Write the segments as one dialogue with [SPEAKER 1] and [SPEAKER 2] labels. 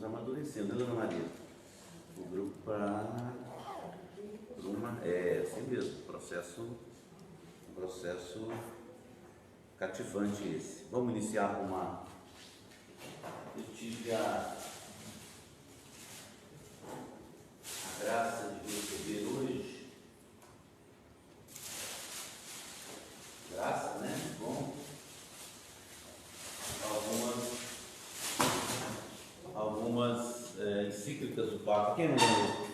[SPEAKER 1] amadurecendo, né, Dona Maria? O grupo para uma. É assim mesmo, processo cativante esse. Vamos iniciar com uma. Eu tive a graça de receber hoje. Graça, né? Bom. Algumas encíclicas do Papa. Quem não ganhou?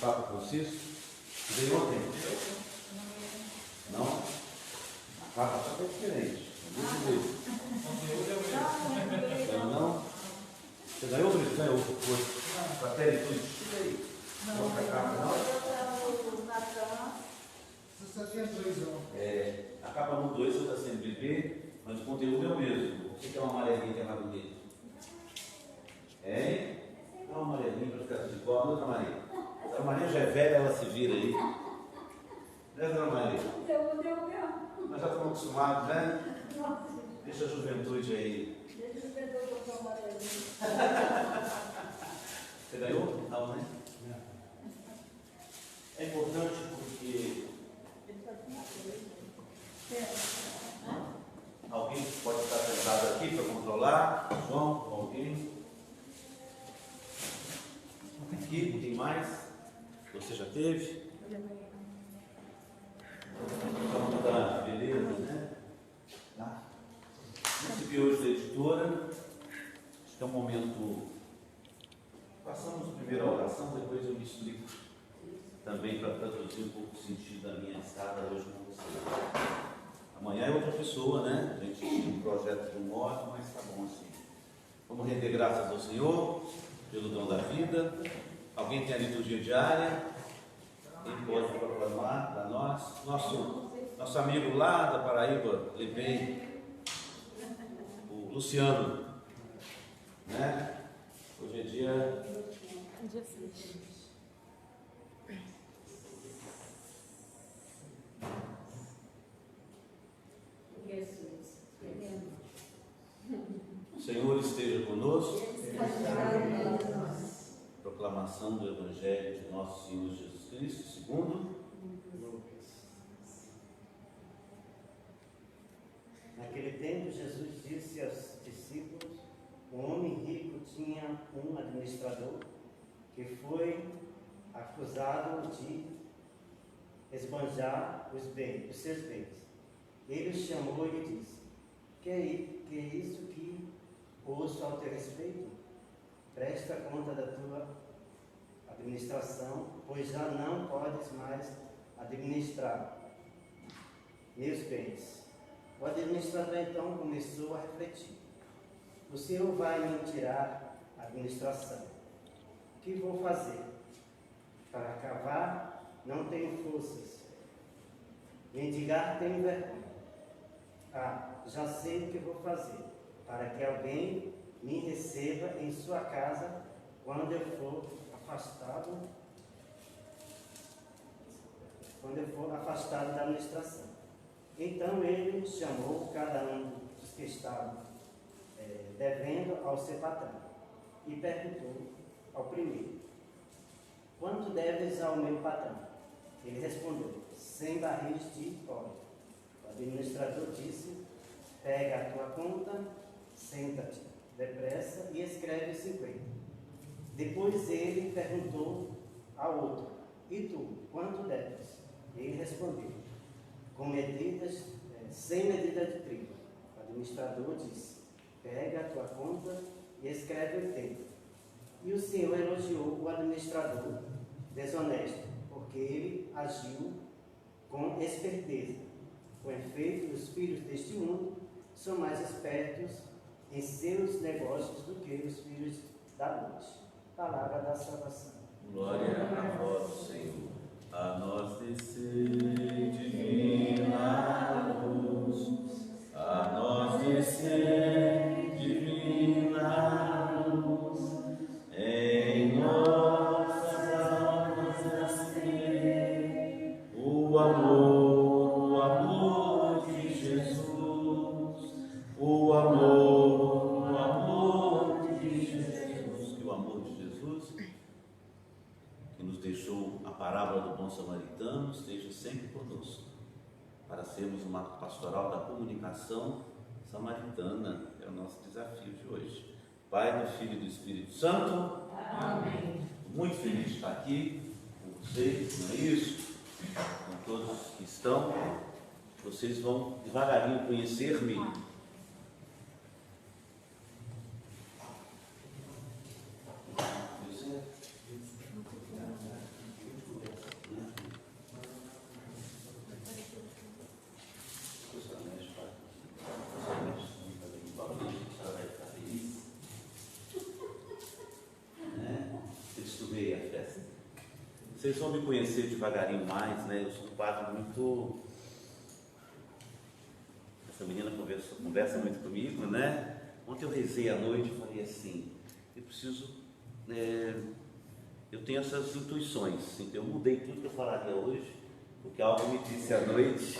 [SPEAKER 1] Papa Francisco? Ganhou ontem? Não? A Papa só é diferente. Não? Você ganhou, Brito? Ganhou? Foi. Batéria e tudo? Fica aí. Não para capa, não? A capa mudou, isso está sendo bebê, mas o conteúdo é o mesmo. O que é uma amarelinha que é mais bonita? É uma amarelinha para ficar de igual a outra Maria. A outra Maria já é velha, ela se vira aí. Né, Dona Maria? Nós já estamos acostumados, né? Deixa a juventude aí. Você ganhou? Não, né? É importante porque alguém pode estar sentado aqui para controlar. João, alguém? Aqui, não tem mais? Você já teve? Então, tá, beleza, né? Tá. Recebi hoje da editora. Acho que é um momento. Passamos primeiro a oração, depois eu me explico também para traduzir um pouco o sentido da minha estada hoje com vocês. Amanhã é outra pessoa, né? A gente tinha um projeto de um modo, mas tá bom assim. Vamos render graças ao Senhor pelo dom da vida. Alguém tem a liturgia diária? Quem pode proclamar para nós? Nosso amigo lá da Paraíba, Lebem, o Luciano, né? Hoje é dia
[SPEAKER 2] 6.
[SPEAKER 1] O Senhor esteja conosco. Proclamação do Evangelho de nosso Senhor Jesus Cristo, segundo Lucas.
[SPEAKER 3] Naquele tempo, Jesus disse aos discípulos: um homem rico tinha um administrador que foi acusado de esbanjar os seus bens. Ele o chamou e lhe disse: que é isso que ouço ao teu respeito? Presta conta da tua administração, pois já não podes mais administrar meus bens. O administrador então começou a refletir: o Senhor vai me tirar a administração. O que vou fazer? Para cavar, não tenho forças. Mendigar, tenho vergonha. Já sei o que vou fazer, para que alguém me receba em sua casa quando eu for afastado da administração. Então ele chamou cada um dos que estavam devendo ao seu patrão e perguntou ao primeiro: quanto deves ao meu patrão? Ele respondeu: 100 barris de óleo. O administrador disse: pega a tua conta, senta-te depressa e escreve 50. Depois ele perguntou ao outro: e tu, quanto deves? Ele respondeu: com medidas, 100 medidas de trigo. O administrador disse: pega a tua conta e escreve 80. E o Senhor elogiou o administrador desonesto, porque ele agiu com esperteza. Com efeito, os filhos deste mundo são mais espertos em seus negócios do que os filhos da luz. Palavra da salvação.
[SPEAKER 1] Glória a vós, Senhor. A nós descei divina luz. A nós descei divina luz. Em nossas almas nascei o amor de Jesus. O amor de Jesus. Que o amor parábola do bom samaritano esteja sempre conosco, para sermos uma pastoral da comunicação samaritana. É o nosso desafio de hoje. Pai, do Filho e do Espírito Santo.
[SPEAKER 2] Amém.
[SPEAKER 1] Muito feliz de estar aqui com vocês, não é isso? Com todos que estão. Vocês vão devagarinho conhecer-me. Vocês vão me conhecer devagarinho mais, né? Eu sou um padre muito... Essa menina conversa muito comigo, né? Ontem eu rezei à noite e falei assim, eu preciso... eu tenho essas intuições, então eu mudei tudo que eu falaria hoje, porque algo me disse à noite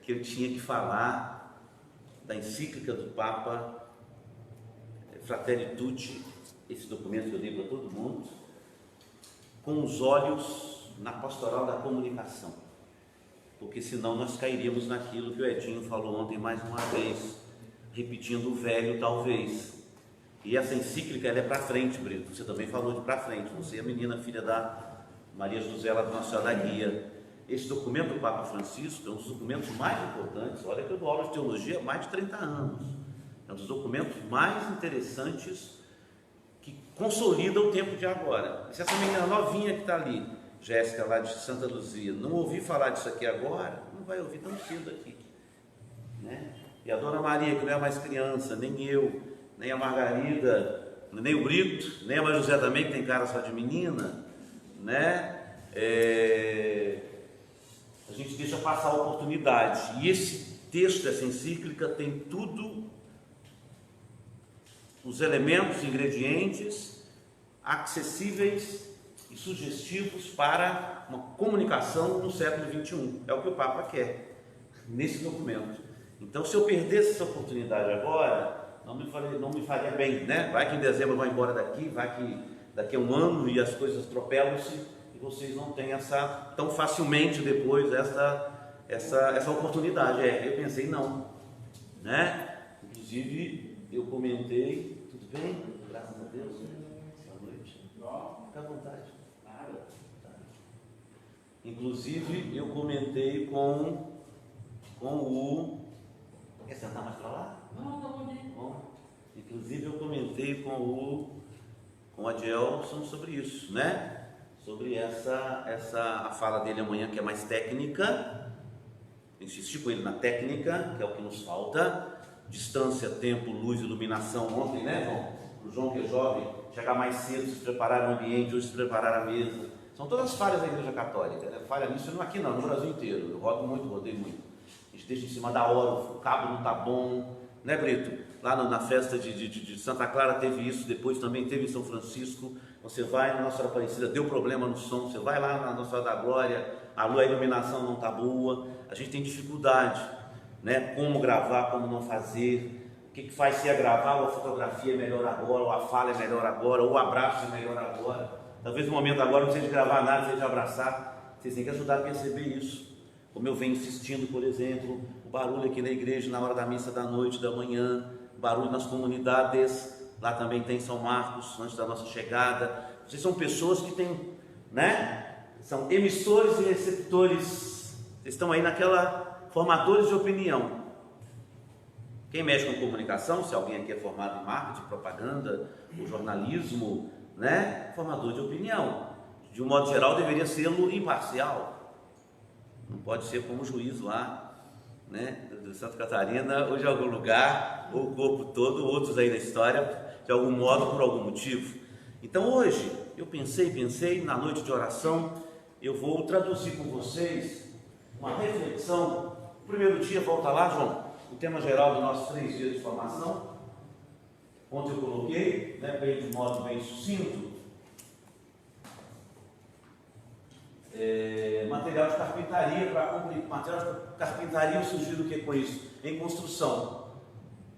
[SPEAKER 1] que eu tinha que falar da encíclica do Papa Fratelli Tutti, esse documento que eu dei para todo mundo, com os olhos na pastoral da comunicação, porque senão nós cairíamos naquilo que o Edinho falou ontem mais uma vez, repetindo o velho talvez. E essa encíclica ela é para frente, Brito, você também falou de para frente, você é a menina filha da Maria José da Nossa Senhora da Guia. Esse documento do Papa Francisco é um dos documentos mais importantes, olha que eu dou aula de teologia há mais de 30 anos, é um dos documentos mais interessantes que consolida o tempo de agora. Se essa menina novinha que está ali, Jéssica lá de Santa Luzia, não ouvir falar disso aqui agora, não vai ouvir tão cedo aqui, né? E a Dona Maria, que não é mais criança, nem eu, nem a Margarida, nem o Brito, nem a Maria José também, que tem cara só de menina, né? A gente deixa passar a oportunidade. E esse texto, essa encíclica, tem tudo, os elementos, ingredientes acessíveis e sugestivos para uma comunicação no século XXI. É o que o Papa quer nesse documento. Então, se eu perdesse essa oportunidade agora, não me faria bem, né? Vai que em dezembro eu vou embora daqui, vai que daqui a um ano e as coisas atropelam-se e vocês não têm tão facilmente depois essa oportunidade. Eu pensei não, né? Inclusive eu comentei, tudo bem? Graças a Deus. Boa noite. Fica à vontade. Inclusive eu comentei com o... Quer sentar mais para lá?
[SPEAKER 2] Não, tá bom.
[SPEAKER 1] Inclusive eu comentei com o Adielson sobre isso, né? Sobre a fala dele amanhã, que é mais técnica. Insisti com ele na técnica, que é o que nos falta. Distância, tempo, luz, iluminação. Ontem, né, João? O João, que é jovem, chegar mais cedo, se preparar no ambiente, hoje se preparar a mesa. São todas falhas da Igreja Católica, né? Falha nisso, não aqui não, no Brasil inteiro. Eu rodei muito. A gente deixa em cima da hora, o cabo não está bom, né, Brito? Lá na festa de Santa Clara teve isso, depois também teve em São Francisco. Você vai na Nossa Senhora Aparecida, deu problema no som, você vai lá na Nossa Senhora da Glória, a iluminação não está boa, a gente tem dificuldade, né? Como gravar, como não fazer, o que faz ser gravar, ou a fotografia é melhor agora, ou a fala é melhor agora, ou o abraço é melhor agora. Talvez no momento agora não seja de gravar nada, seja de abraçar. Vocês têm que ajudar a perceber isso. Como eu venho insistindo, por exemplo, o barulho aqui na igreja na hora da missa da noite, da manhã, barulho nas comunidades, lá também tem São Marcos, antes da nossa chegada. Vocês são pessoas que têm, né? São emissores e receptores, vocês estão aí naquela, formadores de opinião. Quem mexe com comunicação, se alguém aqui é formado em marketing, propaganda, ou jornalismo, né? Formador de opinião, de um modo geral deveria ser imparcial. Não pode ser como o juiz lá, né, de Santa Catarina, ou de algum lugar, ou o corpo todo, outros aí na história, de algum modo, por algum motivo. Então hoje, eu pensei, na noite de oração, eu vou traduzir com vocês uma reflexão. O primeiro dia, volta lá, João, o tema geral dos nossos 3 dias de formação. Ontem eu coloquei, né, bem de modo bem sucinto, material de carpintaria para cumprir. Material de carpintaria surgiu do que com isso? Em construção,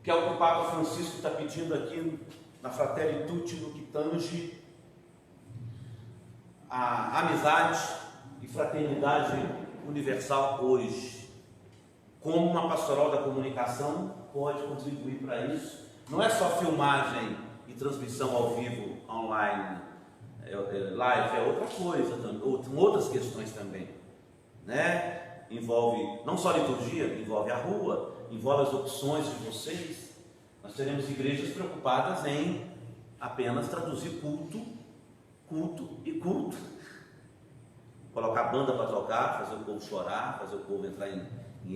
[SPEAKER 1] que é o que o Papa Francisco está pedindo aqui na Fratelli Tutti, no que tange a amizade, fraternidade universal hoje, como uma pastoral da comunicação pode contribuir para isso. Não é só filmagem e transmissão ao vivo, online, live, é outra coisa, tem outras questões também, né? Envolve não só liturgia, envolve a rua, envolve as opções de vocês. Nós teremos igrejas preocupadas em apenas traduzir culto e culto. Colocar banda para tocar, fazer o povo chorar, fazer o povo entrar em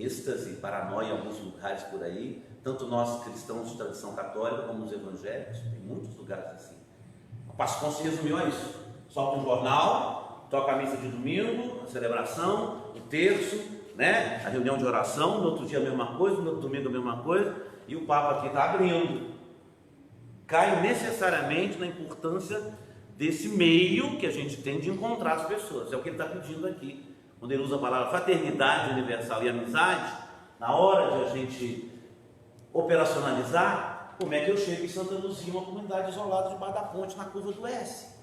[SPEAKER 1] êxtase, paranoia em alguns lugares por aí, tanto nós cristãos de tradição católica como os evangélicos, tem muitos lugares assim. A Pascom se resumiu a isso: solta um jornal, toca a missa de domingo, a celebração, o terço, né? A reunião de oração, no outro dia a mesma coisa, no outro domingo a mesma coisa, e o Papa aqui está abrindo. Cai necessariamente na importância desse meio que a gente tem de encontrar as pessoas. É o que ele está pedindo aqui, quando ele usa a palavra fraternidade universal e amizade. Na hora de a gente operacionalizar, como é que eu chego em Santa Luzia, uma comunidade isolada debaixo da ponte na curva do S,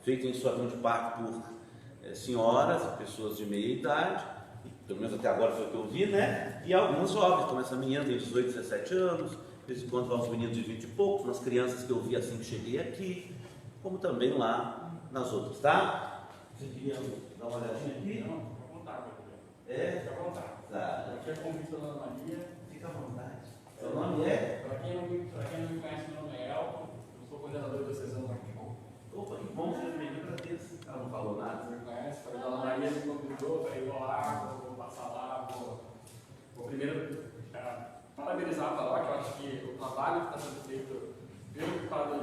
[SPEAKER 1] feita em sua grande parte por senhoras, pessoas de meia idade, pelo menos até agora foi o que eu vi, né? E alguns jovens, como essa menina tem 18, 17 anos, de vez em quando vão os meninos de 20 e poucos, nas crianças que eu vi assim que cheguei aqui, como também lá nas outras, tá? Você queria dar uma olhadinha aqui?
[SPEAKER 4] Não, fica à vontade.
[SPEAKER 1] Fica
[SPEAKER 4] à vontade.
[SPEAKER 1] Tá.
[SPEAKER 4] Aqui é convite da Dona Maria.
[SPEAKER 1] Fica à vontade. Seu nome é?
[SPEAKER 4] Para quem não me conhece, meu nome é Elton. Eu sou coordenador diocesano da Quimon.
[SPEAKER 1] Opa, que bom, seja bem-vindo, agradeço. Ela não falou nada.
[SPEAKER 4] Você me conhece? A Dona Maria me convidou para ir lá, vou passar lá, vou primeiro parabenizar a paróquia. Eu acho que o trabalho que está sendo feito pelo padre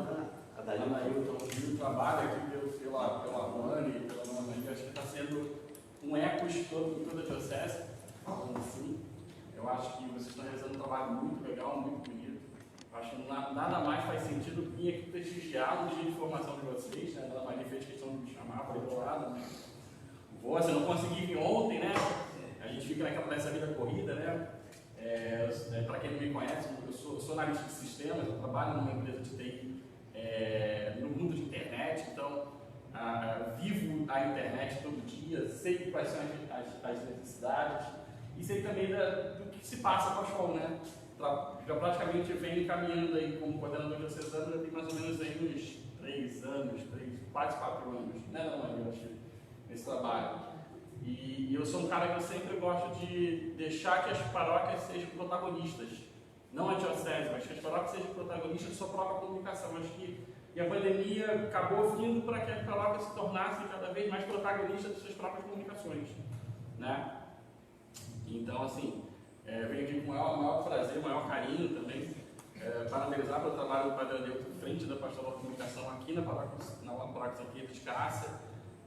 [SPEAKER 4] Anailton e o trabalho aqui pela Luane e pela Dona Maria, acho que está sendo um eco de toda a diocese. Então, assim, eu acho que vocês estão realizando um trabalho muito legal, muito bonito. Eu acho que nada mais faz sentido vir aqui prestigiar o dia de formação de vocês, né? A Dona Maria fez questão de me chamar para ir lá, né? Você não consegui vir ontem, né? A gente fica nessa vida corrida, né? Para quem não me conhece, eu sou analista de sistemas, eu trabalho numa empresa de TI no mundo de internet, então vivo a internet todo dia, sei quais são as necessidades e sei também do que se passa com a escola, né? Já praticamente venho caminhando aí como coordenador diocesano, já tem mais ou menos aí uns 3 anos, quase 4 anos, né, não, eu acho, nesse trabalho. E eu sou um cara que eu sempre gosto de deixar que as paróquias sejam protagonistas, não a diocese, mas que as paróquias sejam protagonistas de sua própria comunicação. Acho que a pandemia acabou vindo para que as paróquias se tornassem cada vez mais protagonistas de suas próprias comunicações, né? Então, assim, eu venho aqui com o maior prazer, o maior carinho também, parabenizar pelo trabalho do Padre Anailton frente da Pastoral da Comunicação aqui na paróquia São Pedro de Cássia.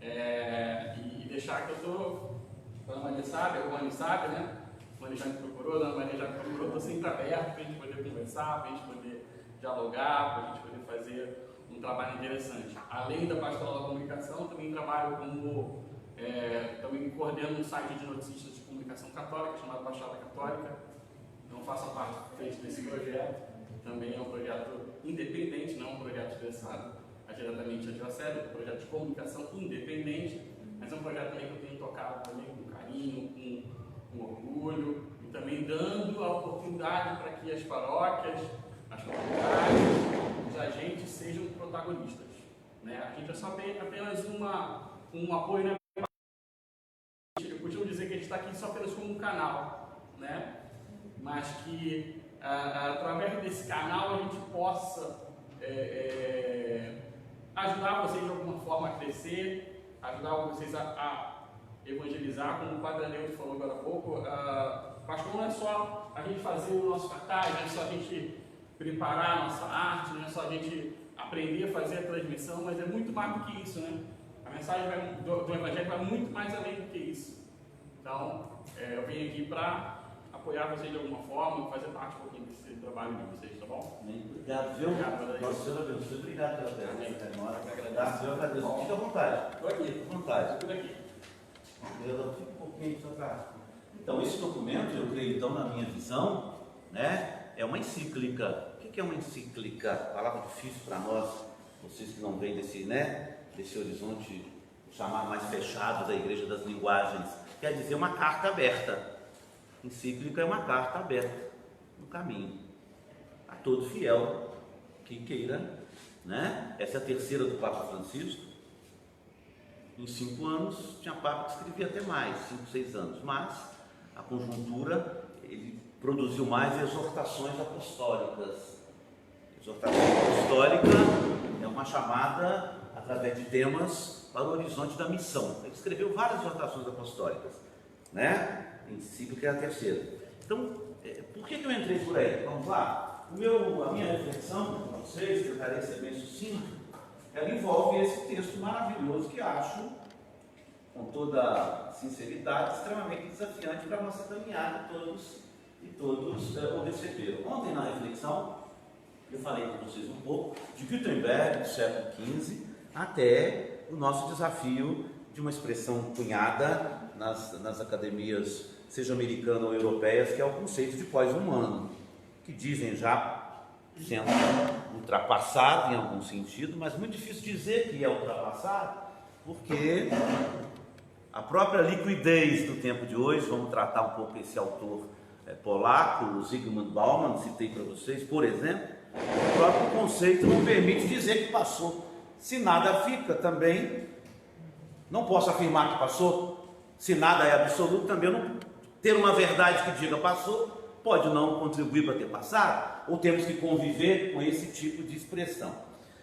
[SPEAKER 4] E deixar que eu estou, a Dona Maria sabe, a Rony sabe, né? A Rony já me procurou, a Dona Maria já me procurou, estou sempre aberto para a gente poder conversar, para a gente poder dialogar, para a gente poder fazer um trabalho interessante. Além da Pastoral da Comunicação, também trabalho como, também coordeno um site de notícias de comunicação católica, chamado Baixada Católica. Então faço a parte desse projeto, também é um projeto independente, não é um projeto direção diretamente a diocese, um projeto de comunicação independente, mas é um projeto também que eu tenho tocado também com carinho, com orgulho, e também dando a oportunidade para que as paróquias, as comunidades, os agentes sejam protagonistas, né? A gente é só apenas um apoio, né? Eu costumo dizer que a gente está aqui só apenas como um canal, né? Mas que através desse canal a gente possa ajudar vocês de alguma forma a crescer, ajudar vocês a evangelizar, como o Padre Anailton falou agora há pouco. Acho que não é só a gente fazer o nosso cartaz, não é só a gente preparar a nossa arte, não é só a gente aprender a fazer a transmissão, mas é muito mais do que isso, né? A mensagem do Evangelho vai muito mais além do que isso. Então, eu vim aqui para apoiar vocês de alguma forma, fazer parte um pouquinho desse trabalho de vocês, tá bom?
[SPEAKER 1] Obrigado, viu?
[SPEAKER 4] Obrigado,
[SPEAKER 1] Nossa Senhora abençoe. Obrigado pela presença, Carinhosa.
[SPEAKER 4] Agradeço.
[SPEAKER 1] Eu agradeço. Fica à vontade.
[SPEAKER 4] Estou aqui.
[SPEAKER 1] Fica à vontade.
[SPEAKER 4] Tudo aqui.
[SPEAKER 1] Eu fico um pouquinho só para. Então, esse documento, eu creio, então, na minha visão, né, é uma encíclica. O que é uma encíclica? Palavra difícil para nós, vocês que não vêm desse, né, desse horizonte, chamar mais fechado da Igreja das Linguagens, quer dizer uma carta aberta. Encíclica é uma carta aberta no caminho a todo fiel que queira, né? Essa é a terceira do Papa Francisco. Em 5 anos tinha Papa que escrevia até mais, 5, 6 anos, mas a conjuntura, ele produziu mais exortações apostólicas. Exortação apostólica é uma chamada através de temas para o horizonte da missão. Ele escreveu várias exortações apostólicas, né? Encíclica é a terceira. Então, por que eu entrei por aí? Vamos lá? A minha reflexão com vocês, tentarei ser bem sucinto, ela envolve esse texto maravilhoso que acho, com toda sinceridade, extremamente desafiante para a nossa caminhada, todos o receberam. Ontem, na reflexão, eu falei com vocês um pouco de Gutenberg, do século XV, até o nosso desafio de uma expressão cunhada nas academias, seja americanas ou europeias, que é o conceito de pós-humano, que dizem já sendo ultrapassado em algum sentido, mas muito difícil dizer que é ultrapassado, porque a própria liquidez do tempo de hoje, vamos tratar um pouco esse autor polaco, Zygmunt Bauman, citei para vocês, por exemplo, o próprio conceito não permite dizer que passou. Se nada fica, também não posso afirmar que passou. Se nada é absoluto, também eu não ter uma verdade que diga passou, pode não contribuir para ter passado, ou temos que conviver com esse tipo de expressão.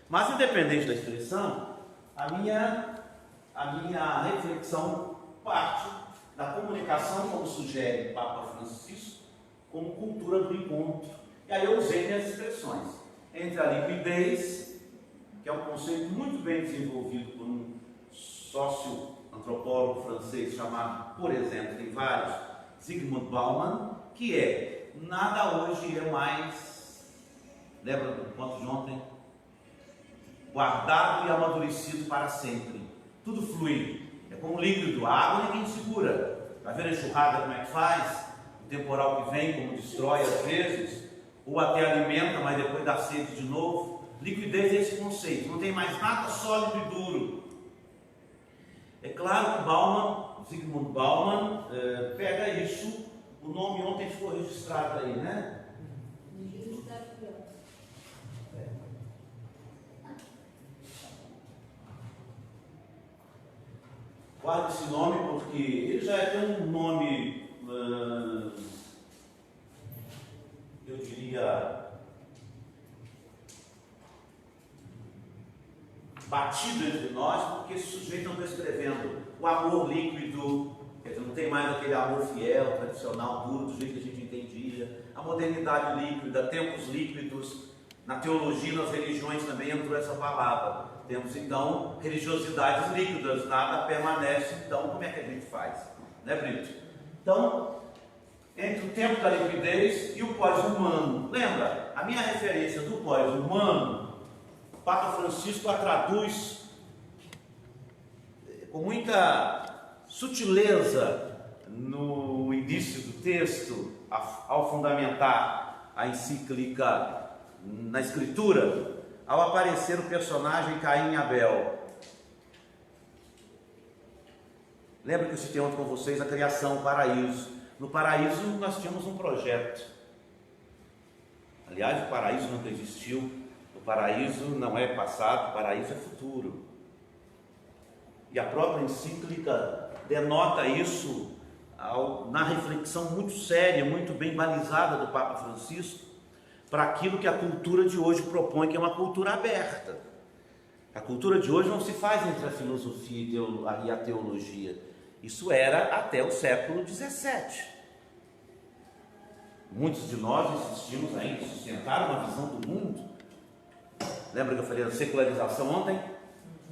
[SPEAKER 1] Mas, independente da expressão, a minha reflexão parte da comunicação, como sugere o Papa Francisco, como cultura do encontro. E aí eu usei minhas expressões, entre a liquidez, que é um conceito muito bem desenvolvido por um sócio-antropólogo francês chamado, por exemplo, tem vários, Zygmunt Bauman, que é, nada hoje é mais, lembra do ponto de ontem? Guardado e amadurecido para sempre. Tudo flui, é como líquido, a água ninguém segura. Vai ver a enxurrada como é que faz? O temporal que vem, como destrói às vezes, ou até alimenta, mas depois dá sede de novo. Liquidez é esse conceito, não tem mais nada sólido e duro. É claro que Bauman, Zygmunt Bauman, pega isso, o nome ontem ficou registrado aí, né? Guarde esse nome porque ele já tem um nome, eu diria, batido entre nós, porque esse sujeito não está escrevendo o amor líquido, quer dizer, não tem mais aquele amor fiel, tradicional, duro, do jeito que a gente entendia, a modernidade líquida, tempos líquidos. Na teologia, nas religiões também entrou essa palavra. Temos então religiosidades líquidas, nada permanece. Então, como é que a gente faz? Né, Brito? Então, entre o tempo da liquidez e o pós-humano. Lembra? A minha referência do pós-humano, o Papa Francisco a traduz com muita sutileza no início do texto, ao fundamentar a encíclica na escritura, ao aparecer o personagem Caim e Abel. Lembra que eu citei ontem com vocês a criação, o paraíso. No paraíso nós tínhamos um projeto. Aliás, o paraíso nunca existiu. O paraíso não é passado, o paraíso é futuro. E a própria encíclica denota isso na reflexão muito séria, muito bem balizada do Papa Francisco, para aquilo que a cultura de hoje propõe, que é uma cultura aberta. A cultura de hoje não se faz entre a filosofia e a teologia. Isso era até o século XVII. Muitos de nós insistimos ainda em sustentar uma visão do mundo. Lembra que eu falei da secularização ontem?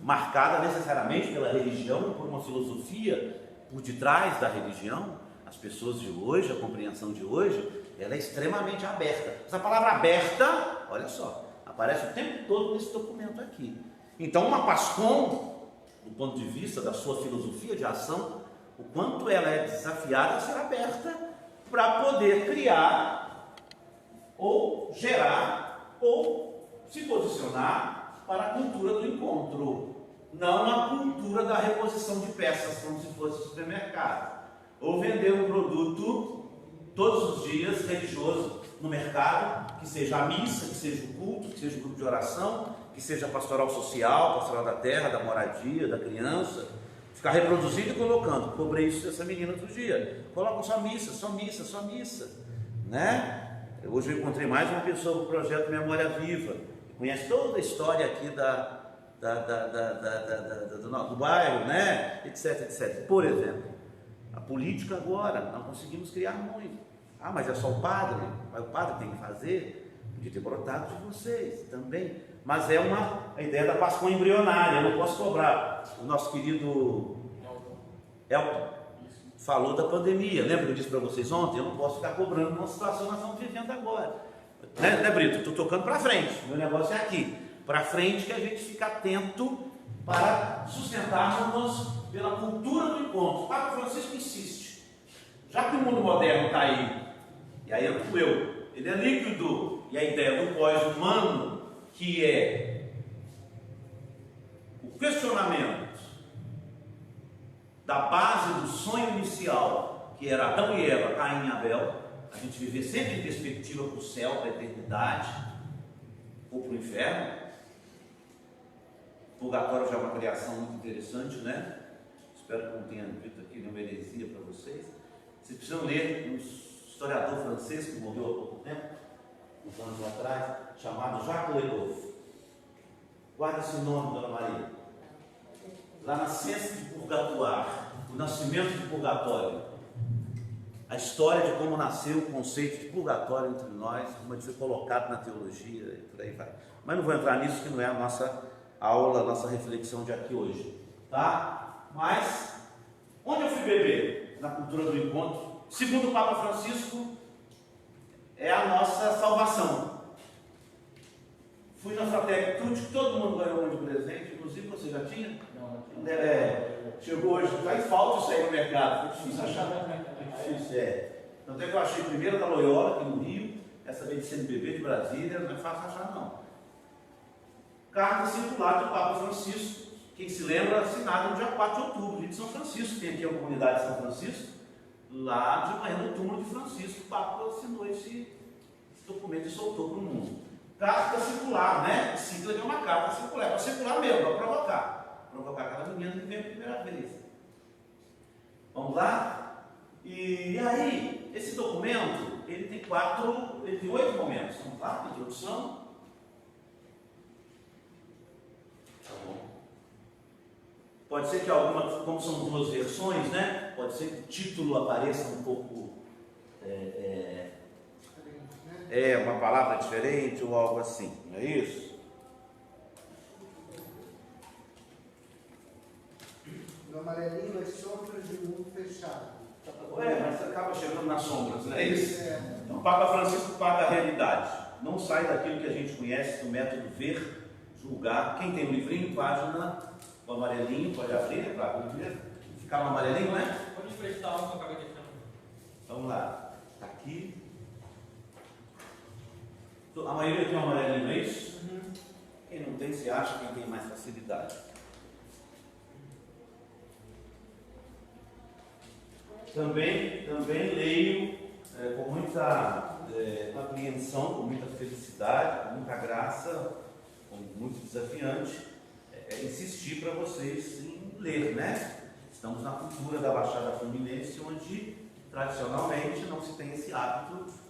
[SPEAKER 1] Marcada necessariamente pela religião, por uma filosofia por detrás da religião. As pessoas de hoje, a compreensão de hoje, ela é extremamente aberta. Essa palavra aberta, olha só, aparece o tempo todo nesse documento aqui. Então, uma PASCOM, do ponto de vista da sua filosofia de ação, o quanto ela é desafiada a ser aberta para poder criar, ou gerar, ou se posicionar para a cultura do encontro. não a cultura da reposição de peças, como se fosse supermercado, ou vender um produto todos os dias religioso no mercado, que seja a missa, que seja o culto, que seja o grupo de oração, que seja a pastoral social, pastoral da terra, da moradia, da criança, ficar reproduzindo e colocando. Cobrei isso dessa menina outro dia. Colocam só missa, só missa, só missa, né? Hoje eu encontrei mais uma pessoa do projeto Memória Viva, que conhece toda a história aqui do bairro, né? Etc, etc. Por exemplo, a política agora, não conseguimos criar muito. Ah, mas é só o padre, mas o padre tem que fazer, podia ter brotado de vocês também. Mas é a ideia da Páscoa embrionária, eu não posso cobrar. O nosso querido Elton falou da pandemia, lembra que eu disse para vocês ontem? Eu não posso ficar cobrando uma situação que nós estamos vivendo agora. Né Brito? Estou tocando para frente, meu negócio é aqui. Para frente que a gente fica atento para sustentarmos pela cultura do encontro. O Papa Francisco insiste, já que o mundo moderno está aí, e aí ele é líquido, e a ideia do pós-humano, que é o questionamento da base do sonho inicial, que era Adão e Eva, Caim e Abel, a gente viver sempre em perspectiva para o céu, para a eternidade, ou para o inferno. O purgatório já é uma criação muito interessante, né? Espero que não tenha dito aqui nenhuma heresia para vocês. Vocês precisam ler um historiador francês que morreu há pouco tempo, uns anos atrás, chamado Jacques Legoff. Guarda esse nome, Dona Maria. La Naissance du Purgatoire, o nascimento do purgatório. A história de como nasceu o conceito de purgatório entre nós, como ele foi colocado na teologia e por aí vai. Mas não vou entrar nisso, que não é a nossa aula, a nossa reflexão de aqui hoje. Tá? Mas, onde eu fui beber? Na cultura do encontro. Segundo o Papa Francisco, é a nossa salvação. Fui na Fratec Tutti, que todo mundo ganhou um de presente, inclusive você já tinha?
[SPEAKER 4] Não.
[SPEAKER 1] Chegou hoje, faz falta isso aí no mercado, foi difícil achar. Difícil, Tanto é que eu achei primeiro da Loyola, aqui no Rio, essa vez de CNBB de Brasília, não é fácil achar não. Carta circular do Papa Francisco, quem se lembra, assinada no dia 4 de outubro, de São Francisco, tem aqui a comunidade de São Francisco, lá de manhã no túmulo de Francisco, o Papa assinou esse documento e soltou para o mundo. Carta circular, né? Cíclica é uma carta circular, é para circular mesmo, para provocar aquela menina que veio a primeira vez. Vamos lá? E aí, esse documento, ele tem 8 momentos. Vamos lá, introdução. Tá bom. Pode ser que alguma, como são 2 versões, né? Pode ser que o título apareça um pouco, uma palavra diferente ou algo assim, não é isso?
[SPEAKER 5] No amarelinho, as sombras de um mundo fechado.
[SPEAKER 1] Mas acaba chegando nas sombras, não é isso?
[SPEAKER 5] É.
[SPEAKER 1] Então, o Papa Francisco paga a realidade. Não sai daquilo que a gente conhece do método ver, julgar. Quem tem um livrinho, página, o amarelinho, pode abrir, é claro, ficar no amarelinho, né?
[SPEAKER 4] Pode emprestar algo que eu acabei deixando.
[SPEAKER 1] Vamos lá. Está aqui. A maioria tem um amarelinho, não é isso? Quem não tem, se acha quem tem mais facilidade. Também leio com muita apreensão, com muita felicidade, com muita graça, com muito desafiante, insistir para vocês em ler, né? Estamos na cultura da Baixada Fluminense, onde tradicionalmente não se tem esse hábito,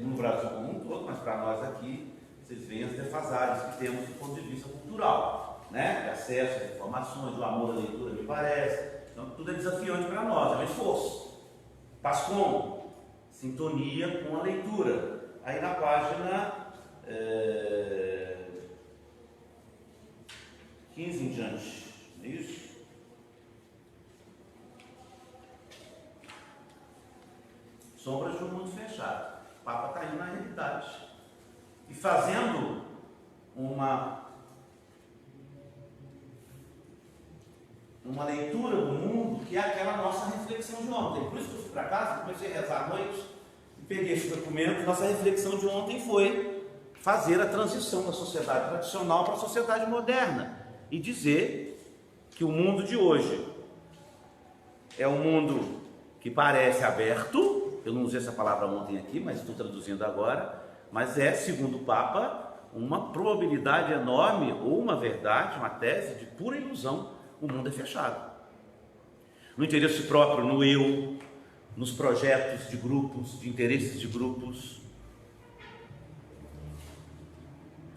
[SPEAKER 1] no Brasil como um todo, mas para nós aqui, vocês veem as defasagens que temos do ponto de vista cultural, né? De acesso às informações, o amor à leitura, me parece. Então, tudo é desafiante para nós, é um esforço. Faz como? Sintonia com a leitura. Aí na página 15 em diante, é isso? Sombras de um mundo fechado. O Papa está indo na realidade. E fazendo uma leitura do mundo que é aquela nossa reflexão de ontem. Por isso que eu fui para casa, comecei a rezar à noite e peguei esse documento. Nossa reflexão de ontem foi fazer a transição da sociedade tradicional para a sociedade moderna. e dizer que o mundo de hoje é um mundo que parece aberto. Eu não usei essa palavra ontem aqui, mas estou traduzindo agora. Mas é, segundo o Papa, uma probabilidade enorme, ou uma verdade, uma tese de pura ilusão. O mundo é fechado. No interesse próprio, no eu, nos projetos de grupos, de interesses de grupos.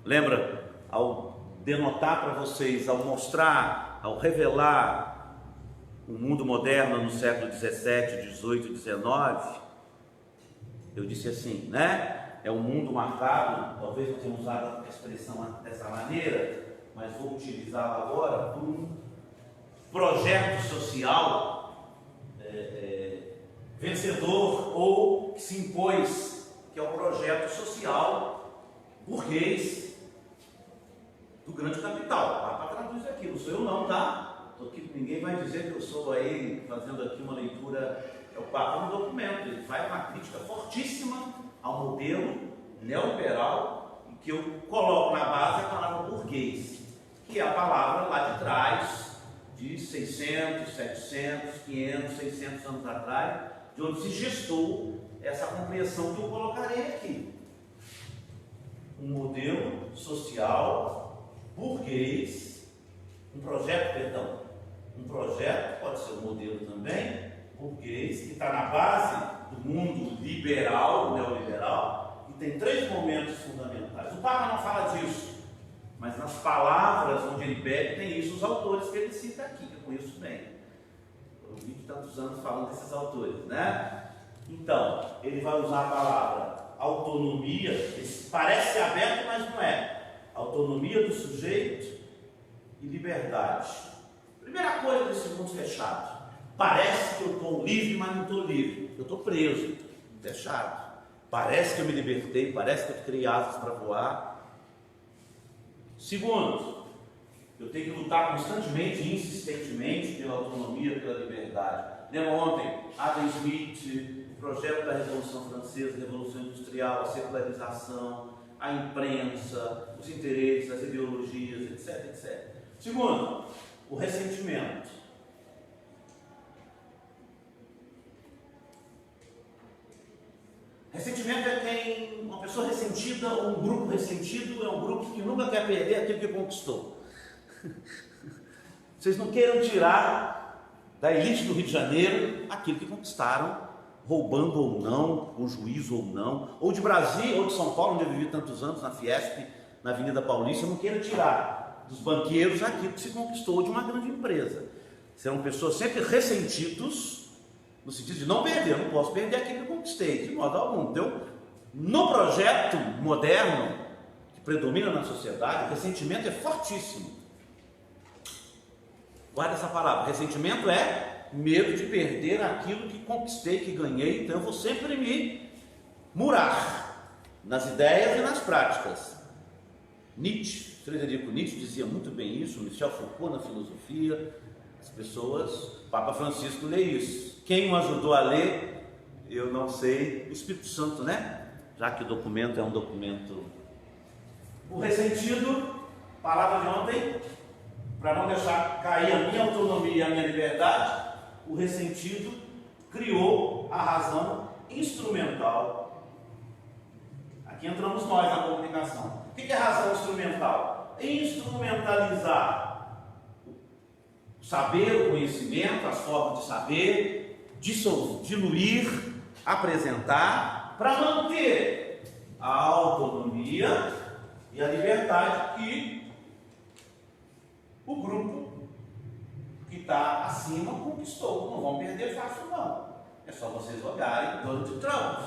[SPEAKER 1] Lembra, ao denotar para vocês, ao mostrar, ao revelar o mundo moderno no século 17, 18, 19, eu disse assim, né? É um mundo marcado, talvez não tenha usado a expressão dessa maneira, mas vou utilizá-la agora, por um projeto social vencedor ou que se impôs, que é o projeto social burguês do grande capital. O Papa traduz aqui, não sou eu não, tá? Ninguém vai dizer que eu sou aí fazendo aqui uma leitura, é o Papa no documento, ele faz uma crítica fortíssima ao modelo neoliberal, em que eu coloco na base a palavra burguês, que é a palavra lá de trás, de 600, 700, 500, 600 anos atrás, de onde se gestou essa compreensão que eu colocarei aqui. Um modelo social burguês, um projeto, pode ser um modelo também, burguês, que está na base do mundo liberal, neoliberal, e tem 3 momentos fundamentais. O Papa não fala disso, mas nas palavras onde ele bebe tem isso, os autores que ele cita aqui, que eu conheço bem. Eu vi tantos anos falando desses autores, né? Então, ele vai usar a palavra autonomia, parece aberto, mas não é. Autonomia do sujeito e liberdade. Primeira coisa desse mundo fechado. Parece que eu estou livre, mas não estou livre. Eu estou preso, fechado. Parece que eu me libertei, parece que eu criei asas para voar. Segundo, eu tenho que lutar constantemente e insistentemente pela autonomia, pela liberdade. Lembra ontem, Adam Smith, o projeto da Revolução Francesa, a Revolução Industrial, a secularização, a imprensa, os interesses, as ideologias, etc, etc. Segundo, o ressentimento. Ressentimento é uma pessoa ressentida ou um grupo ressentido é um grupo que nunca quer perder aquilo que conquistou. Vocês não queiram tirar da elite do Rio de Janeiro aquilo que conquistaram, roubando ou não, com juízo ou não, ou de Brasília ou de São Paulo, onde eu vivi tantos anos, na Fiesp, na Avenida Paulista. Eu não quero tirar dos banqueiros aquilo que se conquistou de uma grande empresa. Serão pessoas sempre ressentidos, no sentido de não perder, eu não posso perder aquilo que eu conquistei, de modo algum. Então, no projeto moderno, que predomina na sociedade, o ressentimento é fortíssimo. Guarda essa palavra, ressentimento é medo de perder aquilo que conquistei, que ganhei, então eu vou sempre me murar nas ideias e nas práticas. Frederico Nietzsche dizia muito bem isso, Michel Foucault na filosofia, as pessoas, Papa Francisco lê isso. Quem o ajudou a ler, eu não sei, o Espírito Santo, né? Já que o documento é um documento. O ressentido, palavra de ontem, para não deixar cair a minha autonomia e a minha liberdade, o ressentido criou a razão instrumental. Aqui entramos nós na comunicação. O que é razão instrumental? Instrumentalizar o saber, o conhecimento, as formas de saber, diluir, apresentar, para manter a autonomia e a liberdade que o grupo que está acima conquistou. Não vão perder fácil não. É só vocês olharem Donald Trump.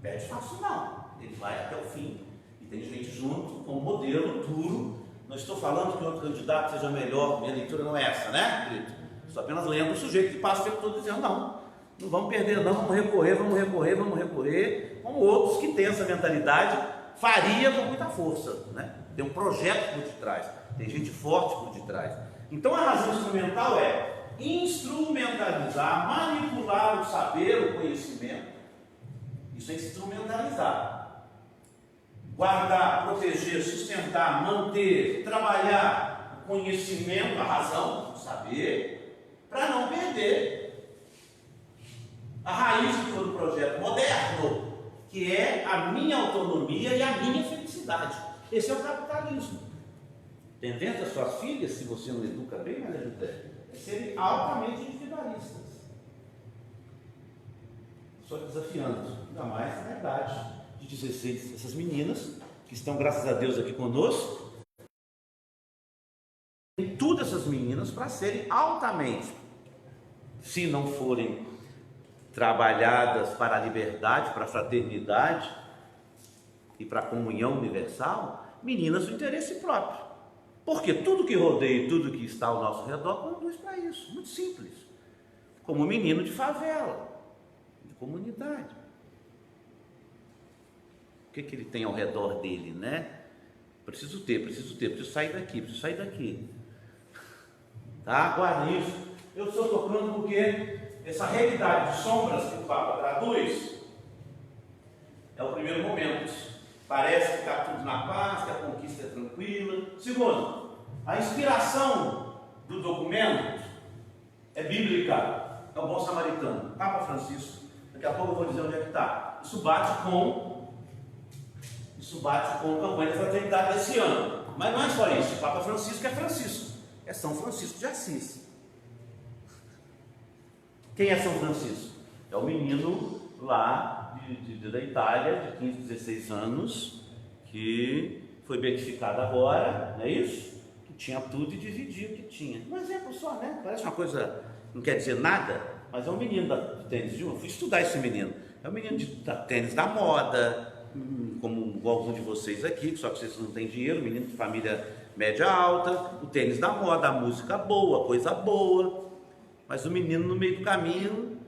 [SPEAKER 1] Perde fácil não. Ele vai até o fim. E tem gente junto com um modelo duro. Não estou falando que outro candidato seja melhor. Minha leitura não é essa, né, querido? Estou apenas lendo o sujeito que passa o tempo todo dizendo não vamos perder não, vamos recorrer, como outros que têm essa mentalidade, faria com muita força, né? Tem um projeto por detrás, tem gente forte por detrás. Então a razão instrumental é instrumentalizar, manipular o saber, o conhecimento. Isso é instrumentalizar. Guardar, proteger, sustentar, manter, trabalhar o conhecimento, a razão, o saber, para não perder a raiz que foi do projeto moderno, que é a minha autonomia e a minha felicidade. Esse é o capitalismo. Tendência às suas filhas, se você não educa bem, Maria José, é serem altamente individualistas. Só desafiando, ainda mais na idade de 16, essas meninas que estão, graças a Deus, aqui conosco. Tem tudo essas meninas para serem altamente, se não forem trabalhadas para a liberdade, para a fraternidade e para a comunhão universal, meninas do interesse próprio. Porque tudo que rodeia e tudo que está ao nosso redor conduz para isso. Muito simples. Como um menino de favela, de comunidade. O que ele tem ao redor dele, né? Preciso sair daqui. Tá? Guarda isso. Eu estou tocando porque essa realidade de sombras que o Papa traduz é o primeiro momento. Parece que está tudo na paz, que a conquista é tranquila. Segundo, a inspiração do documento é bíblica, é o bom samaritano, Papa Francisco. Daqui a pouco eu vou dizer onde é que está. Isso bate com a campanha da fraternidade desse ano. Mas não é só isso. O Papa Francisco é Francisco, é São Francisco de Assis. Quem é São Francisco? É o menino lá da Itália, de 15, 16 anos, que foi beatificado agora, não é isso? Que tinha tudo e dividia o que tinha. Um exemplo só, né? Parece uma coisa, não quer dizer nada, mas é um menino de tênis. Eu fui estudar esse menino. É um menino de tênis da moda, como algum de vocês aqui, só que vocês não têm dinheiro, menino de família média alta, o tênis da moda, a música boa, coisa boa. Mas o menino, no meio do caminho,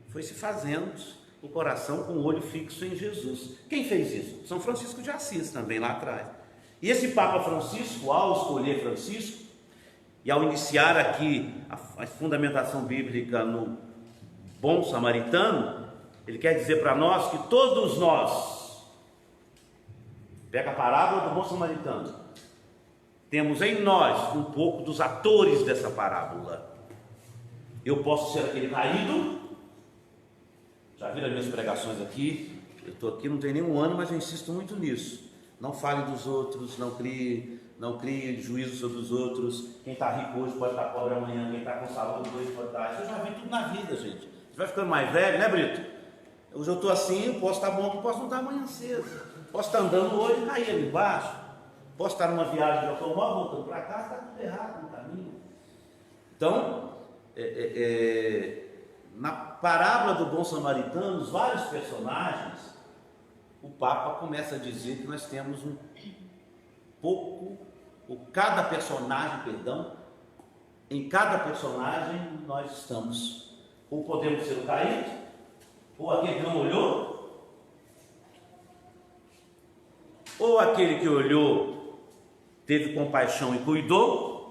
[SPEAKER 1] foi se fazendo o coração com o olho fixo em Jesus. Quem fez isso? São Francisco de Assis, também lá atrás. E esse Papa Francisco, ao escolher Francisco, e ao iniciar aqui a fundamentação bíblica no bom samaritano, ele quer dizer para nós que todos nós, pega a parábola do bom samaritano, temos em nós um pouco dos atores dessa parábola. Eu posso ser aquele caído. Já viram as minhas pregações aqui? Eu estou aqui, não tem nenhum ano, mas eu insisto muito nisso. Não fale dos outros, não crie juízo sobre os outros. Quem está rico hoje pode estar pobre amanhã, quem está com saúde hoje pode estar. Isso eu já vi tudo na vida, gente. Você vai ficando mais velho, né, Brito? Hoje eu estou assim, posso estar bom, posso não estar amanhã cedo. Posso estar andando hoje e cair ali embaixo. Posso estar numa viagem de automóvel, voltando para casa, está tudo errado no caminho. Então, na parábola do bom samaritano, os vários personagens, o Papa começa a dizer que nós temos um pouco, em cada personagem nós estamos, ou podemos ser o caído, ou aquele que não olhou, ou aquele que olhou, teve compaixão e cuidou,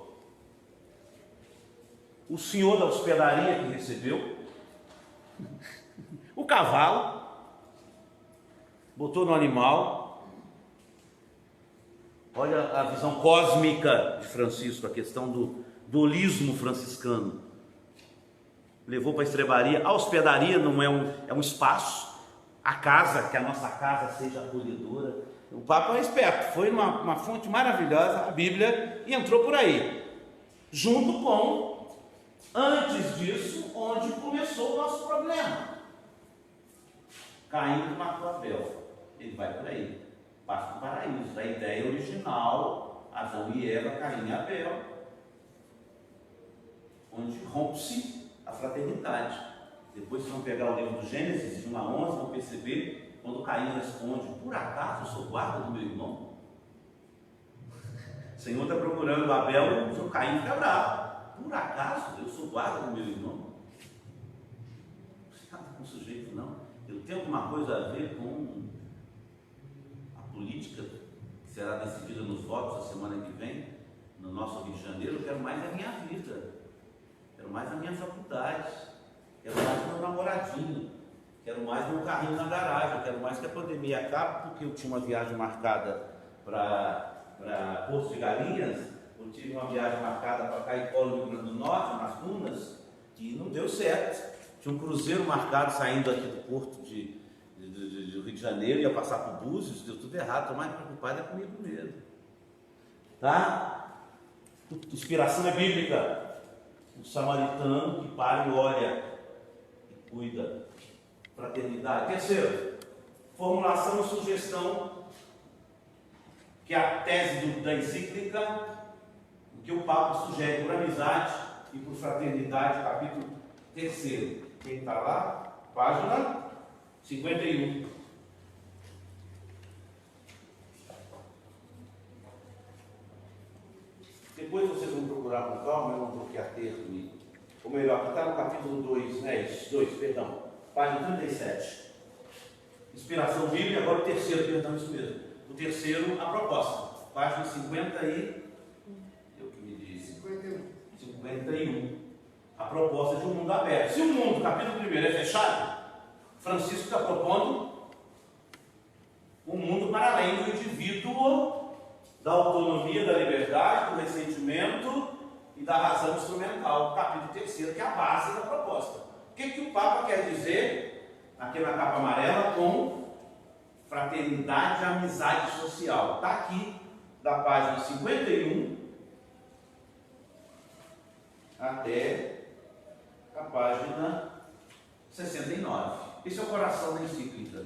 [SPEAKER 1] o senhor da hospedaria que recebeu, o cavalo, botou no animal. Olha a visão cósmica de Francisco, a questão do holismo franciscano. Levou para a estrebaria. A hospedaria não é um espaço, a casa, que a nossa casa seja acolhedora. O Papa é esperto, foi uma fonte maravilhosa, a Bíblia, e entrou por aí, junto com, antes disso, onde começou o nosso problema. Caim matou Abel. Ele vai por aí, passa do paraíso, da ideia original, Adão e Eva, Caim e Abel, onde rompe-se a fraternidade. Depois vocês vão pegar o livro do Gênesis, de 1 a 11, vão perceber quando Caim responde: por acaso eu sou guarda do meu irmão? O Senhor está procurando Abel, o Caim fica bravo. Por acaso eu sou guarda do meu irmão? Você está com o sujeito, não? Eu tenho alguma coisa a ver com a política que será decidida nos votos a semana que vem, no nosso Rio de Janeiro. Eu quero mais a minha vida, quero mais a minha faculdade, quero mais meu namoradinho, quero mais meu carrinho na garagem, quero mais que a pandemia acabe, porque eu tinha uma viagem marcada para Porto de Galinhas, Eu tive uma viagem marcada para Caicó, no Rio Grande do Norte, nas dunas, e não deu certo. Tinha um cruzeiro marcado saindo aqui do porto do Rio de Janeiro, ia passar por Búzios, deu tudo errado. Estou mais preocupado é comigo mesmo. Tá? Inspiração é bíblica. O samaritano que para e olha e cuida. Fraternidade. Terceiro, formulação e sugestão, que é a tese da encíclica, que o Papa sugere por amizade e por fraternidade, capítulo 3. Quem está lá? Página 51. Depois vocês vão procurar com calma, eu não vou aqui a termo. Ou melhor, está no capítulo 2, né? 2, perdão. Página 37. Inspiração bíblica, agora o terceiro, perdão, isso mesmo. O terceiro, a proposta. Página 50 e... eu que me disse. 51. A proposta de um mundo aberto. Se o mundo, capítulo 1, é fechado, Francisco está propondo um mundo para além do indivíduo, da autonomia, da liberdade, do ressentimento e da razão instrumental. Capítulo 3, que é a base da proposta. O que o Papa quer dizer, aqui na capa amarela, com fraternidade e amizade social? Está aqui, da página 51 até a página 69. Esse é o coração da encíclica.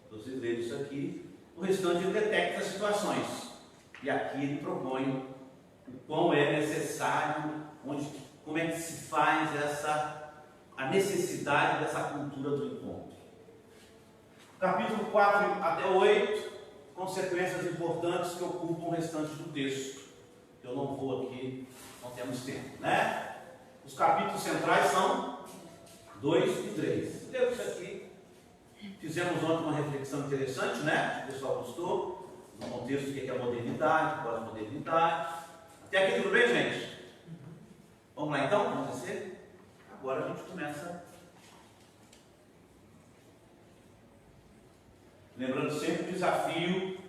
[SPEAKER 1] Vocês leram isso aqui. O restante ele detecta situações. E aqui ele propõe o quão é necessário, como é que se faz a necessidade dessa cultura do encontro. Capítulo 4 até 8, consequências importantes que ocupam o restante do texto. Eu não vou aqui, não temos tempo, né? Os capítulos centrais são 2 e 3. Leu isso aqui. Fizemos ontem uma reflexão interessante, né? O pessoal gostou, no contexto do que é a modernidade, pós-modernidade. Até aqui tudo bem, gente? Vamos lá então? Vamos descer? Agora a gente começa. Lembrando sempre o desafio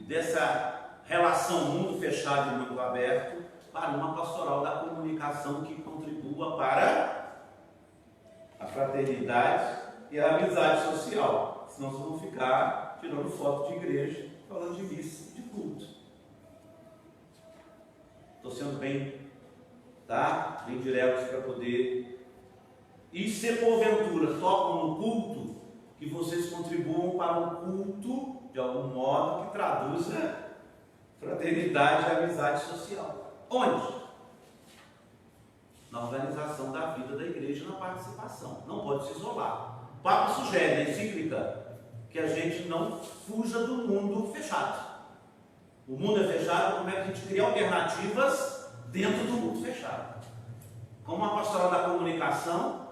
[SPEAKER 1] dessa relação mundo fechado e mundo aberto para uma pastoral da comunicação que contribua para a fraternidade e a amizade social. Senão vocês vão ficar tirando foto de igreja, falando de missa, de culto. Estou sendo bem, tá? Bem direto para poder. E se porventura tocam no culto, que vocês contribuam para um culto, de algum modo, que traduza fraternidade e amizade social. Onde? Na organização da vida da igreja, na participação. Não pode se isolar. O Papa sugere na encíclica que a gente não fuja do mundo fechado. O mundo é fechado, como é que a gente cria alternativas dentro do mundo fechado? Como a pastoral da comunicação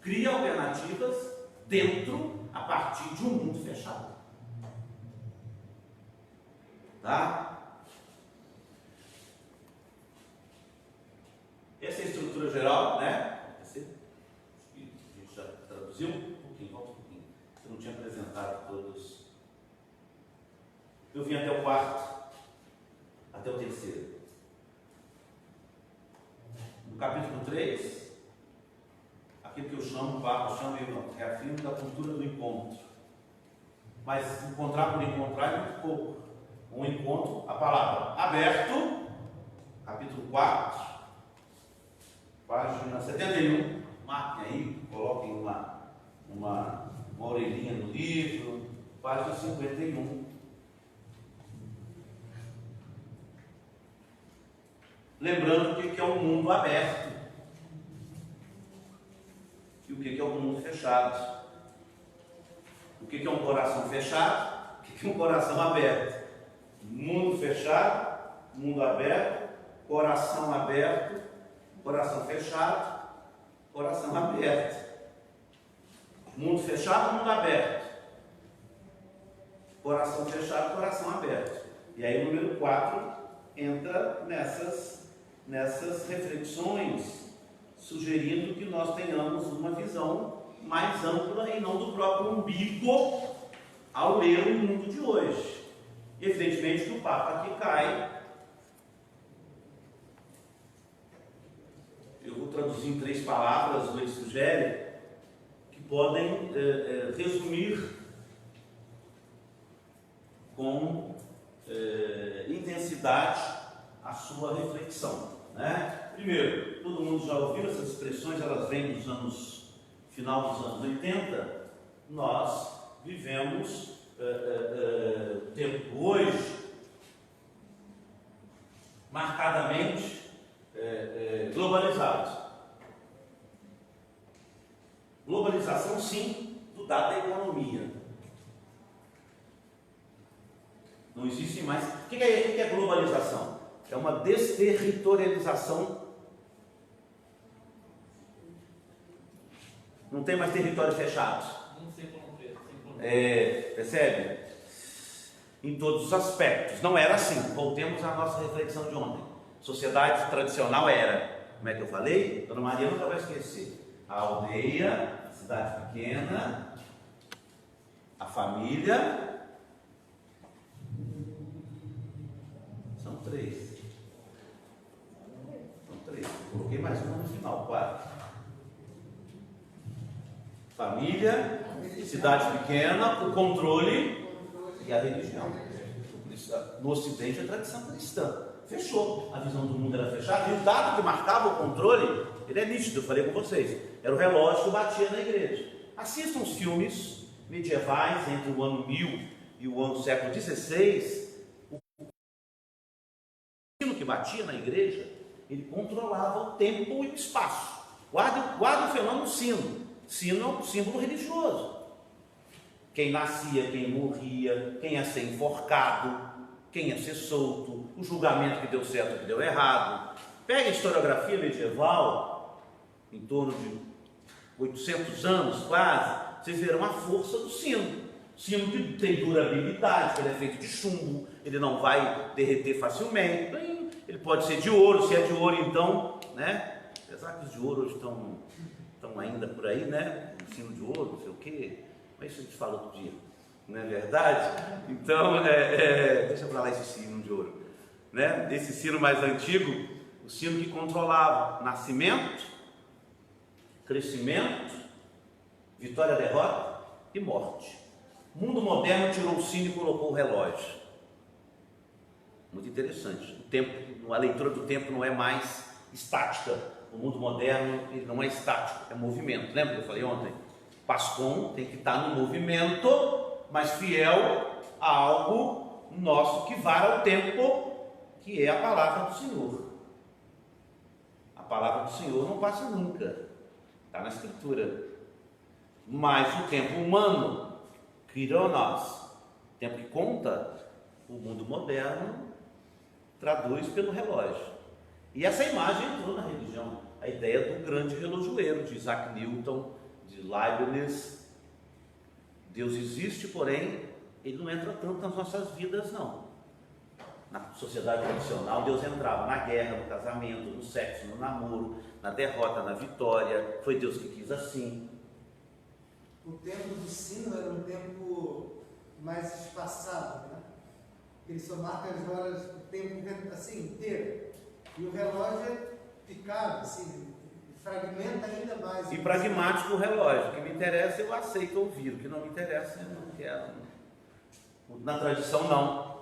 [SPEAKER 1] cria alternativas dentro, a partir de um mundo fechado. Tá? Essa é a estrutura geral, né? A gente já traduziu um pouquinho, volta um pouquinho. Eu não tinha apresentado todos. Eu vim até o quarto, até o terceiro. No capítulo 3, aquilo que eu chamo, o Papa chama, é a firma da cultura do encontro. Mas encontrar por encontrar é muito pouco. Um encontro, a palavra aberto, capítulo 4, página 71. Marquem aí, coloquem uma orelhinha no livro, página 51. Lembrando o que é um mundo aberto e o que é um mundo fechado. O que é um coração fechado, o que é um coração aberto. Mundo fechado, mundo aberto, coração fechado, coração aberto. Mundo fechado, mundo aberto. Coração fechado, coração aberto. E aí o número 4 entra nessas reflexões, sugerindo que nós tenhamos uma visão mais ampla e não do próprio umbigo ao ler o mundo de hoje. E evidentemente que o Papa aqui cai. Eu vou traduzir em 3 palavras, o ele sugere, que podem resumir com intensidade a sua reflexão, né? Primeiro, todo mundo já ouviu essas expressões, elas vêm dos final dos anos 80. Nós vivemos tempo hoje marcadamente globalizado. Globalização, sim, do dado da economia. Não existe mais. O que é globalização? É uma desterritorialização. Não tem mais territórios fechados. Percebe? Em todos os aspectos. Não era assim. Voltemos à nossa reflexão de ontem. Sociedade tradicional era, como é que eu falei? Dona Maria nunca vai esquecer. A aldeia, a cidade pequena, a família. São 3. Coloquei mais uma no final, 4. Família, cidade pequena, o controle e a religião. No Ocidente, a tradição cristã fechou. A visão do mundo era fechada. E o dado que marcava o controle, ele é nítido, eu falei com vocês. Era o relógio que batia na igreja. Assistam os filmes medievais entre o ano 1000 e o ano século XVI. O sino que batia na igreja, ele controlava o tempo e o espaço. Guarda o fenômeno sino. Sino é um símbolo religioso. Quem nascia, quem morria, quem ia ser enforcado, quem ia ser solto, o julgamento que deu certo e que deu errado. Pega a historiografia medieval, em torno de 800 anos quase, vocês verão a força do sino. Sino que tem durabilidade, que ele é feito de chumbo, ele não vai derreter facilmente. Ele pode ser de ouro, se é de ouro então, né? Apesar que os de ouro hoje estão ainda por aí, né? Um sino de ouro, não sei o quê. Mas isso a gente fala outro dia, não é verdade? Então, deixa pra lá esse sino de ouro, né? Esse sino mais antigo, o sino que controlava nascimento, crescimento, vitória, derrota e morte. O mundo moderno tirou o sino e colocou o relógio. Muito interessante. O tempo, a leitura do tempo não é mais estática. O mundo moderno ele não é estático, é movimento. Lembra que eu falei ontem? Pascom tem que estar no movimento, mas fiel a algo nosso que vara o tempo, que é a palavra do Senhor. A palavra do Senhor não passa nunca, está na Escritura. Mas o tempo humano, Kyronos, tempo que conta, o mundo moderno traduz pelo relógio. E essa imagem entrou na religião, a ideia do grande relojoeiro de Isaac Newton, de Leibniz. Deus existe, porém, ele não entra tanto nas nossas vidas, não. Na sociedade tradicional, Deus entrava na guerra, no casamento, no sexo, no namoro, na derrota, na vitória. Foi Deus que quis assim.
[SPEAKER 5] O tempo do sino era um tempo mais espaçado, né? Ele só marca as horas, o tempo assim, inteiro. E o relógio é picado, assim, fragmenta ainda mais.
[SPEAKER 1] E pragmático o relógio. O que me interessa eu aceito ouvir, o que não me interessa eu não quero. Na tradição não.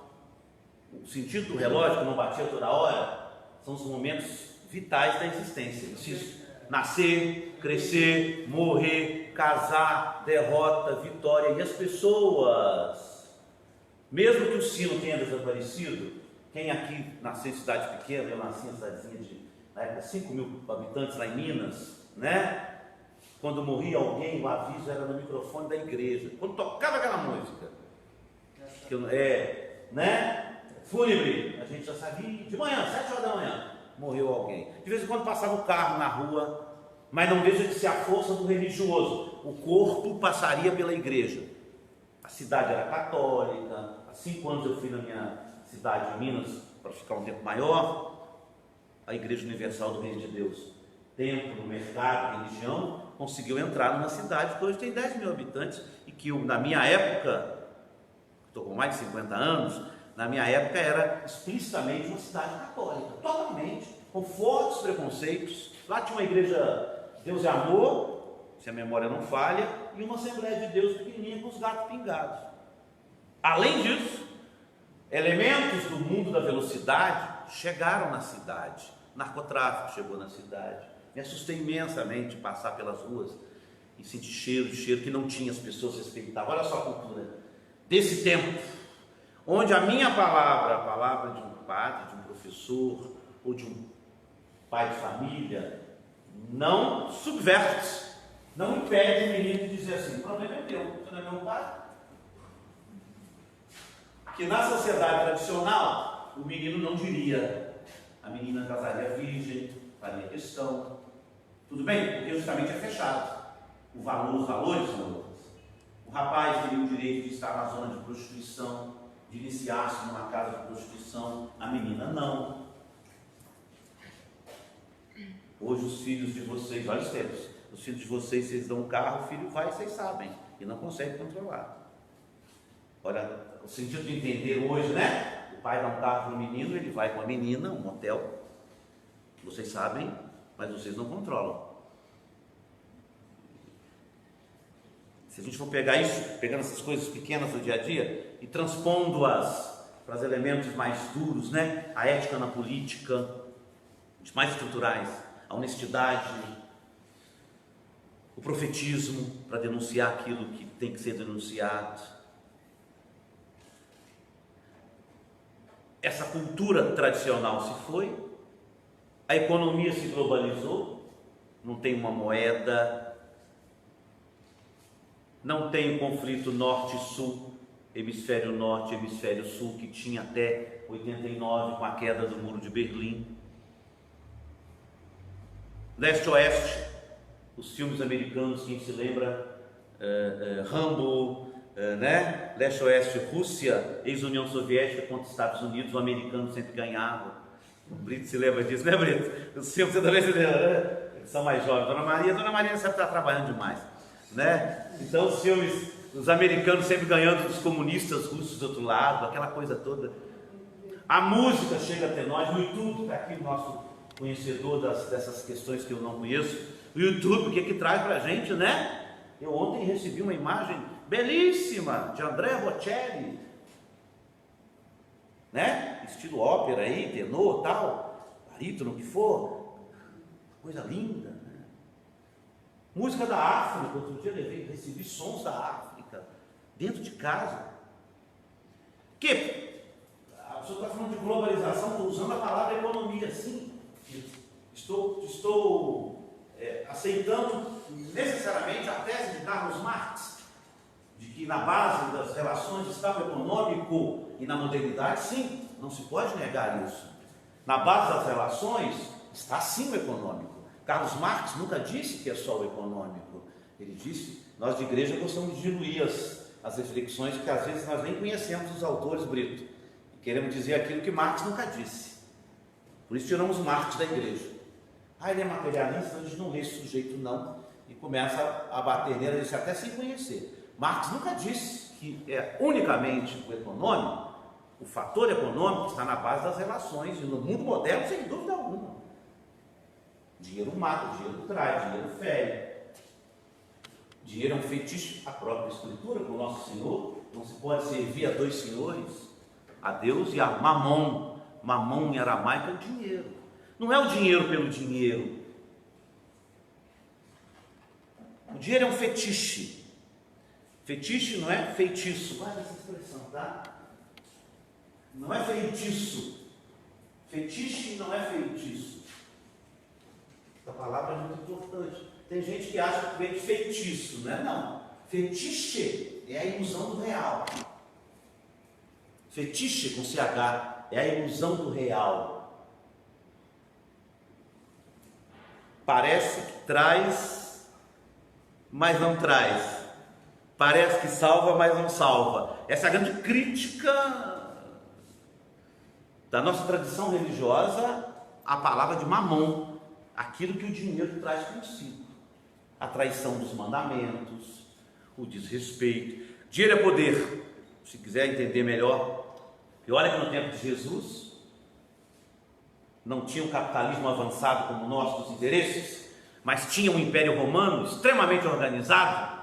[SPEAKER 1] O sentido do relógio, que não batia toda hora, são os momentos vitais da existência. Preciso nascer, crescer, morrer, casar, derrota, vitória. E as pessoas, mesmo que o sino tenha desaparecido, quem aqui nasceu em cidade pequena, eu nasci em cidadezinha de, na época, 5 mil habitantes lá em Minas, né? Quando morria alguém, o aviso era no microfone da igreja. Quando tocava aquela música, né? Fúnebre, a gente já sabia, de manhã, 7 horas da manhã, morreu alguém. De vez em quando passava o carro na rua, mas não deixa de ser a força do religioso. O corpo passaria pela igreja. A cidade era católica. Há 5 anos eu fui na minha cidade de Minas, para ficar um tempo maior, a Igreja Universal do Reino de Deus, templo, mercado, religião, conseguiu entrar numa cidade que hoje tem 10 mil habitantes e que na minha época, estou com mais de 50 anos, Na minha época era explicitamente uma cidade católica, totalmente, com fortes preconceitos. Lá tinha uma igreja Deus é Amor, se a memória não falha, e uma Assembleia de Deus pequenininha com os gatos pingados. Além disso, elementos do mundo da velocidade chegaram na cidade. Narcotráfico chegou na cidade. Me assustei imensamente passar pelas ruas e sentir cheiro que não tinha, as pessoas respeitavam. Olha só a cultura desse tempo, onde a minha palavra, a palavra de um padre, de um professor ou de um pai de família, não subverte, não impede o menino de dizer assim: o problema é teu, você não é meu pai. Que na sociedade tradicional o menino não diria, a menina casaria virgem, faria questão, tudo bem, porque justamente é fechado, os valores são outros. O rapaz teria o direito de estar na zona de prostituição, de iniciar-se numa casa de prostituição, a menina não. Hoje os filhos de vocês, olha os tempos, os filhos de vocês dão um carro, o filho vai, vocês sabem, e não consegue controlar. Olha, o sentido de entender hoje, né? O pai dá um carro para o menino, ele vai com a menina, um motel, vocês sabem, mas vocês não controlam. Se a gente for pegar isso, pegando essas coisas pequenas do dia a dia e transpondo-as para os elementos mais duros, né? A ética na política, os mais estruturais, a honestidade, o profetismo para denunciar aquilo que tem que ser denunciado. Essa cultura tradicional se foi, a economia se globalizou, não tem uma moeda, não tem o conflito norte-sul, hemisfério norte, hemisfério sul, que tinha até 89 com a queda do muro de Berlim. Leste-oeste, os filmes americanos, quem se lembra, Rambo, né? Leste-oeste, Rússia, ex-União Soviética contra os Estados Unidos, o americano sempre ganhava. O Brito se lembra disso, né, Brito? Os filmes você também se lembra, né? Eles são mais jovens. Dona Maria sempre está trabalhando demais, né? Então os filmes, os americanos sempre ganhando dos comunistas russos do outro lado, aquela coisa toda. A música chega até nós, o YouTube está aqui, o nosso conhecedor dessas questões que eu não conheço. O YouTube, o que traz para a gente, né? Eu ontem recebi uma imagem belíssima de Andrea Bocelli, né? Estilo ópera aí, tenor, tal, barítono, o que for, coisa linda, né? Música da África, outro dia recebi sons da África, dentro de casa. Que a pessoa está falando de globalização, estou usando a palavra economia, sim. Estou aceitando necessariamente a tese de Carlos Marx, de que na base das relações está o econômico, e na modernidade, sim, não se pode negar isso. Na base das relações está sim o econômico. Carlos Marx nunca disse que é só o econômico. Ele disse, nós de igreja gostamos de diluir as reflexões, porque às vezes nós nem conhecemos os autores, Brito, e queremos dizer aquilo que Marx nunca disse. Por isso tiramos Marx da igreja. Ele é materialista, a gente não lê esse sujeito não, e começa a bater nele, até sem conhecer. Marx nunca disse que é unicamente o econômico, o fator econômico está na base das relações, e no mundo moderno, sem dúvida alguma. Dinheiro mata, dinheiro traz, dinheiro fere. Dinheiro é um feitiço, a própria escritura, com o nosso Senhor, não se pode servir a dois senhores, a Deus e a Mamon. Mamon em aramaico é o dinheiro. Não é o dinheiro pelo dinheiro. O dinheiro é um fetiche. Fetiche não é feitiço. Guarda essa expressão, tá? Não é feitiço. Fetiche não é feitiço. Essa palavra é muito importante. Tem gente que acha que vem de feitiço, não é? Não. Fetiche é a ilusão do real. Fetiche com CH é a ilusão do real. Parece que traz, mas não traz. Parece que salva, mas não salva. Essa é a grande crítica da nossa tradição religiosa à palavra de Mamon, aquilo que o dinheiro traz consigo. A traição dos mandamentos, o desrespeito. Dinheiro é poder. Se quiser entender melhor, E olha que no tempo de Jesus não tinha um capitalismo avançado como o nosso dos interesses, mas tinha um Império Romano extremamente organizado,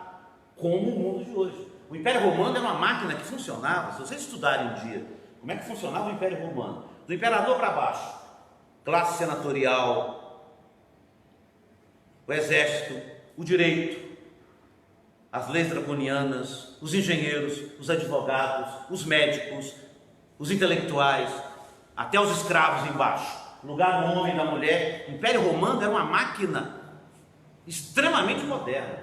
[SPEAKER 1] como o mundo de hoje. O Império Romano era uma máquina que funcionava. Se vocês estudarem um dia como é que funcionava o Império Romano, do imperador para baixo, classe senatorial, o exército, o direito, as leis draconianas, os engenheiros, os advogados, os médicos, os intelectuais, até os escravos embaixo, lugar do homem e da mulher. O Império Romano era uma máquina extremamente moderna.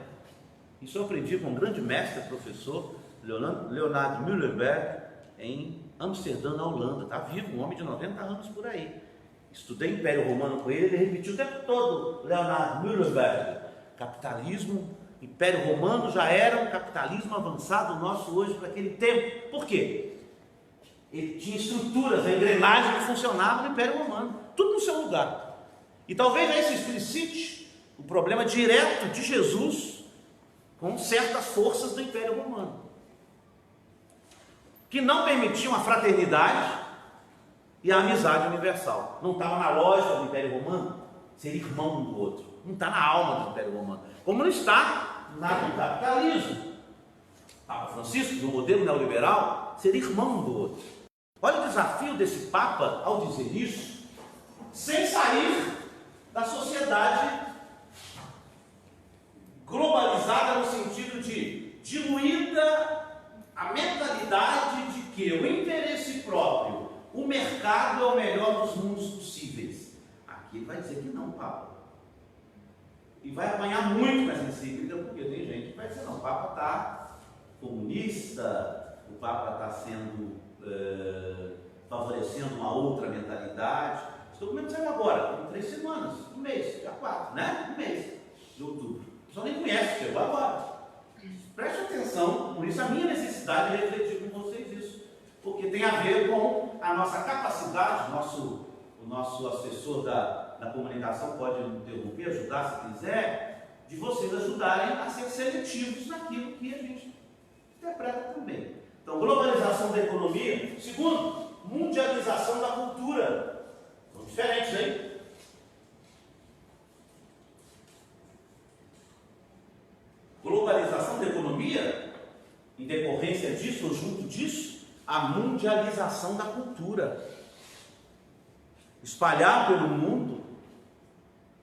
[SPEAKER 1] Isso eu aprendi com um grande mestre, professor Leonard Mühlenberg, em Amsterdã, na Holanda. Está vivo, um homem de 90 anos por aí. Estudei Império Romano com ele, ele repetiu o tempo todo, Leonard Mühlenberg. Capitalismo, Império Romano já era um capitalismo avançado nosso hoje para aquele tempo. Por quê? Ele tinha estruturas, a engrenagem que funcionava no Império Romano, tudo no seu lugar. E talvez aí se explicite o problema direto de Jesus com certas forças do Império Romano, que não permitiam a fraternidade e a amizade universal. Não estava na lógica do Império Romano ser irmão um do outro, não está na alma do Império Romano, como não está no capitalismo. Papa Francisco, no modelo neoliberal, ser irmão um do outro. Olha o desafio desse Papa ao dizer isso, sem sair da sociedade globalizada no sentido de diluída a mentalidade de que o interesse próprio, o mercado é o melhor dos mundos possíveis. Aqui ele vai dizer que não, Papa. E vai apanhar muito com essa encíclica, porque tem gente que vai dizer, não, o Papa está comunista, o Papa está sendo favorecendo uma outra mentalidade. Esse documento saiu agora, em 3 semanas, um mês, dia 4, né? Um mês de outubro. O pessoal nem conhece, chegou agora. Preste atenção, por isso a minha necessidade de refletir com vocês isso, porque tem a ver com a nossa capacidade, o nosso assessor da comunicação pode interromper, ajudar se quiser, de vocês ajudarem a ser seletivos naquilo que a gente interpreta também. Então, globalização da economia. Segundo, mundialização da cultura. São diferentes, hein? Globalização da economia, em decorrência disso, ou junto disso, a mundialização da cultura. Espalhar pelo mundo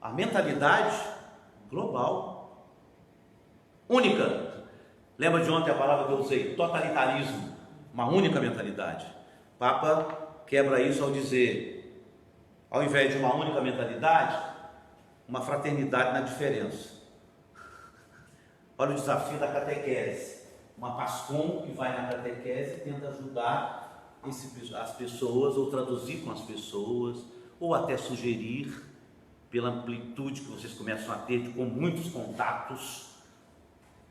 [SPEAKER 1] a mentalidade global, única. Lembra de ontem a palavra que eu usei? Totalitarismo, uma única mentalidade. O Papa quebra isso ao dizer, ao invés de uma única mentalidade, uma fraternidade na diferença. Olha o desafio da catequese. Uma PASCOM que vai na catequese e tenta ajudar as pessoas, ou traduzir com as pessoas, ou até sugerir, pela amplitude que vocês começam a ter, com muitos contatos,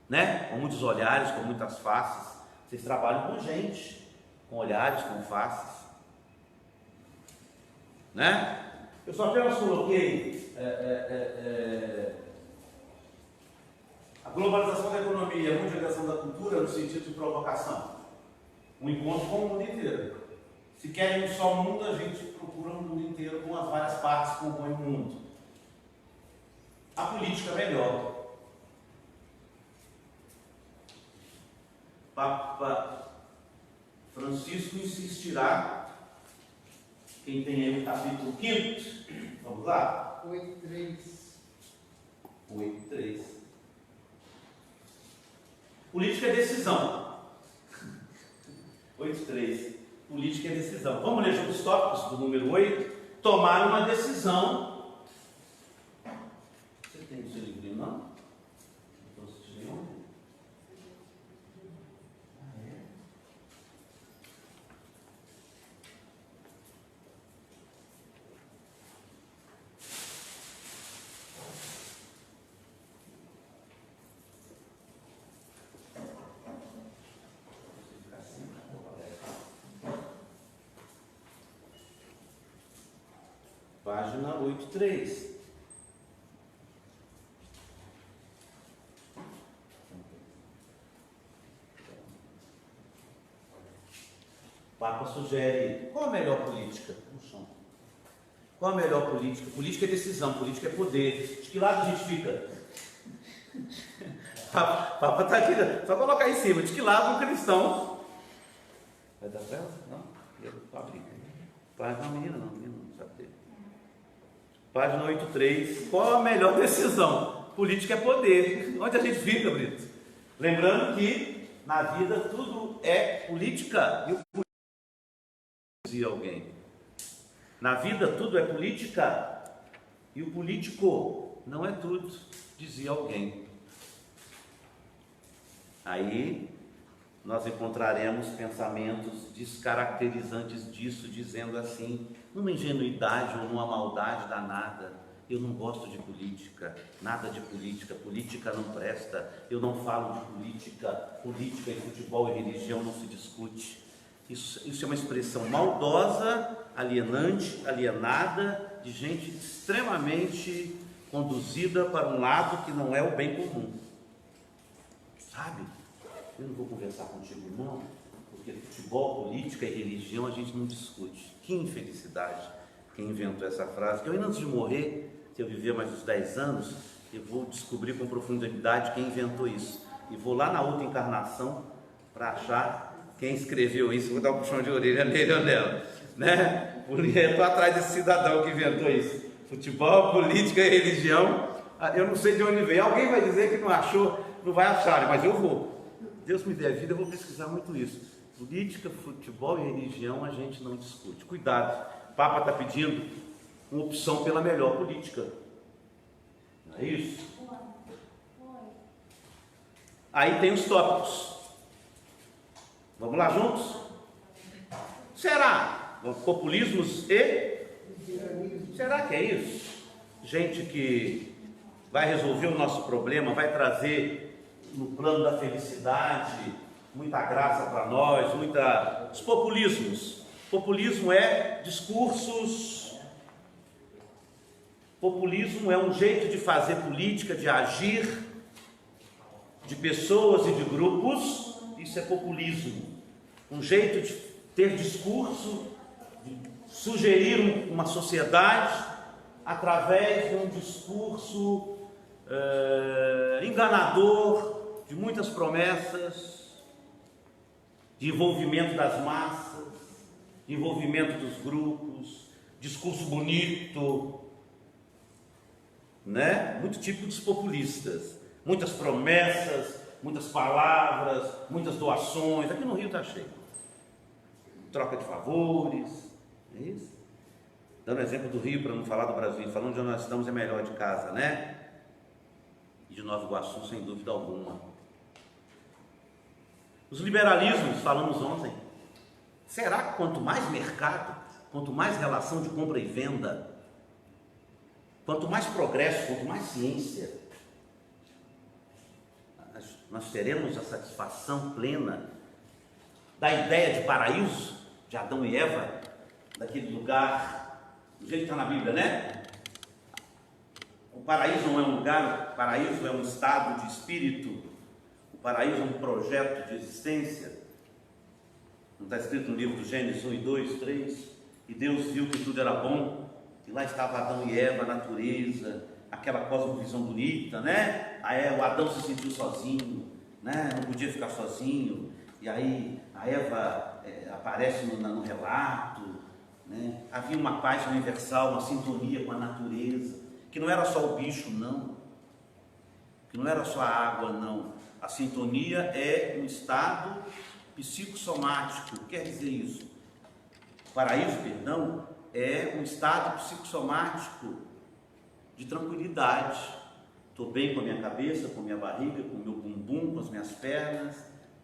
[SPEAKER 1] né? Com muitos olhares, com muitas faces. Vocês trabalham com gente, com olhares, com faces, né? Eu só apenas coloquei a globalização da economia e a mundialização da cultura no sentido de provocação. Um encontro com o mundo inteiro. Se querem um só mundo, a gente procura o mundo inteiro com as várias partes que compõem o mundo. A política é melhor. Papa Francisco insistirá. Quem tem aí o capítulo 5, vamos lá?
[SPEAKER 5] 8:3.
[SPEAKER 1] 8:3. Política é decisão. 8:3. Política é decisão. Vamos ler juntos os tópicos do número 8. Tomar uma decisão. Você tem o seu livrinho, não? Então, você tem onde? Página 8:3. O Papa sugere, qual a melhor política? No chão. Qual a melhor política? Política é decisão, política é poder. De que lado a gente fica? Papa está aqui, só colocar em cima. De que lado um cristão? Vai dar pra ela? Não? Eu vou abrir. Página, menina não sabe dele. Página 83. Qual a melhor decisão? Política é poder. Onde a gente fica, Brito? Lembrando que na vida tudo é política. E o político, dizia alguém. Na vida tudo é política. E o político não é tudo, dizia alguém. Aí nós encontraremos pensamentos descaracterizantes disso, dizendo assim, numa ingenuidade ou numa maldade danada: eu não gosto de política, nada de política, política não presta, eu não falo de política, política e futebol e religião não se discute. Isso é uma expressão maldosa, alienante, alienada, de gente extremamente conduzida para um lado que não é o bem comum. Sabe? Eu não vou conversar contigo não, porque futebol, política e religião a gente não discute. Que infelicidade quem inventou essa frase, que eu ainda antes de morrer, se eu viver mais uns 10 anos, eu vou descobrir com profundidade quem inventou isso. E vou lá na outra encarnação para achar quem escreveu isso. Vou dar um puxão de orelha nele ou nela, né? Estou atrás desse cidadão que inventou isso. Futebol, política e religião, eu não sei de onde veio. Alguém vai dizer que não achou, não vai achar, mas eu vou. Deus me dê vida, eu vou pesquisar muito isso. Política, futebol e religião a gente não discute. Cuidado, o Papa está pedindo uma opção pela melhor política. Não é isso? Aí tem os tópicos. Vamos lá juntos? Será? Populismos e? Será que é isso? Gente que vai resolver o nosso problema, vai trazer no plano da felicidade muita graça para nós, os populismos. Populismo é discursos, populismo é um jeito de fazer política, de agir, de pessoas e de grupos. Isso é populismo, um jeito de ter discurso, de sugerir uma sociedade através de um discurso enganador, de muitas promessas, de envolvimento das massas, de envolvimento dos grupos, discurso bonito, né? Muito típico dos populistas, muitas promessas, muitas palavras, muitas doações. Aqui no Rio está cheio, troca de favores, é isso? Dando exemplo do Rio para não falar do Brasil, falando de onde nós estamos é melhor de casa, né? E de Nova Iguaçu, sem dúvida alguma. Os liberalismos, falamos ontem. Será que quanto mais mercado, quanto mais relação de compra e venda, quanto mais progresso, quanto mais ciência, nós teremos a satisfação plena da ideia de paraíso, de Adão e Eva, daquele lugar, do jeito que está na Bíblia, né? O paraíso não é um lugar, o paraíso é um estado de espírito. O paraíso é um projeto de existência. Não está escrito no livro do Gênesis 1 e 2, 3? E Deus viu que tudo era bom, e lá estava Adão e Eva, a natureza, aquela cosmovisão bonita, né? Aí o Adão se sentiu sozinho, né? Não podia ficar sozinho, e aí a Eva aparece no relato, né? Havia uma paz universal, uma sintonia com a natureza, que não era só o bicho, não, que não era só a água, não. A sintonia é um estado psicossomático. O que quer dizer isso? O paraíso, perdão, é um estado psicossomático de tranquilidade. Estou bem com a minha cabeça, com a minha barriga, com o meu bumbum, com as minhas pernas,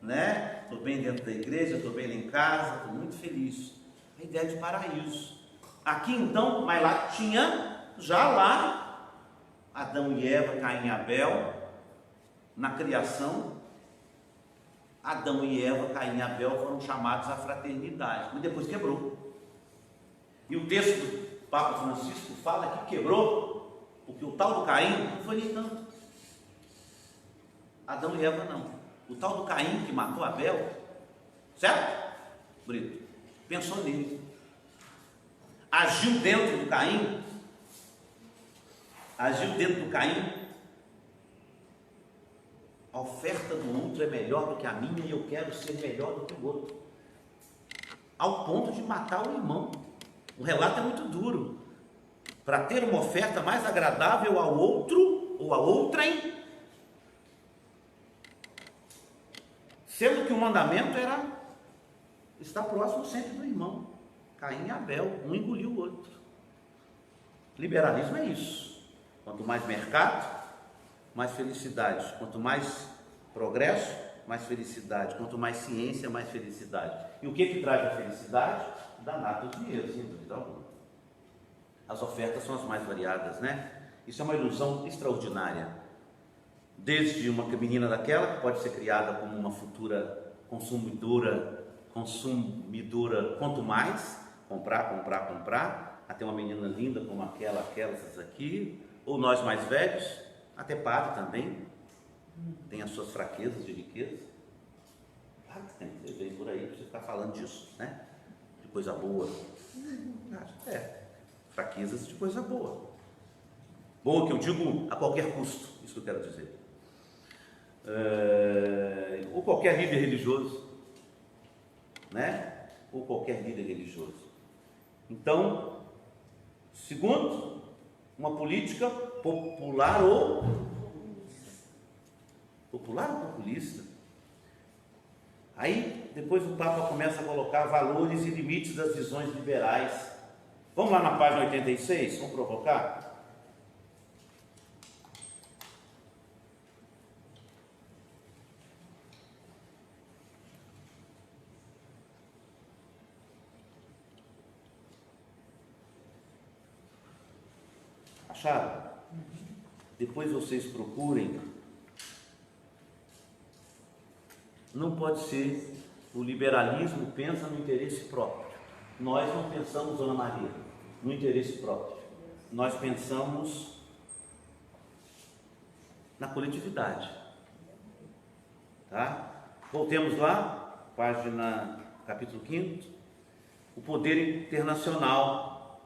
[SPEAKER 1] né? Estou bem dentro da igreja, estou bem lá em casa, estou muito feliz. A ideia de paraíso. Aqui então, mas lá tinha, já lá, Adão e Eva, Caim e Abel. Na criação, Adão e Eva, Caim e Abel foram chamados à fraternidade, mas depois quebrou. E o texto do Papa Francisco fala que quebrou, porque o tal do Caim não foi nem tanto. Adão e Eva não. O tal do Caim que matou Abel, certo, Brito? pensou nele. Agiu dentro do Caim. Agiu dentro do Caim. A oferta do outro é melhor do que a minha e eu quero ser melhor do que o outro. Ao ponto de matar o irmão. O relato é muito duro. Para ter uma oferta mais agradável ao outro ou a outrem, sendo que o mandamento era estar próximo sempre do irmão. Caim e Abel, um engoliu o outro. Liberalismo é isso. Quanto mais mercado, mais felicidade. Quanto mais progresso, mais felicidade. Quanto mais ciência, mais felicidade. E o que traz a felicidade? Danado o dinheiro, sem dúvida alguma. As ofertas são as mais variadas, né? Isso é uma ilusão extraordinária. Desde uma menina daquela, que pode ser criada como uma futura consumidora, quanto mais, comprar, até uma menina linda como aquelas aqui, ou nós mais velhos, até padre também, tem as suas fraquezas de riqueza. Claro que tem, você vem por aí para você ficar falando disso, né? De coisa boa. Fraquezas de coisa boa. Boa que eu digo a qualquer custo, isso que eu quero dizer. Ou qualquer líder religioso, né? Ou qualquer líder religioso. Então, segundo, uma política popular ou populista. Aí, depois o Papa começa a colocar valores e limites das visões liberais. Vamos lá na página 86, vamos provocar? Acharam? Depois vocês procurem. Não pode ser. O liberalismo pensa no interesse próprio. Nós não pensamos, Dona Maria, no interesse próprio. Nós pensamos na coletividade. Tá? Voltemos lá, capítulo 5. O poder internacional.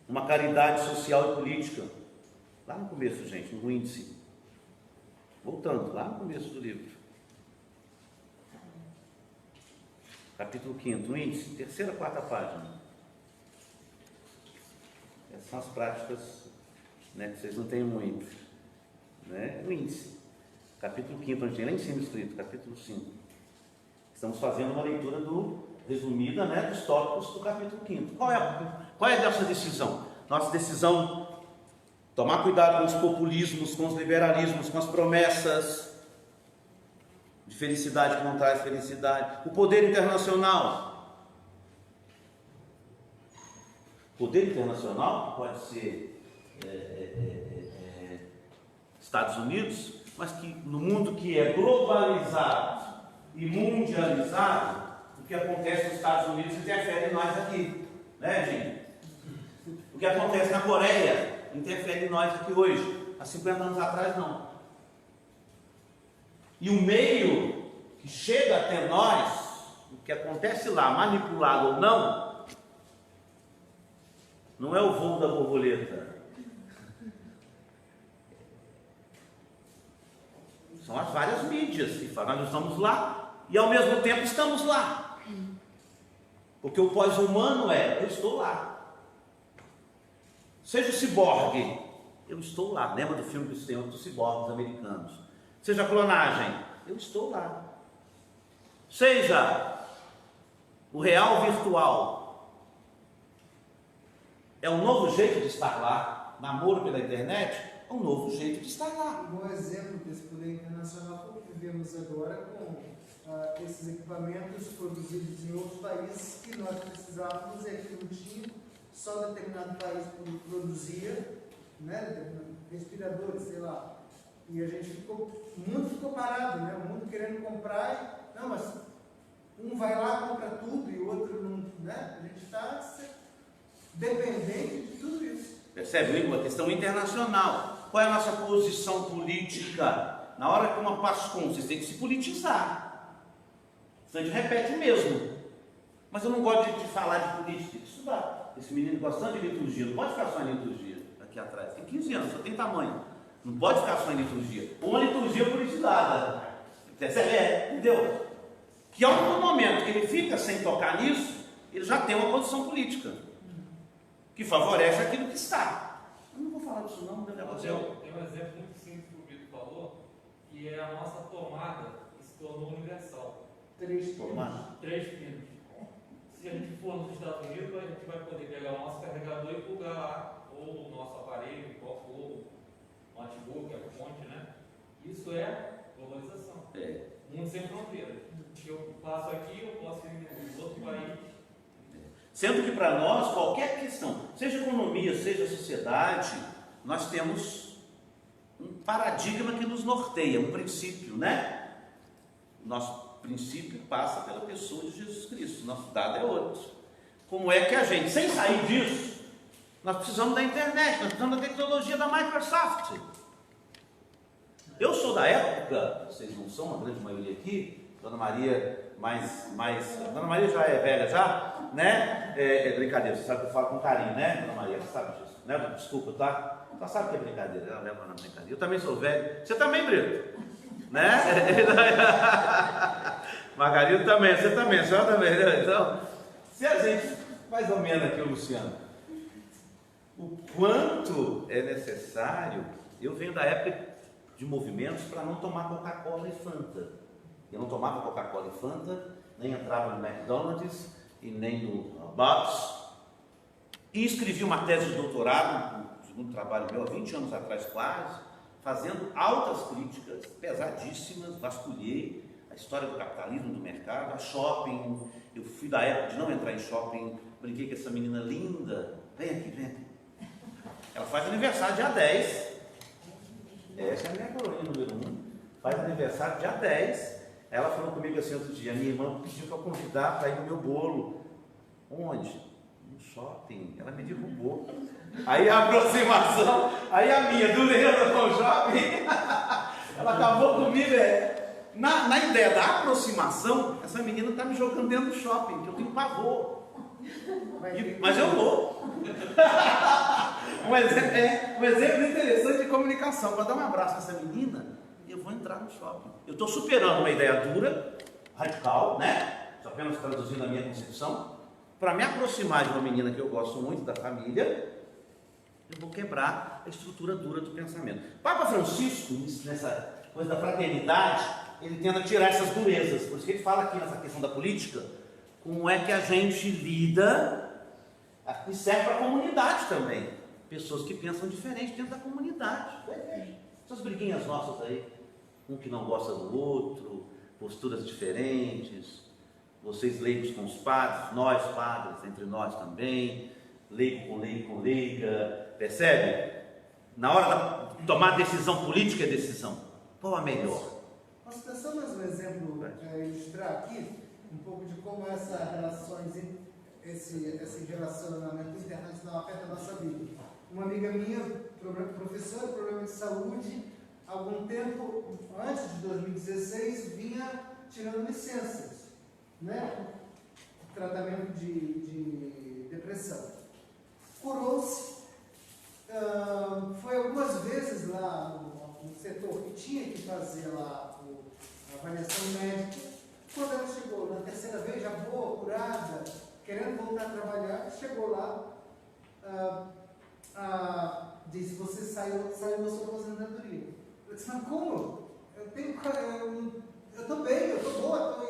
[SPEAKER 1] Uma caridade social e política. Lá no começo, gente, no índice. Voltando, lá no começo do livro. Capítulo 5, no índice, terceira, quarta página. Essas são as práticas, né, que vocês não têm muito. Né? No índice. Capítulo 5, onde tem lá em cima escrito, capítulo 5. Estamos fazendo uma leitura resumida, né, dos tópicos do capítulo 5. Qual é a nossa decisão? Nossa decisão, tomar cuidado com os populismos, com os liberalismos, com as promessas de felicidade que não traz felicidade. O poder internacional. Poder internacional pode ser Estados Unidos, mas que no mundo que é globalizado e mundializado, o que acontece nos Estados Unidos interfere em nós aqui, né, gente? O que acontece na Coreia interfere em nós aqui hoje. Há 50 anos atrás, não. E o meio que chega até nós, o que acontece lá, manipulado ou não, não é o voo da borboleta. São as várias mídias que falam, nós estamos lá e ao mesmo tempo estamos lá. Porque o pós-humano eu estou lá. Seja o ciborgue, eu estou lá. Lembra do filme do Senhor dos Ciborgues americanos? Seja a clonagem, eu estou lá. Seja o real virtual, é um novo jeito de estar lá. Namoro pela internet é um novo jeito de estar lá.
[SPEAKER 5] Um bom exemplo desse poder internacional foi o que vivemos agora com esses equipamentos produzidos em outros países que nós precisávamos e que não tinha, só determinado país produzia, né, respiradores, sei lá. E a gente o mundo ficou parado, né? O mundo querendo comprar, não, mas um vai lá, compra tudo e o outro não, né? A gente está dependente de tudo isso.
[SPEAKER 1] Percebe? Uma questão internacional. Qual é a nossa posição política? Na hora que uma PASCOM, vocês têm que se politizar. Senão a gente repete o mesmo. Mas eu não gosto de falar de política, tem que estudar. Esse menino gosta tanto de liturgia, não pode ficar só em liturgia aqui atrás. Tem 15 anos, só tem tamanho. Não pode ficar só em liturgia. Ou uma liturgia politizada. Entendeu? Que a um momento que ele fica sem tocar nisso, ele já tem uma posição política que favorece aquilo que está. Eu não vou falar disso não, meu negócio.
[SPEAKER 6] Tem um exemplo muito simples que o Vitor falou, que é a nossa tomada que se tornou universal.
[SPEAKER 5] 3
[SPEAKER 1] Tomada.
[SPEAKER 6] 3 pinos. Se a gente for nos Estados Unidos, a gente vai poder pegar o nosso carregador e plugar lá, ou o nosso aparelho, qual for, o notebook, a fonte, né? Isso é globalização. Mundo sem fronteiras. Eu passo aqui, eu posso ir em outro país.
[SPEAKER 1] Sendo que para nós, qualquer questão, seja economia, seja sociedade, nós temos um paradigma que nos norteia, um princípio, né? Nosso princípio passa pela pessoa de Jesus Cristo, nosso dado é outro. Como é que a gente, sem sair disso, nós precisamos da internet, nós precisamos da tecnologia da Microsoft. Eu sou da época, vocês não são, a grande maioria aqui, Dona Maria Dona Maria já é velha já, né? É brincadeira, você sabe que eu falo com carinho, né, Dona Maria? Você sabe disso, né? Desculpa, tá? Ela sabe que é brincadeira, ela leva na brincadeira. Eu também sou velho, você também, Brito, né? Margarida também, você também, a senhora também, né? Então, se a gente, mais ou menos aqui o Luciano, o quanto é necessário, eu venho da época de movimentos para não tomar Coca-Cola e Fanta. Eu não tomava Coca-Cola e Fanta, nem entrava no McDonald's e nem no Bob's. E escrevi uma tese de doutorado, um segundo trabalho meu, há 20 anos atrás quase, fazendo altas críticas, pesadíssimas, vasculhei a história do capitalismo, do mercado, a shopping. Eu fui da época de não entrar em shopping, brinquei com essa menina linda. Vem aqui, vem aqui. Ela faz aniversário dia 10. Essa é a minha coroinha número 1. Faz aniversário dia 10. Ela falou comigo assim outro dia, minha irmã pediu para convidar para ir no meu bolo. Onde? No shopping. Ela me derrubou. Aí a aproximação, aí a minha, dureza com o shopping, ela acabou comigo. Na ideia da aproximação, essa menina está me jogando dentro do shopping, que eu tenho pavor. Mas eu vou. Um exemplo interessante de comunicação. Para dar um abraço a essa menina, eu vou entrar no shopping. Eu estou superando uma ideia dura, radical, né? Estou apenas traduzindo a minha concepção. Para me aproximar de uma menina que eu gosto muito, da família, eu vou quebrar a estrutura dura do pensamento. Papa Francisco, nessa coisa da fraternidade, ele tenta tirar essas durezas. Por isso que ele fala aqui nessa questão da política, como é que a gente lida, e serve para a comunidade também. Pessoas que pensam diferente dentro da comunidade. Essas briguinhas nossas aí, um que não gosta do outro, posturas diferentes, vocês leigos com os padres, nós padres, entre nós também, leigo com leiga, percebe? Na hora de tomar decisão política é decisão. Qual a melhor?
[SPEAKER 5] Posso dar só mais um exemplo para ilustrar aqui um pouco de como essas relações, esse relacionamento internacional afeta a nossa vida. Uma amiga minha, professora, problema de saúde, há algum tempo, antes de 2016, vinha tirando licenças, né? Tratamento de depressão. Curou-se, foi algumas vezes lá no setor que tinha que fazer lá a avaliação médica. Quando ela chegou na terceira vez, já boa, curada, querendo voltar a trabalhar, chegou lá, disse, você saiu da sua aposentadoria. Eu disse, mas como? Eu estou bem, eu estou boa,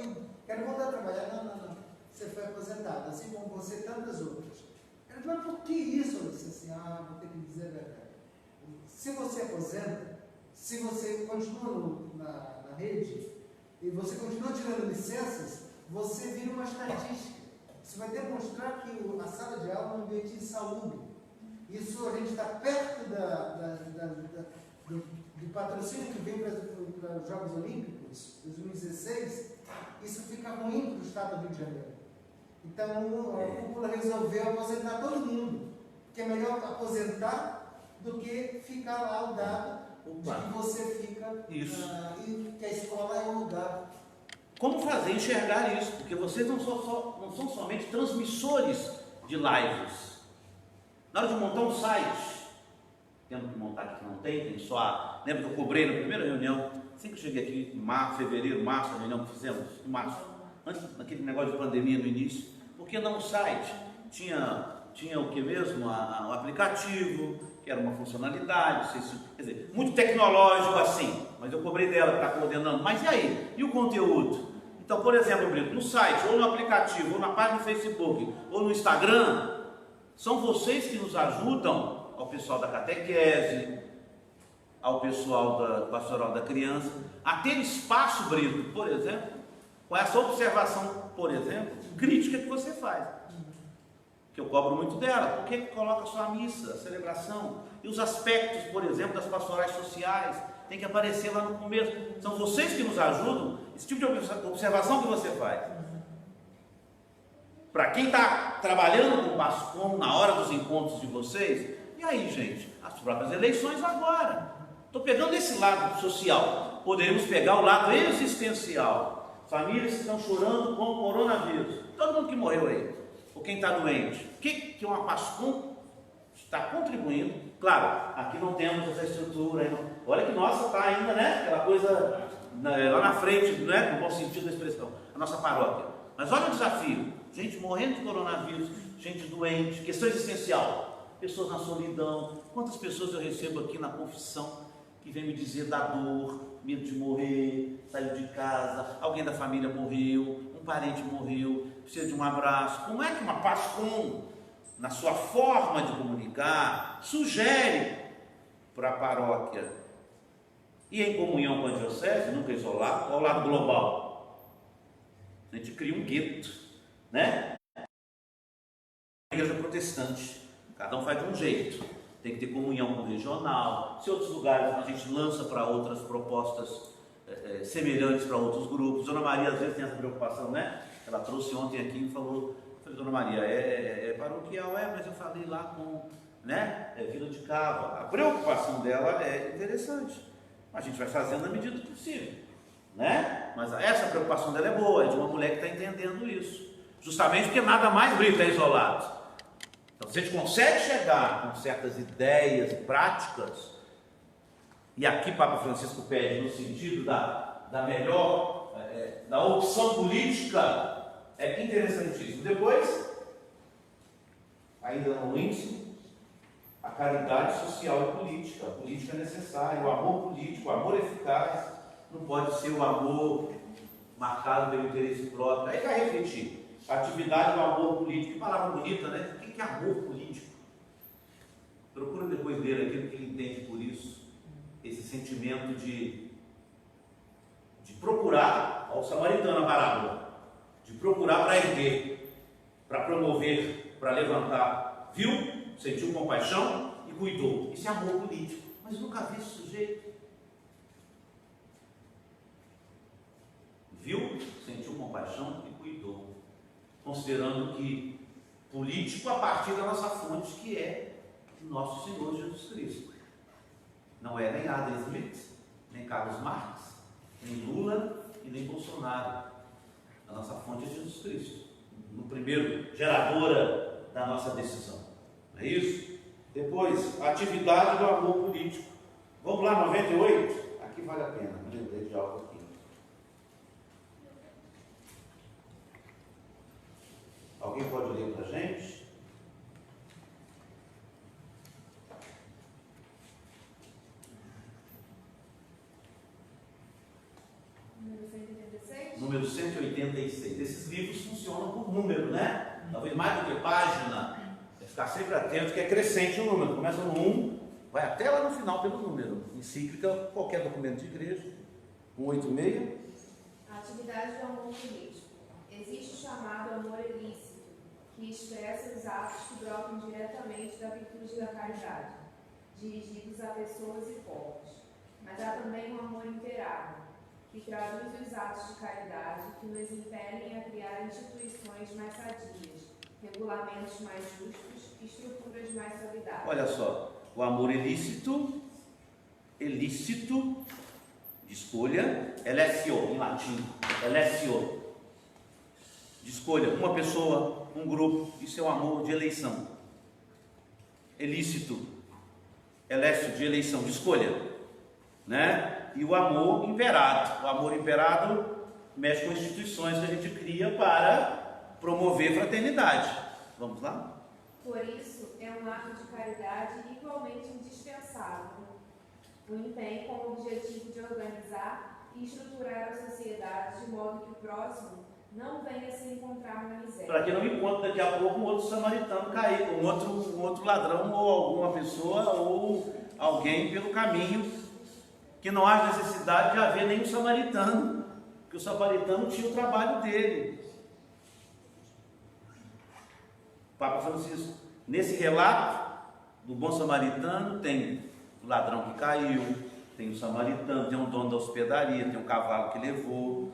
[SPEAKER 5] quero voltar a trabalhar. Não, você foi aposentada, assim como você e tantas outras. Ela disse, mas por que isso? Eu disse assim, vou ter que dizer a verdade. Se você aposenta, se você continua na rede, e você continua tirando licenças, você vira uma estatística. Isso vai demonstrar que a sala de aula é um ambiente insalubre. Isso a gente está perto do patrocínio que vem para os Jogos Olímpicos, 2016. Isso fica ruim para o estado do Rio de Janeiro. Então a cúpula resolveu aposentar todo mundo, porque é melhor aposentar do que ficar lá o dado de que você fica, e que a escola é um lugar
[SPEAKER 1] como fazer enxergar isso, porque vocês não são somente transmissores de lives. Na hora de montar um site, temos que montar aqui, não tem só. Lembra que eu cobrei na primeira reunião, assim que eu cheguei aqui em março, fevereiro, março, a reunião que fizemos, em março, antes daquele negócio de pandemia no início, porque não o site tinha o que mesmo? O aplicativo, que era uma funcionalidade, quer dizer, muito tecnológico assim, mas eu cobrei dela que está coordenando. Mas e aí? E o conteúdo? Então, por exemplo, Brito, no site, ou no aplicativo, ou na página do Facebook, ou no Instagram, são vocês que nos ajudam, ao pessoal da catequese, ao pessoal da pastoral da criança, a ter espaço, Brito, por exemplo, com essa observação, por exemplo, crítica que você faz. Que eu cobro muito dela. Por que coloca só a missa, a celebração? E os aspectos, por exemplo, das pastorais sociais, tem que aparecer lá no começo. São vocês que nos ajudam, esse tipo de observação que você faz. Para quem está trabalhando com o PASCOM na hora dos encontros de vocês, e aí, gente, as próprias eleições agora. Estou pegando esse lado social, poderíamos pegar o lado existencial. Famílias que estão chorando com o coronavírus. Todo mundo que morreu aí, ou quem está doente. O que uma PASCOM está contribuindo? Claro, aqui não temos essa estrutura. Olha que nossa está ainda, né? Aquela coisa lá na frente, né? No bom sentido da expressão, a nossa paróquia. Mas olha o desafio: gente morrendo de coronavírus, gente doente, questão existencial, pessoas na solidão. Quantas pessoas eu recebo aqui na confissão que vem me dizer da dor, medo de morrer, saiu de casa, alguém da família morreu, um parente morreu, precisa de um abraço. Como é que uma PASCOM, na sua forma de comunicar, sugere para a paróquia e em comunhão com a diocese, nunca isolado, ao lado global? A gente cria um gueto, né? A igreja protestante, cada um faz de um jeito. Tem que ter comunhão com o regional. Se outros lugares a gente lança para outras propostas semelhantes para outros grupos. Dona Maria às vezes tem essa preocupação, né? Ela trouxe ontem aqui e falou: Dona Maria, é paroquial, mas eu falei lá com, né? Vila de Cava. A preocupação dela é interessante. A gente vai fazendo na medida do possível, né? Mas essa preocupação dela é boa, é de uma mulher que está entendendo isso. Justamente porque nada mais Brito é isolado. Então, se a gente consegue chegar com certas ideias práticas, e aqui Papa Francisco pede no sentido da melhor, da opção política, é interessantíssimo. Depois, ainda no índice, a caridade social e política. A política é necessária, o amor político, o amor eficaz, não pode ser o amor marcado pelo interesse próprio. Aí vai refletir. A atividade do amor político, que palavra bonita, né? O que é amor político? Procura depois ler aquilo que ele entende por isso, esse sentimento de procurar, ao samaritano a parábola, de procurar para erguer, para promover, para levantar. Viu? Sentiu compaixão e cuidou. Isso é amor político. Mas nunca vi esse sujeito. Viu? Sentiu compaixão e cuidou. Considerando que político a partir da nossa fonte, que é o nosso Senhor Jesus Cristo. Não é nem Adam Smith, nem Carlos Marx, nem Lula e nem Bolsonaro. A nossa fonte é Jesus Cristo, no primeiro geradora da nossa decisão. Não é isso? Depois, a atividade do amor político. Vamos lá, 98? Aqui vale a pena, me lembrei de algo aqui. Alguém pode ler para a gente?
[SPEAKER 2] Número 186?
[SPEAKER 1] Número 186. Esses livros funcionam por número, né? Talvez mais do que página. É ficar sempre atento que é crescente o número. Começa no 1, vai até lá no final pelo número. Encíclica, qualquer documento de igreja. 186.
[SPEAKER 2] A atividade do amor político. Existe o chamado amor ilícito, que expressa os atos que brotam diretamente da virtude da caridade, dirigidos a pessoas e povos. Mas há também um amor imperável, que traduz os atos de caridade que nos impelem a criar instituições mais sadias, regulamentos mais justos e estruturas mais solidárias.
[SPEAKER 1] Olha só, o amor ilícito, de escolha, elessio, em latim, elessio. De escolha, uma pessoa, um grupo, isso é o amor de eleição. Elícito, elessio, de eleição, de escolha, né? E o amor imperado. O amor imperado mexe com instituições que a gente cria para promover fraternidade. Vamos lá?
[SPEAKER 2] Por isso, é um ato de caridade igualmente indispensável. O empenho com o objetivo de organizar e estruturar a sociedade de modo que o próximo não venha se encontrar na miséria.
[SPEAKER 1] Para que não encontre daqui a pouco um outro samaritano cair, um outro ladrão ou alguma pessoa ou alguém pelo caminho, que não haja necessidade de haver nenhum samaritano, porque o samaritano tinha o trabalho dele. Papa Francisco, nesse relato do bom samaritano, tem o ladrão que caiu, tem o samaritano, tem o dono da hospedaria, tem o cavalo que levou,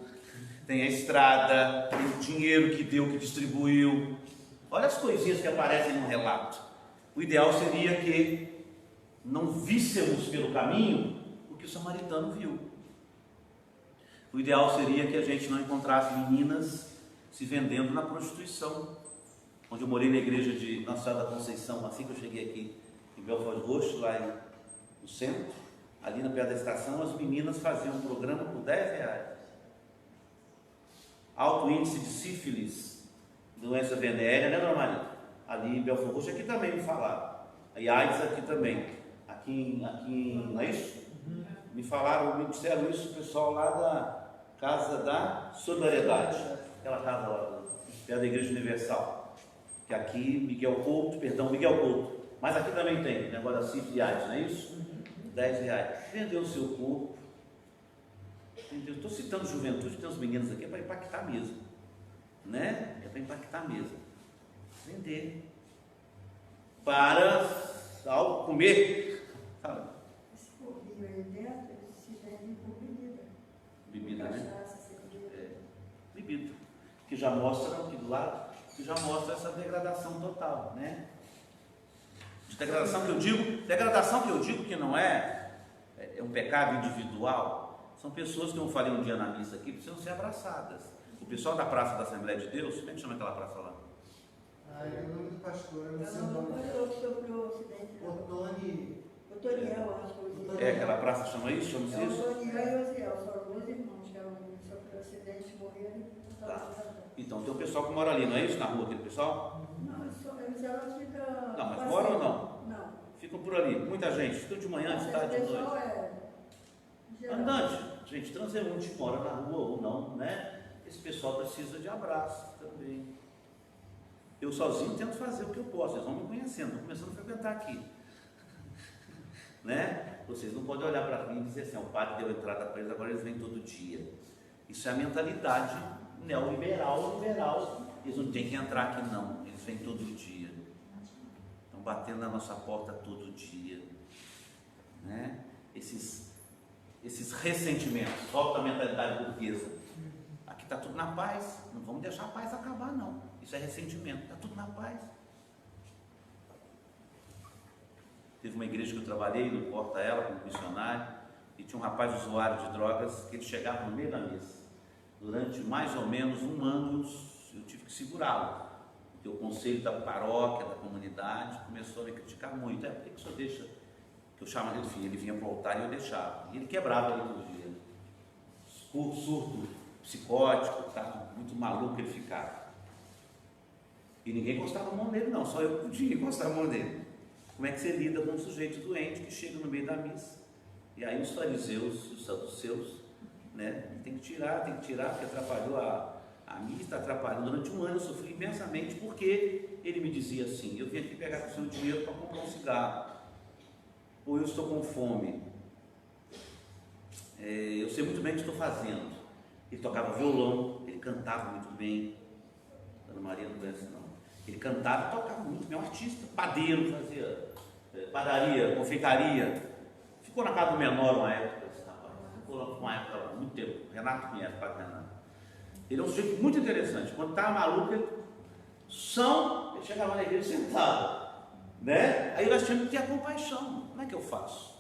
[SPEAKER 1] tem a estrada, tem o dinheiro que deu, que distribuiu. Olha as coisinhas que aparecem no relato. O ideal seria que não víssemos pelo caminho o que o samaritano viu. O ideal seria que a gente não encontrasse meninas se vendendo na prostituição. Onde eu morei na igreja de Nossa Senhora da Conceição, assim que eu cheguei aqui em Belford Roxo, lá no centro, ali na perto da estação, as meninas faziam um programa por R$10. Alto índice de sífilis, doença venérea, né, dona Maria? Ali em Belford Roxo, aqui também me falaram. E AIDS aqui também. Aqui não é isso? Me falaram, me disseram isso o pessoal lá da Casa da Solidariedade, aquela casa lá, perto da Igreja Universal. Que aqui, Miguel Couto, mas aqui também tem negócio da sífilis e AIDS, não é isso? R$10. Vendeu o seu corpo. Estou citando juventude, tem uns meninos aqui, é para impactar mesmo, né? É para impactar mesmo. Vender. Para ao comer. Fala.
[SPEAKER 7] Esse pouquinho aí dentro, eles se vendem por bebida.
[SPEAKER 1] Bebida, né?
[SPEAKER 7] Cachaça, cerveja.
[SPEAKER 1] É, bebida. Que já mostra aqui do lado, que já mostra essa degradação total, né? De degradação que eu digo que não é um pecado individual. São pessoas que eu falei um dia na missa aqui, precisam ser abraçadas. O pessoal da Praça da Assembleia de Deus, como é que chama aquela praça lá?
[SPEAKER 5] Ah, é o nome do pastor, eu não sei o
[SPEAKER 7] Não,
[SPEAKER 5] nome.
[SPEAKER 7] não foi o Ocidente, não.
[SPEAKER 5] Otoni.
[SPEAKER 7] Otoniel, acho que
[SPEAKER 1] É, aquela praça chama isso? Chama-se
[SPEAKER 7] é
[SPEAKER 1] isso?
[SPEAKER 7] Otoniel e Osiel, são dois irmãos que eram sobre o Ocidente, morreram.
[SPEAKER 1] Tá. Então tem um pessoal que mora ali, não é isso? Na rua, aquele pessoal?
[SPEAKER 7] Não, elas ficam...
[SPEAKER 1] Não, mas moram ou não?
[SPEAKER 7] Não.
[SPEAKER 1] Ficam por ali, muita gente, ficam de manhã, de tarde, de
[SPEAKER 7] pessoal
[SPEAKER 1] noite.
[SPEAKER 7] é... geral.
[SPEAKER 1] Andante, gente, transeunte que mora na rua ou não, né? Esse pessoal precisa de abraço também. Eu sozinho tento fazer o que eu posso, eles vão me conhecendo, estou começando a frequentar aqui. Né? Vocês não podem olhar para mim e dizer assim, o padre deu entrada para eles, agora eles vêm todo dia. Isso é a mentalidade neoliberal, eles não têm que entrar aqui não, eles vêm todo dia. Estão batendo na nossa porta todo dia. Né? Esses ressentimentos, falta a mentalidade burguesa. Aqui está tudo na paz, não vamos deixar a paz acabar não, isso é ressentimento, está tudo na paz. Teve uma igreja que eu trabalhei, no Porta Ela, como missionário, e tinha um rapaz usuário de drogas, que ele chegava no meio da mesa. Durante mais ou menos um ano eu tive que segurá-lo, porque o conselho da paróquia, da comunidade, começou a me criticar muito. Por que o senhor deixa? Que eu chamava ele de filho, ele vinha para o altar e eu deixava. E ele quebrava ali todo dia. Surdo, psicótico, tá? Muito maluco ele ficava. E ninguém encostava a mão nele, não, só eu podia encostar a mão nele. Como é que você lida com um sujeito doente que chega no meio da missa? E aí os fariseus e os saduceus, né? Tem que tirar, porque atrapalhou a missa, está atrapalhando. Durante um ano eu sofri imensamente, porque ele me dizia assim, eu vim aqui pegar com o seu dinheiro para comprar um cigarro, ou eu estou com fome, eu sei muito bem o que estou fazendo. Ele tocava violão, ele cantava muito bem, Ana Maria não conhece não, ele cantava e tocava muito bem, um artista, padeiro, fazia padaria, confeitaria, ficou na casa do menor uma época, esse rapaz, ficou uma época, muito tempo, Renato conhece, padre Renato. Ele é um sujeito muito interessante, quando estava maluco, ele chegava na igreja sentado, né? Aí nós tínhamos que ter a compaixão. Como é que eu faço?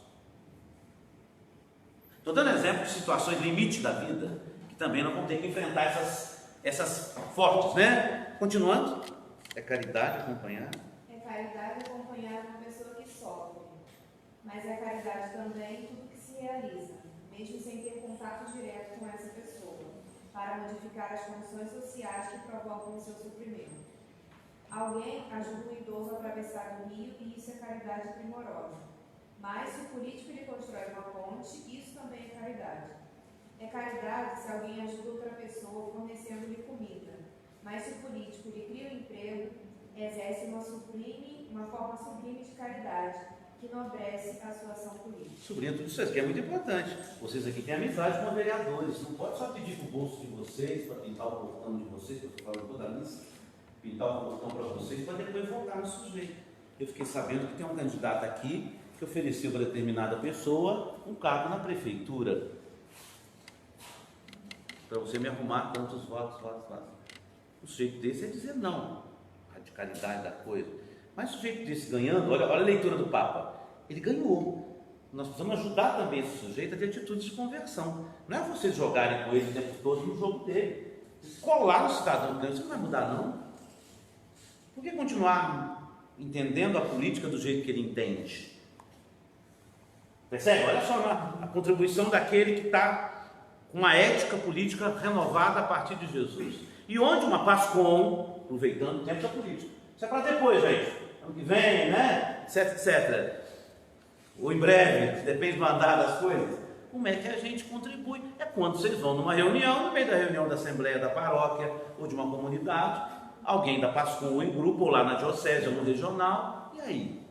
[SPEAKER 1] Estou dando exemplo de situações limite da vida, que também não vão ter que enfrentar essas fortes, né? Continuando. É caridade acompanhar.
[SPEAKER 2] É caridade acompanhar uma pessoa que sofre, mas é caridade também tudo que se realiza, mesmo sem ter contato direto com essa pessoa, para modificar as condições sociais que provocam o seu sofrimento. Alguém ajuda um idoso a atravessar o rio e isso é caridade primorosa. Mas se o político lhe constrói uma ponte, isso também é caridade. É caridade se alguém ajuda outra pessoa fornecendo-lhe comida. Mas se o político lhe cria um emprego, exerce uma forma sublime de caridade, que enobrece a sua ação política.
[SPEAKER 1] Sobrinho, tudo isso que é muito importante. Vocês aqui têm amizade com vereadores. Não pode só pedir para o bolso de vocês, para pintar o portão de vocês, que eu estou falando toda a missa, pintar o portão para vocês, para depois voltar no sujeito. Eu fiquei sabendo que tem um candidato aqui que ofereceu para determinada pessoa um cargo na prefeitura. Para você me arrumar tantos votos. O sujeito desse é dizer não. Radicalidade da coisa. Mas o sujeito desse ganhando, olha a leitura do Papa. Ele ganhou. Nós precisamos ajudar também esse sujeito a ter atitudes de conversão. Não é vocês jogarem com ele o tempo todo no jogo dele. Colar o cidadão grande, isso não vai mudar, não. Por que continuar entendendo a política do jeito que ele entende? Percebe? Olha só a contribuição daquele que está com uma ética política renovada a partir de Jesus. E onde uma PASCOM, aproveitando o tempo da política. Isso é para depois, gente. Ano que vem, né? Etc. Ou em breve, depende do andar das coisas. Como é que a gente contribui? É quando vocês vão numa reunião, no meio da reunião da Assembleia da Paróquia ou de uma comunidade, alguém da PASCOM em grupo, ou lá na diocese, ou no regional, e aí?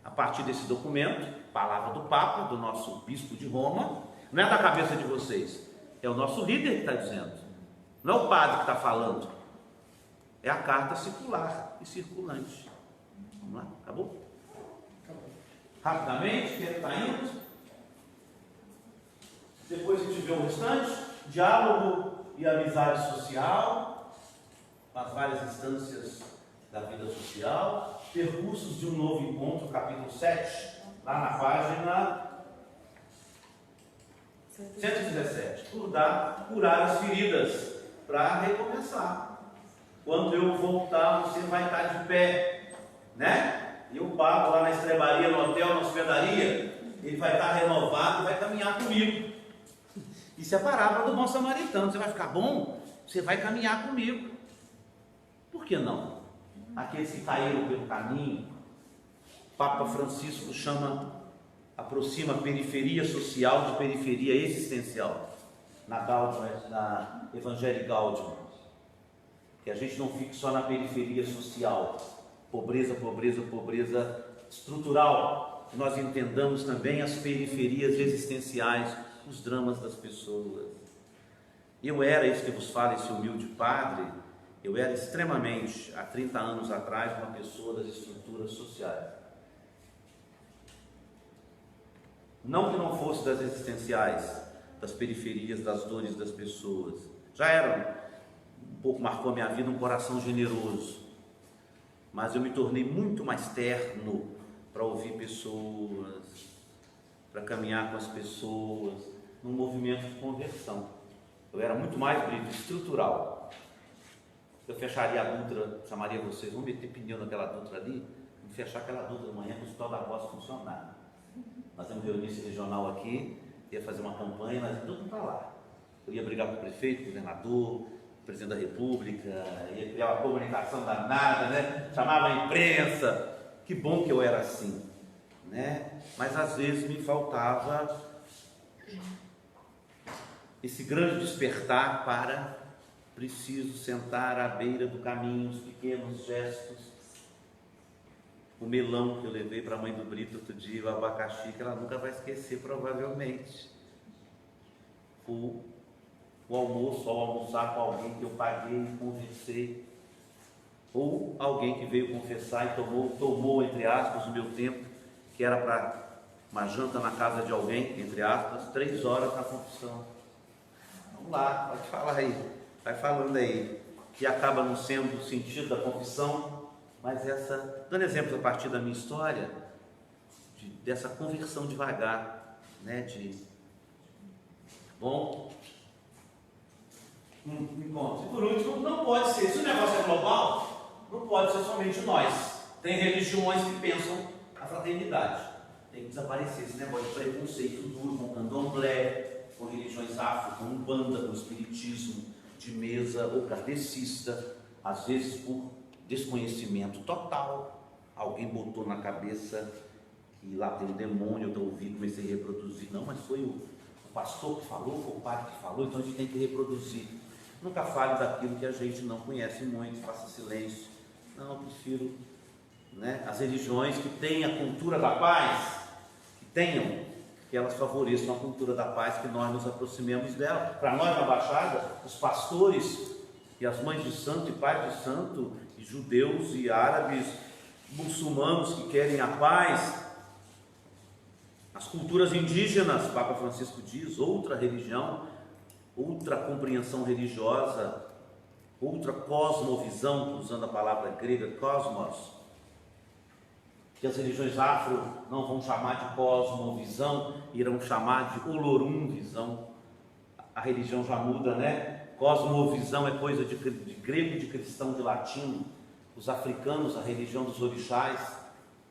[SPEAKER 1] A partir desse documento, palavra do Papa, do nosso bispo de Roma, não é da cabeça de vocês, é o nosso líder que está dizendo, não é o padre que está falando, é a carta circular e circulante. Vamos lá, acabou? Rapidamente, quem está indo? Depois a gente vê o restante, diálogo e amizade social, as várias instâncias da vida social, percursos de um novo encontro, capítulo 7, lá na página 117, curar as feridas, para recomeçar. Quando eu voltar, você vai estar de pé, né? E eu pago lá na estrebaria, no hotel, na hospedaria, ele vai estar renovado, vai caminhar comigo. Isso é a parábola do bom samaritano. Você vai ficar bom, você vai caminhar comigo. Por que não? Aqueles que caíram pelo caminho, Papa Francisco aproxima a periferia social de periferia existencial, na Evangelii Gaudium, que a gente não fique só na periferia social, pobreza estrutural, que nós entendamos também as periferias existenciais, os dramas das pessoas. Eu era, isso que vos falo, esse humilde padre, eu era extremamente, há 30 anos atrás, uma pessoa das estruturas sociais. Não que não fosse das existenciais, das periferias, das dores das pessoas. Já era, um pouco marcou a minha vida, um coração generoso. Mas eu me tornei muito mais terno para ouvir pessoas, para caminhar com as pessoas, num movimento de conversão. Eu era muito mais, Brito, estrutural. Eu fecharia a Dutra, chamaria vocês, vamos meter pneu naquela Dutra ali, vamos fechar aquela Dutra amanhã para o Hospital da Voz funcionar. Nós temos reunião regional aqui, ia fazer uma campanha, mas tudo para lá. Eu ia brigar com o prefeito, com o governador, presidente da República, ia criar uma comunicação danada, né? Chamava a imprensa. Que bom que eu era assim, né? Mas às vezes me faltava esse grande despertar para preciso sentar à beira do caminho, os pequenos gestos. O melão que eu levei para a mãe do Brito outro dia, o abacaxi, que ela nunca vai esquecer provavelmente. O almoço, ao almoçar com alguém que eu paguei e conversei, ou alguém que veio confessar e tomou entre aspas o meu tempo, que era para uma janta na casa de alguém, entre aspas, 3 horas na confissão. Vamos lá, pode falar aí, vai falando aí, que acaba não sendo o sentido da confissão, mas dando exemplos a partir da minha história, dessa conversão devagar, né, de Bom, encontro. E por último, não pode ser, se o negócio é global, não pode ser somente nós. Tem religiões que pensam a fraternidade. Tem que desaparecer esse negócio de preconceito duro com candomblé, com religiões afro, com umbanda, com espiritismo de mesa ou kardecista, às vezes por desconhecimento total. Alguém botou na cabeça que lá tem um demônio, eu ouvi, comecei a reproduzir. Não, mas foi o pastor que falou, foi o padre que falou, então a gente tem que reproduzir. Nunca fale daquilo que a gente não conhece muito, faça silêncio. Não, eu prefiro, né, as religiões que têm a cultura da paz, que elas favoreçam a cultura da paz, que nós nos aproximemos dela. Para nós na Baixada, os pastores e as mães de santo e pais de santo, e judeus e árabes, muçulmanos que querem a paz, as culturas indígenas, Papa Francisco diz, outra religião, outra compreensão religiosa, outra cosmovisão, usando a palavra grega cosmos, que as religiões afro não vão chamar de cosmovisão, irão chamar de olorum visão. A religião já muda, né? Cosmovisão é coisa de grego, de cristão, de latino. Os africanos, a religião dos orixás,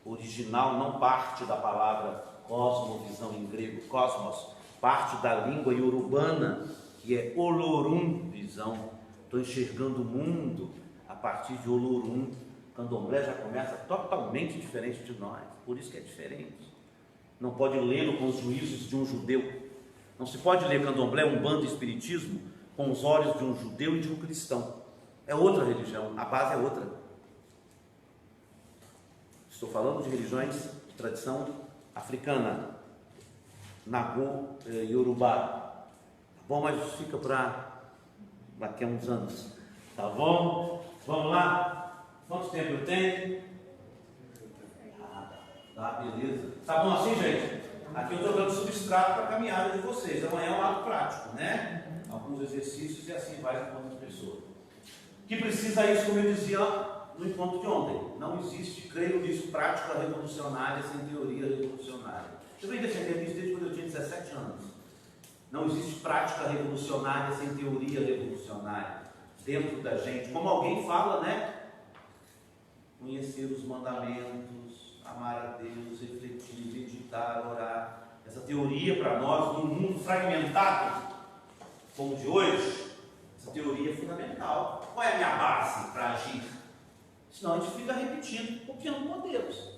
[SPEAKER 1] original, não parte da palavra cosmovisão em grego, cosmos, parte da língua iorubana, que é olorum visão. Estou enxergando o mundo a partir de olorum. Candomblé já começa totalmente diferente de nós, por isso que é diferente. Não pode lê-lo com os juízos de um judeu. Não se pode ler Candomblé, Umbanda e Espiritismo com os olhos de um judeu e de um cristão. É outra religião, a base é outra. Estou falando de religiões de tradição africana, Nagô, Yorubá. Tá bom, mas fica para daqui a uns anos. Tá bom? Vamos lá? Quanto tempo eu tenho? Tá, beleza. Tá bom assim, gente? Aqui eu estou dando substrato para a caminhada de vocês. Amanhã é um lado prático, né? Alguns exercícios e assim vai enquanto as pessoas. Que precisa isso, como eu dizia no encontro de ontem. Não existe, creio nisso, prática revolucionária sem teoria revolucionária. Eu venho defendendo isso desde quando eu tinha 17 anos. Não existe prática revolucionária sem teoria revolucionária dentro da gente. Como alguém fala, né? Conhecer os mandamentos, amar a Deus, refletir, meditar, orar. Essa teoria para nós, num mundo fragmentado como o de hoje, essa teoria é fundamental. Qual é a minha base para agir? Senão a gente fica repetindo, copiando modelos.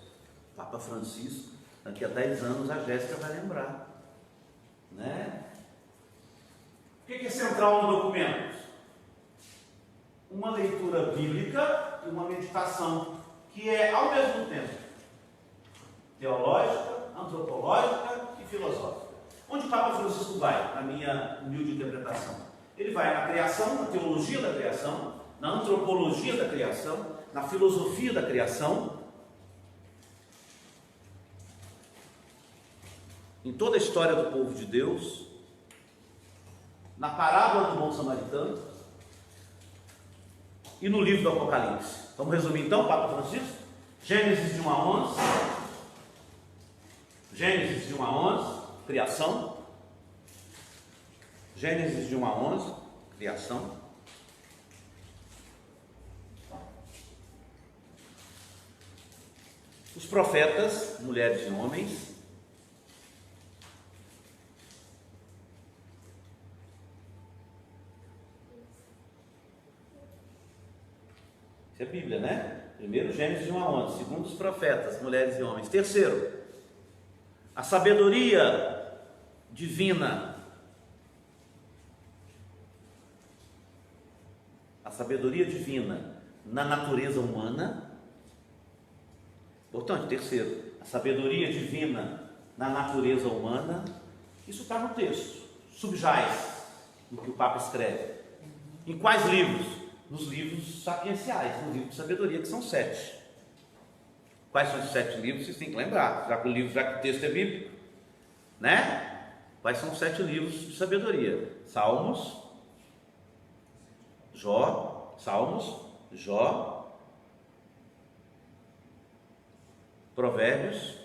[SPEAKER 1] Papa Francisco, daqui a 10 anos a Jéssica vai lembrar, né? O que é central no documento? Uma leitura bíblica e uma meditação que é ao mesmo tempo teológica, antropológica e filosófica. Onde o Papa Francisco vai, na minha humilde interpretação? Ele vai na criação, na teologia da criação, na antropologia da criação, na filosofia da criação, em toda a história do povo de Deus, na parábola do bom samaritano e no livro do Apocalipse. Vamos resumir então, Papa Francisco? Gênesis de 1 a 11. Gênesis de 1 a 11, criação. Gênesis de 1 a 11, criação. Os profetas, mulheres e homens. Isso é Bíblia, né? Primeiro, Gênesis de 1 a 11. Segundo, os profetas, mulheres e homens. Terceiro, a sabedoria divina. A sabedoria divina na natureza humana. Portanto, terceiro, a sabedoria divina na natureza humana. Isso está no texto, subjaz no que o Papa escreve. Em quais livros? Nos livros sapienciais, no livro de sabedoria, que são 7. Quais são os 7 livros? Vocês têm que lembrar, já que o texto é bíblico, né? Quais são os 7 livros de sabedoria? Salmos, Jó, Provérbios,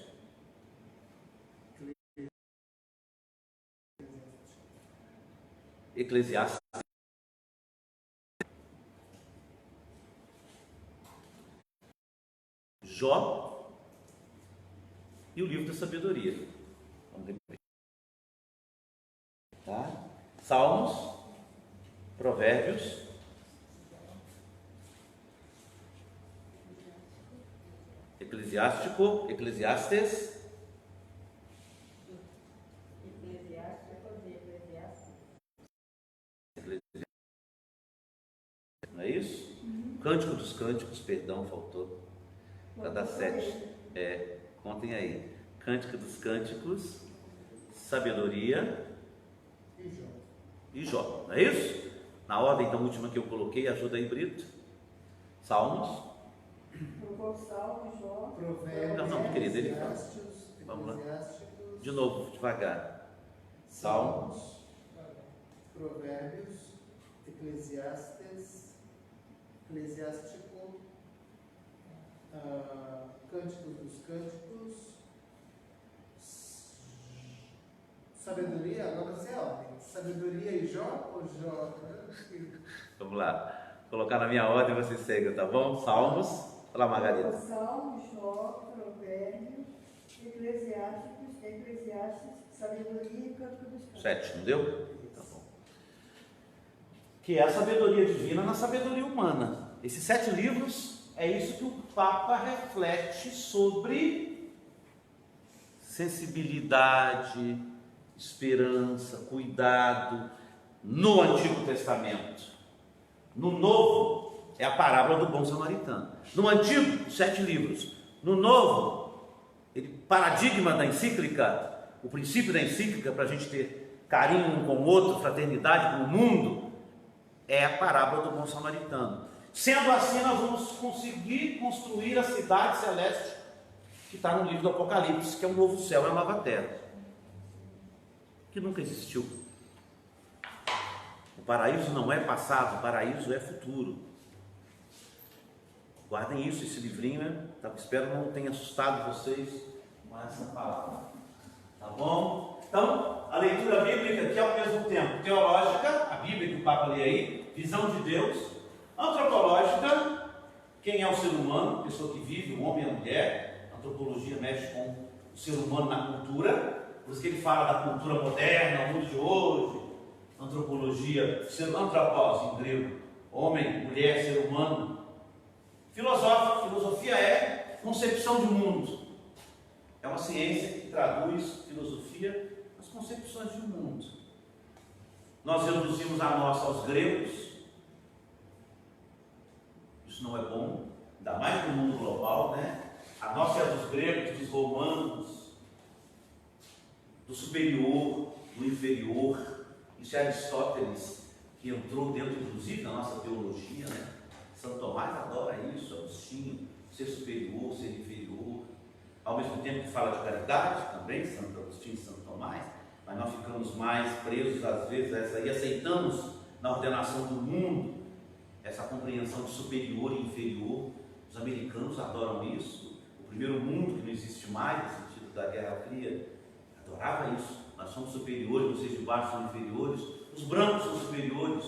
[SPEAKER 1] Eclesiastes. Jó e o livro da sabedoria. Vamos repetir. Tá? Salmos, Provérbios, Eclesiástico, Eclesiastes, não é isso? Cântico dos Cânticos, perdão, faltou. Para dar 7. Contem aí. Cântico dos Cânticos, sabedoria e Jó. Não é isso? Na ordem então última que eu coloquei, ajuda aí, Brito. Salmos.
[SPEAKER 7] Salmos, Jó.
[SPEAKER 5] Provérbios.
[SPEAKER 1] Não, querido, ele fala.
[SPEAKER 5] Eclesiásticos,
[SPEAKER 1] Vamos lá.
[SPEAKER 5] Eclesiásticos,
[SPEAKER 1] De novo, devagar. Salmos.
[SPEAKER 5] Provérbios, Eclesiastes, Eclesiástico, Cânticos dos Cânticos, sabedoria, agora você é ordem. Sabedoria e Jó ou Jó?
[SPEAKER 1] Vamos lá. Vou colocar na minha ordem, você segue, tá bom? Salmos. Olha lá, Margarida.
[SPEAKER 7] Salmos, Jó, Provérbios, Eclesiastes, sabedoria e Cântico dos Cânticos.
[SPEAKER 1] 7, não deu? Tá bom. Que é a sabedoria divina na sabedoria humana. Esses 7 livros é isso que o Papa reflete sobre sensibilidade, esperança, cuidado no Antigo Testamento. No Novo é a parábola do bom samaritano. No Antigo, 7 livros. No Novo, paradigma da encíclica, o princípio da encíclica para a gente ter carinho um com o outro, fraternidade com o mundo, é a parábola do bom samaritano. Sendo assim, nós vamos conseguir construir a cidade celeste que está no livro do Apocalipse, que é um novo céu e uma nova terra, que nunca existiu. O paraíso não é passado, o paraíso é futuro. Guardem isso, esse livrinho, né? Espero não tenha assustado vocês com essa palavra. Tá bom? Então, a leitura bíblica, que é ao mesmo tempo teológica, a Bíblia que o Papa lê aí, visão de Deus, antropológica, quem é o ser humano, pessoa que vive, o homem e a mulher. A antropologia mexe com o ser humano na cultura, por isso que ele fala da cultura moderna, o mundo de hoje. Antropologia, antropos em grego, homem, mulher, ser humano. Filosofia é concepção de mundo. É uma ciência que traduz filosofia às concepções de mundo. Nós reduzimos a nossa aos gregos. Isso não é bom, ainda mais no mundo global, né? A nossa é dos gregos, dos romanos, do superior, do inferior. Isso é Aristóteles, que entrou dentro, inclusive, da nossa teologia, né? São Tomás adora isso, Agostinho, ser superior, ser inferior. Ao mesmo tempo que fala de caridade, também, Santo Agostinho e Santo Tomás, mas nós ficamos mais presos, às vezes, a essa e aceitamos na ordenação do mundo essa compreensão de superior e inferior. Os americanos adoram isso. O primeiro mundo, que não existe mais, no sentido da Guerra Fria, adorava isso. Nós somos superiores, vocês de baixo são inferiores. Os brancos são superiores,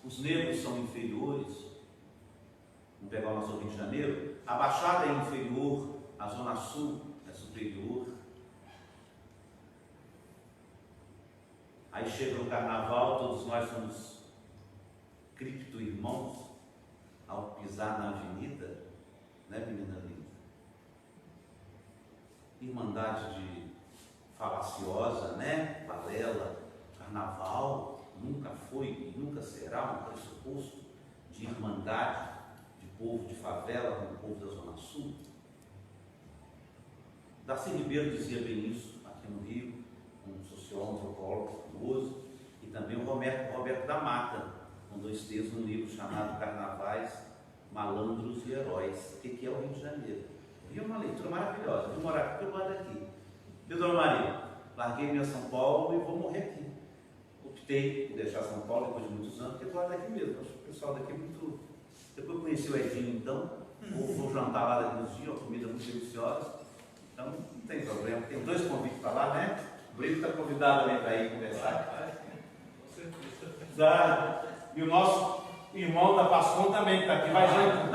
[SPEAKER 1] os negros são inferiores. Vamos pegar o nosso Rio de Janeiro. A Baixada é inferior, a Zona Sul é superior. Aí chega no Carnaval, todos nós somos cripto-irmãos ao pisar na avenida, né, menina linda? Irmandade de falaciosa, né? Balela, Carnaval nunca foi e nunca será um pressuposto de irmandade de povo de favela com o povo da Zona Sul. Darcy Ribeiro dizia bem isso aqui no Rio, um sociólogo, antropólogo famoso, e também o Roberto da Mata, com 2 textos num livro chamado Carnavais, Malandros e Heróis. O que é o Rio de Janeiro? O Rio é uma leitura maravilhosa. Vim morar aqui, eu moro aqui. Eu, Dona Maria, larguei minha São Paulo e vou morrer aqui. Optei por deixar São Paulo depois de muitos anos, porque eu moro daqui mesmo. Acho que o pessoal daqui é muito... Depois eu conheci o Edinho, então, vou jantar lá daqui uns dias, uma comida muito deliciosa. Então, não tem problema. Tem 2 convites para lá, né? O Brito está convidado ali para ir conversar. Tá? E o nosso irmão da Pascom também, que está aqui, vai junto.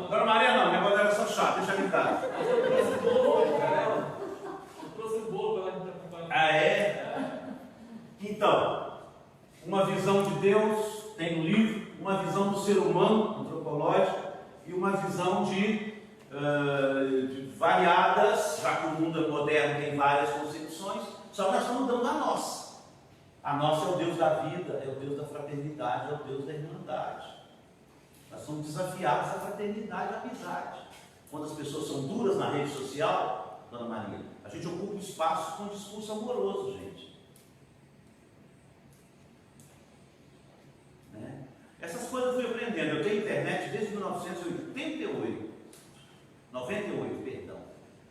[SPEAKER 1] Dona Maria não, o negócio era só chato, deixa ele estar.
[SPEAKER 6] Eu trouxe o bolo para ela. Eu trouxe o bolo para ela que está acompanhando.
[SPEAKER 1] Ah, é? Então, uma visão de Deus, tem no livro, uma visão do ser humano, antropológica, e uma visão de variadas, já que o mundo moderno tem várias concepções, só que nós estamos dando a nossa. A nossa é o Deus da vida, é o Deus da fraternidade, é o Deus da irmandade. Nós somos desafiados à fraternidade e à amizade. Quando as pessoas são duras na rede social, Dona Maria, a gente ocupa o espaço com um discurso amoroso, gente. Né? Essas coisas eu fui aprendendo. Eu tenho internet desde 1988. 98, perdão.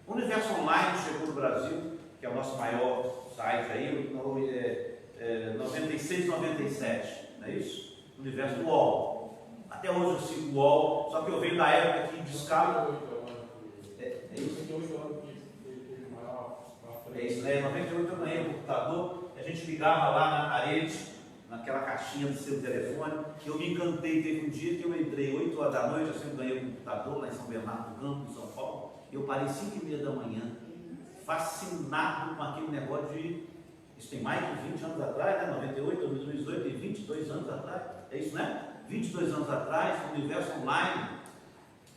[SPEAKER 1] O Universo Online chegou no Brasil, que é o nosso maior site aí, 96, 97, não é isso? O Universo UOL. Até hoje eu sigo o UOL, só que eu venho da época que discava. É isso, né? Em 98 eu ganhei um computador, a gente ligava lá na parede, naquela caixinha do seu telefone. Eu me encantei, teve um dia que eu entrei 8 horas da noite, eu sempre ganhei um computador lá em São Bernardo do Campo, em São Paulo. Eu parei 5h30 da manhã, fascinado com aquele negócio de... Isso tem mais de 20 anos atrás, né? 98, 2018, tem 22 anos atrás, é isso, né? 22 anos atrás, no Universo Online.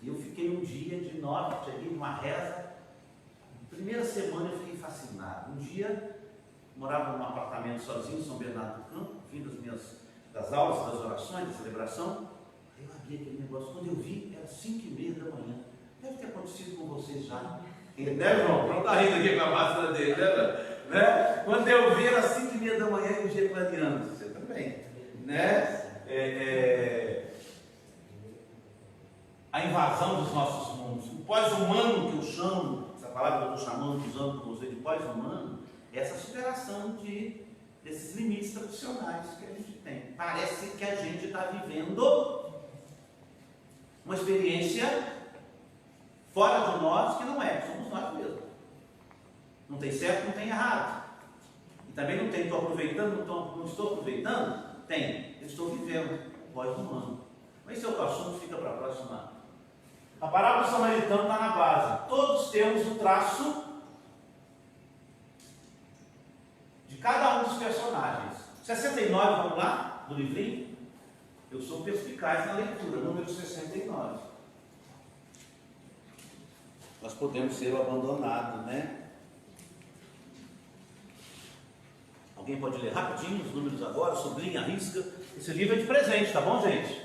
[SPEAKER 1] E eu fiquei um dia de 9, cheguei numa reza. Primeira semana eu fiquei fascinado. Um dia, morava num apartamento sozinho em São Bernardo do Campo, fim das aulas, das orações, da celebração. Aí eu abri aquele negócio, quando eu vi, era 5h30 da manhã. Deve ter acontecido com vocês já. Né, João? Não está rindo aqui com a máscara dele, né? Quando eu vi, era 5h30 da manhã e o dia clareando. Você também, né? A invasão dos nossos mundos, o pós-humano que eu chamo, essa palavra que eu estou chamando, usando com você de pós-humano, é essa superação desses limites tradicionais que a gente tem. Parece que a gente está vivendo uma experiência fora de nós que não é, somos nós mesmos. Não tem certo, não tem errado. E também não tem, estou aproveitando, não estou aproveitando? Tem, eu estou vivendo pós-humano. Mas esse é outro assunto, fica para a próxima. A parábola do samaritano está na base. Todos temos o traço de cada um dos personagens. 69, vamos lá, do livrinho? Eu sou perspicaz na leitura, número 69. Nós podemos ser abandonados, né? Alguém pode ler rapidinho os números agora, sublinha, risca. Esse livro é de presente, tá bom, gente?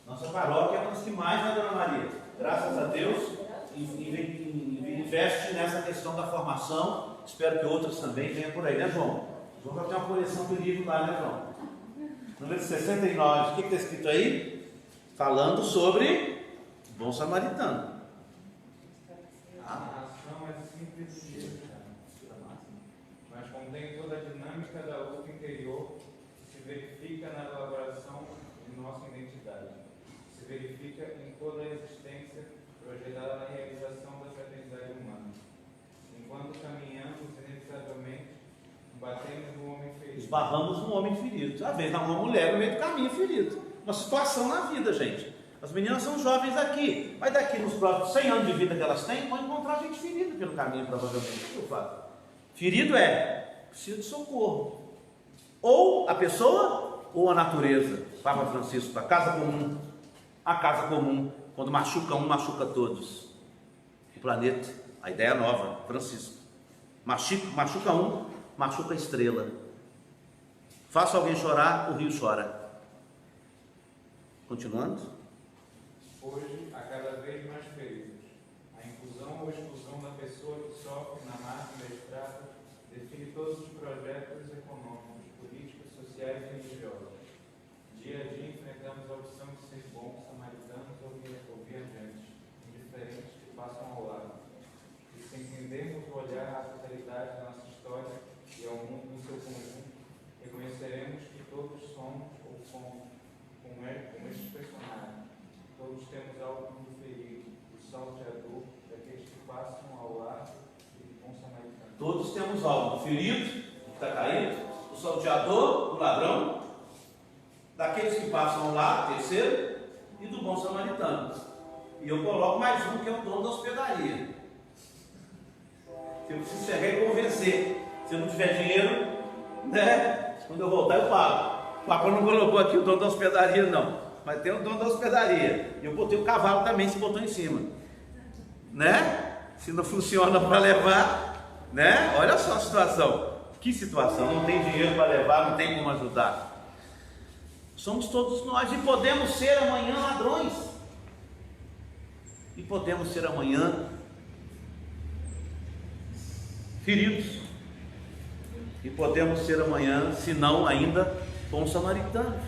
[SPEAKER 1] Nossa paróquia é uma das que mais, né, Dona Maria? Graças a Deus, investe nessa questão da formação. Espero que outras também venham por aí, né, João? João vai ter uma coleção de livro lá, né, João? Número 69, o que está escrito aí? Falando sobre bom samaritano.
[SPEAKER 8] A ação é simples e direta, mas contém toda a dinâmica da luta interior que se verifica na elaboração de nossa identidade. Se verifica em toda a existência projetada na realização da fraternidade humana. Enquanto caminhamos inevitavelmente, batemos no homem ferido.
[SPEAKER 1] Esbarramos no homem ferido. Às vezes, uma mulher no meio do caminho ferido. Uma situação na vida, gente. As meninas são jovens aqui, mas daqui nos próximos 100 anos de vida que elas têm, vão encontrar gente ferida pelo caminho, provavelmente. O que eu faço? Ferido precisa de socorro. Ou a pessoa, ou a natureza. Papa Francisco, a casa comum. A casa comum, quando machuca um, machuca todos. O planeta, a ideia nova, Francisco. Machuca um, machuca a estrela. Faça alguém chorar, o rio chora. Continuando.
[SPEAKER 8] Hoje, há cada vez mais feridos. A inclusão ou exclusão da pessoa que sofre na margem da estrada define todos os projetos econômicos, políticos, sociais e religiosos. Dia a dia enfrentamos a opção de ser bons samaritanos ou viajantes, indiferentes que passam ao lado. E se entendermos o olhar à totalidade da nossa história e ao mundo no seu conjunto, reconheceremos que todos somos ou fomos como estes personagens. Todos temos algo do ferido, do salteador, daqueles que passam ao lado e do bom samaritano.
[SPEAKER 1] Todos temos algo do ferido, que está caído, do salteador, do ladrão, daqueles que passam lá, terceiro, e do bom samaritano. E eu coloco mais um, que é o dono da hospedaria. Eu preciso chegar e convencer. Se eu não tiver dinheiro, né? Quando eu voltar eu pago. O Papa não colocou aqui o dono da hospedaria não, mas tem o dono da hospedaria. E eu botei o cavalo também, se botou em cima, né? Se não funciona para levar, né? Olha só a situação. Que situação? Não tem dinheiro para levar, não tem como ajudar. Somos todos nós e podemos ser amanhã ladrões. E podemos ser amanhã feridos. E podemos ser amanhã, se não ainda, bons samaritanos.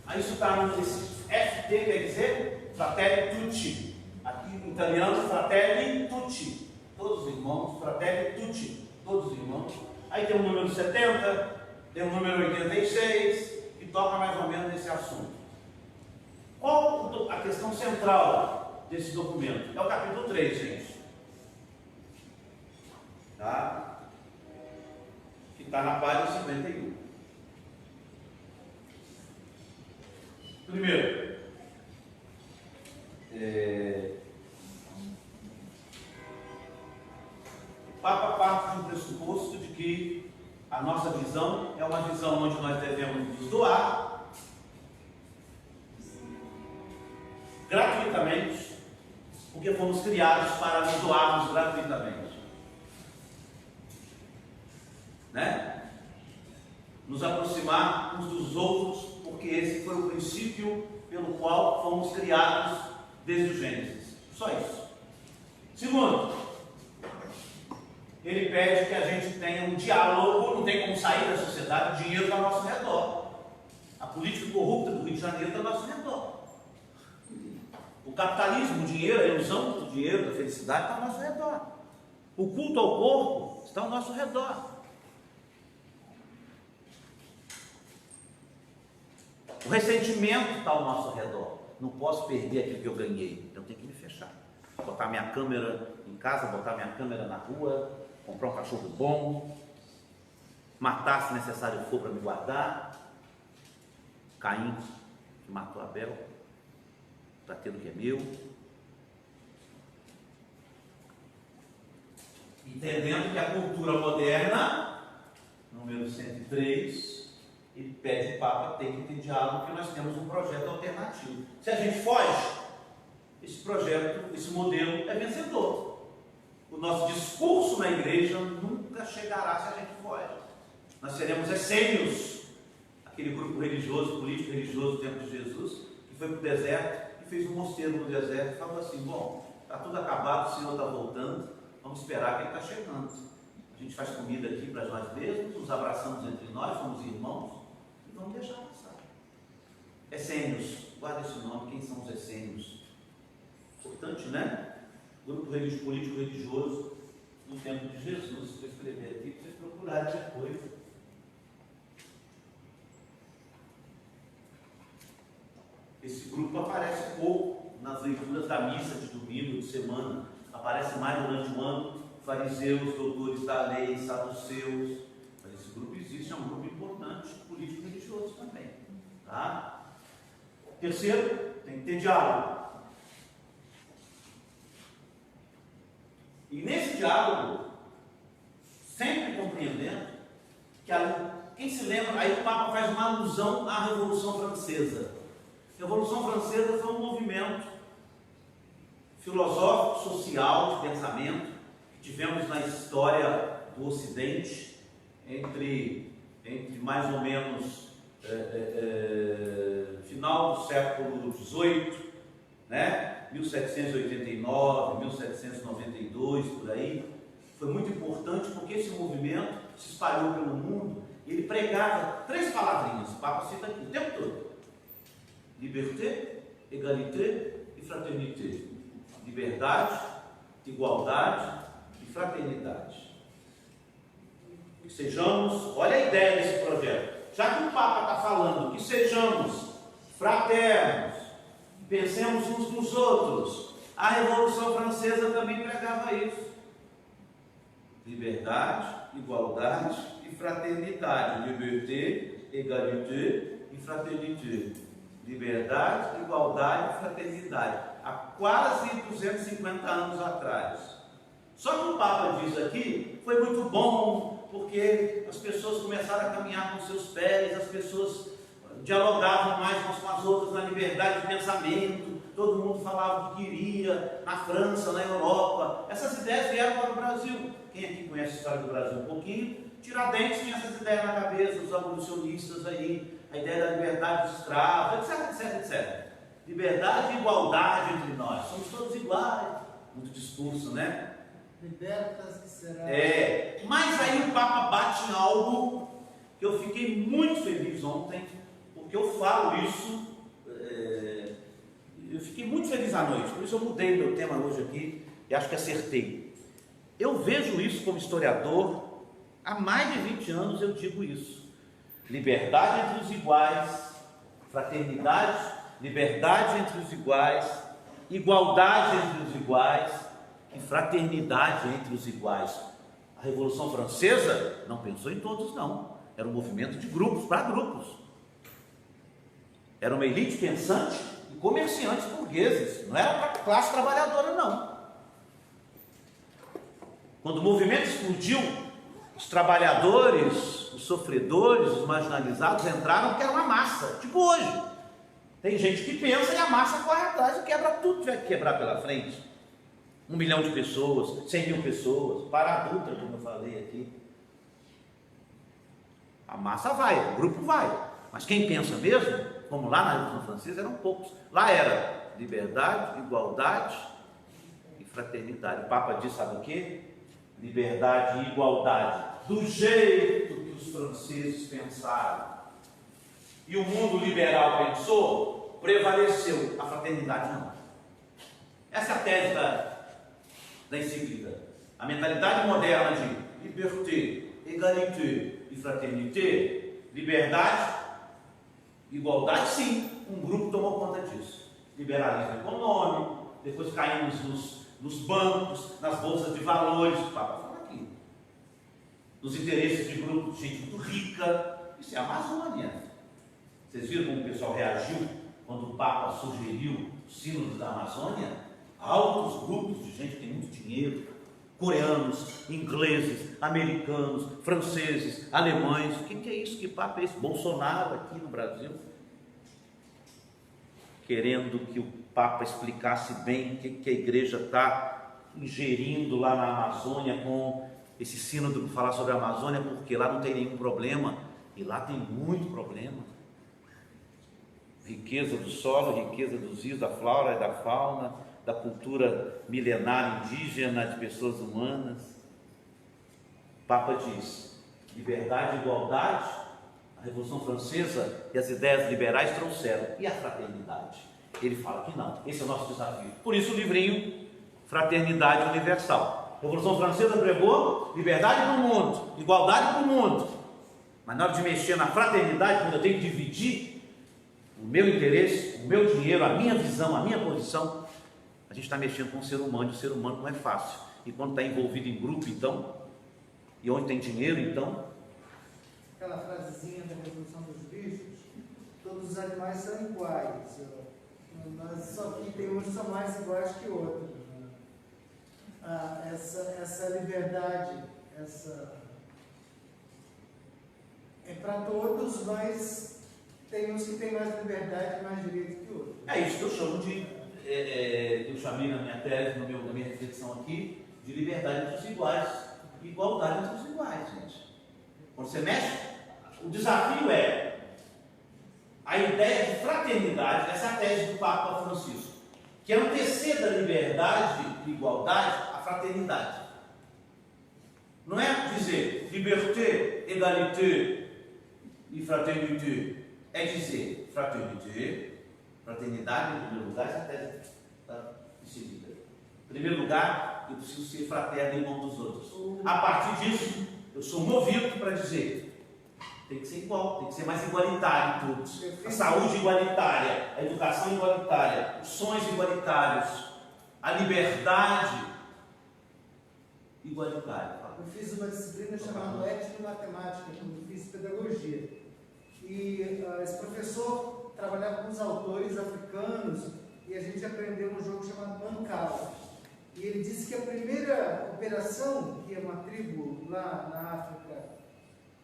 [SPEAKER 1] Aí isso está nesse FT, quer dizer Fratelli Tutti. Aqui em italiano, Fratelli Tutti. Todos os irmãos, Fratelli Tutti. Todos os irmãos. Aí tem o número 70, tem o número 86, que toca mais ou menos nesse assunto. Qual a questão central desse documento? É o capítulo 3, gente. Tá? Que está na página 51. Primeiro, o Papa parte de um pressuposto de que a nossa visão é uma visão onde nós devemos nos doar gratuitamente, porque fomos criados para nos doarmos gratuitamente, né? Nos aproximar uns dos outros, porque esse foi o princípio pelo qual fomos criados desde o Gênesis. Só isso. Segundo, ele pede que a gente tenha um diálogo, não tem como sair da sociedade, o dinheiro está ao nosso redor. A política corrupta do Rio de Janeiro está ao nosso redor. O capitalismo, o dinheiro, a ilusão do dinheiro, da felicidade está ao nosso redor. O culto ao corpo está ao nosso redor. O ressentimento está ao nosso redor. Não posso perder aquilo que eu ganhei. Eu tenho que me fechar. Botar minha câmera em casa, botar minha câmera na rua, comprar um cachorro bom, matar se necessário for para me guardar. Caim, que matou Abel, está tendo o que é meu. Entendendo que a cultura moderna, número 103, ele pede o Papa tem que ter diálogo, porque nós temos um projeto alternativo. Se a gente foge, esse projeto, esse modelo é vencedor. O nosso discurso na igreja nunca chegará se a gente foge. Nós seremos essênios, aquele grupo religioso, político religioso do tempo de Jesus, que foi para o deserto e fez um mosteiro no deserto e falou assim: bom, está tudo acabado, o Senhor está voltando, vamos esperar que Ele está chegando. A gente faz comida aqui para nós mesmos, nos abraçamos entre nós, somos irmãos, e vamos deixar passar. Essênios, guarda esse nome, quem são os essênios? Importante, né? Grupo político religioso no tempo de Jesus. Vou escrever aqui para vocês procurarem depois. Esse grupo aparece pouco nas leituras da missa de domingo, de semana. Aparece mais durante o ano. Fariseus, doutores da lei, saduceus. Mas esse grupo existe, é um grupo importante, político religioso também. Tá? Terceiro, tem que ter diálogo. E nesse diálogo, sempre compreendendo que quem se lembra, aí o Papa faz uma alusão à Revolução Francesa. A Revolução Francesa foi um movimento filosófico, social, de pensamento, que tivemos na história do Ocidente, entre mais ou menos final do século XVIII, né? 1789, 1792, por aí. Foi muito importante porque esse movimento se espalhou pelo mundo. Ele pregava 3 palavrinhas, o Papa cita aqui o tempo todo: liberté, égalité e fraternité. Liberdade, igualdade e fraternidade. Que sejamos, olha a ideia desse projeto. Já que o Papa está falando que sejamos fraternos, pensemos uns nos outros, a Revolução Francesa também pregava isso. Liberdade, igualdade e fraternidade. Liberté, égalité e fraternité. Liberdade, igualdade e fraternidade. Há quase 250 anos atrás. Só que o Papa diz aqui, foi muito bom, porque as pessoas começaram a caminhar com seus pés, as pessoas dialogavam mais umas com as outras na liberdade de pensamento, todo mundo falava o que queria, na França, na Europa. Essas ideias vieram para o Brasil. Quem aqui conhece a história do Brasil um pouquinho? Tiradentes tinha essas ideias na cabeça, os abolicionistas aí, a ideia da liberdade dos escravos, etc. Liberdade e igualdade entre nós, somos todos iguais. Muito discurso, né?
[SPEAKER 5] Libertas que será.
[SPEAKER 1] Mas aí o Papa bate em algo que eu fiquei muito feliz ontem, porque eu falo isso, eu fiquei muito feliz à noite, por isso eu mudei meu tema hoje aqui e acho que acertei. Eu vejo isso como historiador, há mais de 20 anos eu digo isso. Liberdade entre os iguais, fraternidade, liberdade entre os iguais, igualdade entre os iguais e fraternidade entre os iguais. A Revolução Francesa não pensou em todos, não. Era um movimento de grupos para grupos. Era uma elite pensante e comerciantes burgueses. Não era para a classe trabalhadora, não. Quando o movimento explodiu, os trabalhadores, os sofredores, os marginalizados entraram porque era uma massa, tipo hoje. Tem gente que pensa e a massa corre atrás e quebra tudo que tiver que quebrar pela frente. 1 milhão de pessoas, 100 mil pessoas, para adulta, como eu falei aqui. A massa vai, o grupo vai. Mas quem pensa mesmo, como lá na Revolução Francesa, eram poucos. Lá era liberdade, igualdade e fraternidade. O Papa diz, sabe o quê? Liberdade e igualdade, do jeito que os franceses pensaram. E o mundo liberal pensou, prevaleceu. A fraternidade não. Essa é a tese da encíclica. A mentalidade moderna de liberté, égalité e fraternité, liberdade, igualdade, sim, um grupo tomou conta disso. Liberalismo econômico, depois caímos nos bancos, nas bolsas de valores, o Papa fala aqui, nos interesses de grupos de gente muito rica. Isso é a Amazônia. Vocês viram como o pessoal reagiu quando o Papa sugeriu os sínodos da Amazônia? Altos grupos de gente que tem muito dinheiro, coreanos, ingleses, americanos, franceses, alemães. O que é isso? Que papo é esse? Bolsonaro aqui no Brasil, querendo que o Papa explicasse bem o que a igreja está ingerindo lá na Amazônia com esse sínodo para falar sobre a Amazônia, porque lá não tem nenhum problema, e lá tem muito problema. Riqueza do solo, riqueza dos rios, da flora e da fauna, da cultura milenar indígena, de pessoas humanas. O Papa diz, liberdade e igualdade, a Revolução Francesa e as ideias liberais trouxeram, e a fraternidade? Ele fala que não, esse é o nosso desafio. Por isso o livrinho Fraternidade Universal. A Revolução Francesa pregou liberdade para o mundo, igualdade para o mundo, mas na hora de mexer na fraternidade, quando eu tenho que dividir o meu interesse, o meu dinheiro, a minha visão, a minha posição, a gente está mexendo com o ser humano, e o ser humano não é fácil. E quando está envolvido em grupo, então, e onde tem dinheiro, então...
[SPEAKER 5] Aquela frasezinha da Revolução dos Bichos, todos os animais são iguais, mas só que tem uns que são mais iguais que outros. Essa liberdade, é para todos, mas tem uns que têm mais liberdade e mais direito que outros.
[SPEAKER 1] É isso que eu chamo de, eu chamei na minha tese, na minha reflexão aqui, de liberdade entre os iguais e igualdade entre os iguais, gente. Quando você mexe, o desafio é a ideia de fraternidade, essa é a tese do Papa Francisco, que anteceda a liberdade e igualdade, a fraternidade. Não é dizer liberté, égalité e fraternité, é dizer fraternité, fraternidade em primeiro lugar, essa tese está decidida. Em primeiro lugar, eu preciso ser fraterno em um dos outros. A partir disso, eu sou movido para dizer, tem que ser igual, tem que ser mais igualitário em todos. A saúde igualitária, a educação igualitária, os sonhos igualitários, a liberdade igualitária.
[SPEAKER 5] eu fiz uma disciplina chamada Etnomatemática, quando eu fiz pedagogia. E esse professor trabalhava com os autores africanos e a gente aprendeu um jogo chamado Mancala. E ele disse que a primeira operação que uma tribo lá na África,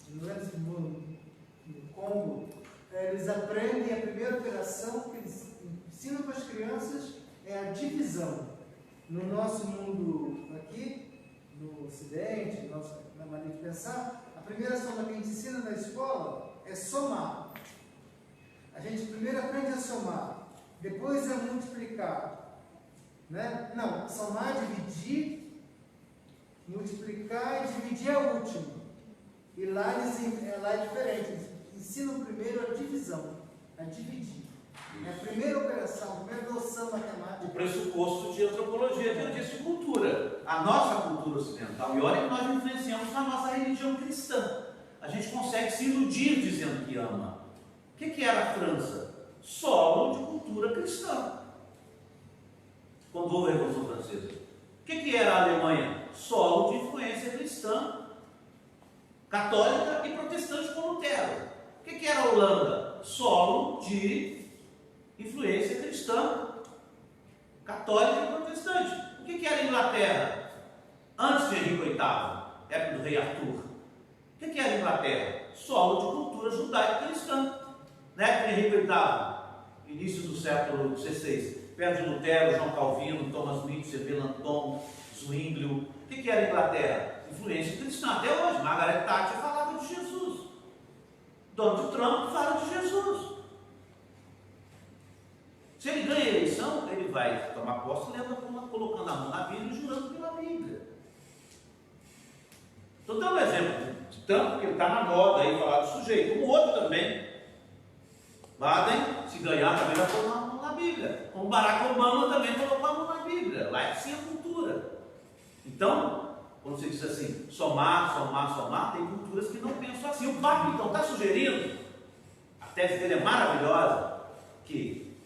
[SPEAKER 5] no Congo, eles aprendem, a primeira operação que eles ensinam para as crianças é a divisão. No nosso mundo aqui, no Ocidente, na maneira de pensar, a primeira soma que a gente ensina na escola é somar. A gente primeiro aprende a somar, depois é multiplicar. Né? Não, somar, dividir, multiplicar e dividir é o último. E lá é diferente, eles ensinam primeiro a divisão, a dividir. É a primeira operação, a primeira noção matemática.
[SPEAKER 1] O pressuposto de antropologia, que eu disse, de cultura. A nossa cultura ocidental, e olha que nós influenciamos na nossa religião cristã. A gente consegue se iludir dizendo que ama. O que era a França? Solo de cultura cristã. Quando houve a Revolução Francesa. O que era a Alemanha? Solo de influência cristã, católica e protestante com Lutero. O que era a Holanda? Solo de influência cristã, católica e protestante. O que era a Inglaterra? Antes de Henrique VIII, época do rei Arthur. O que era a Inglaterra? Solo de cultura judaica cristã. Na época de Henrique VIII, início do século XVI, perto de Lutero, João Calvino, Thomas Nietzsche, Melanchthon, Zwinglio. O que era a Inglaterra? Influência cristã. Até hoje, Margaret Thatcher falava de Jesus. Donald Trump fala de Jesus. Se ele ganha a eleição, ele vai tomar posse, colocando a mão na Bíblia e jurando pela Bíblia. Estou dando um exemplo de tanto que ele está na moda aí falar do sujeito, como o outro também. Baden, se ganhar, também vai colocar a mão na Bíblia. Como Barack Obama também colocou a mão na Bíblia. Lá é sim a cultura. Então, quando você diz assim, somar, somar, somar, tem culturas que não pensam assim. O Papa, então, está sugerindo, a tese dele é maravilhosa, que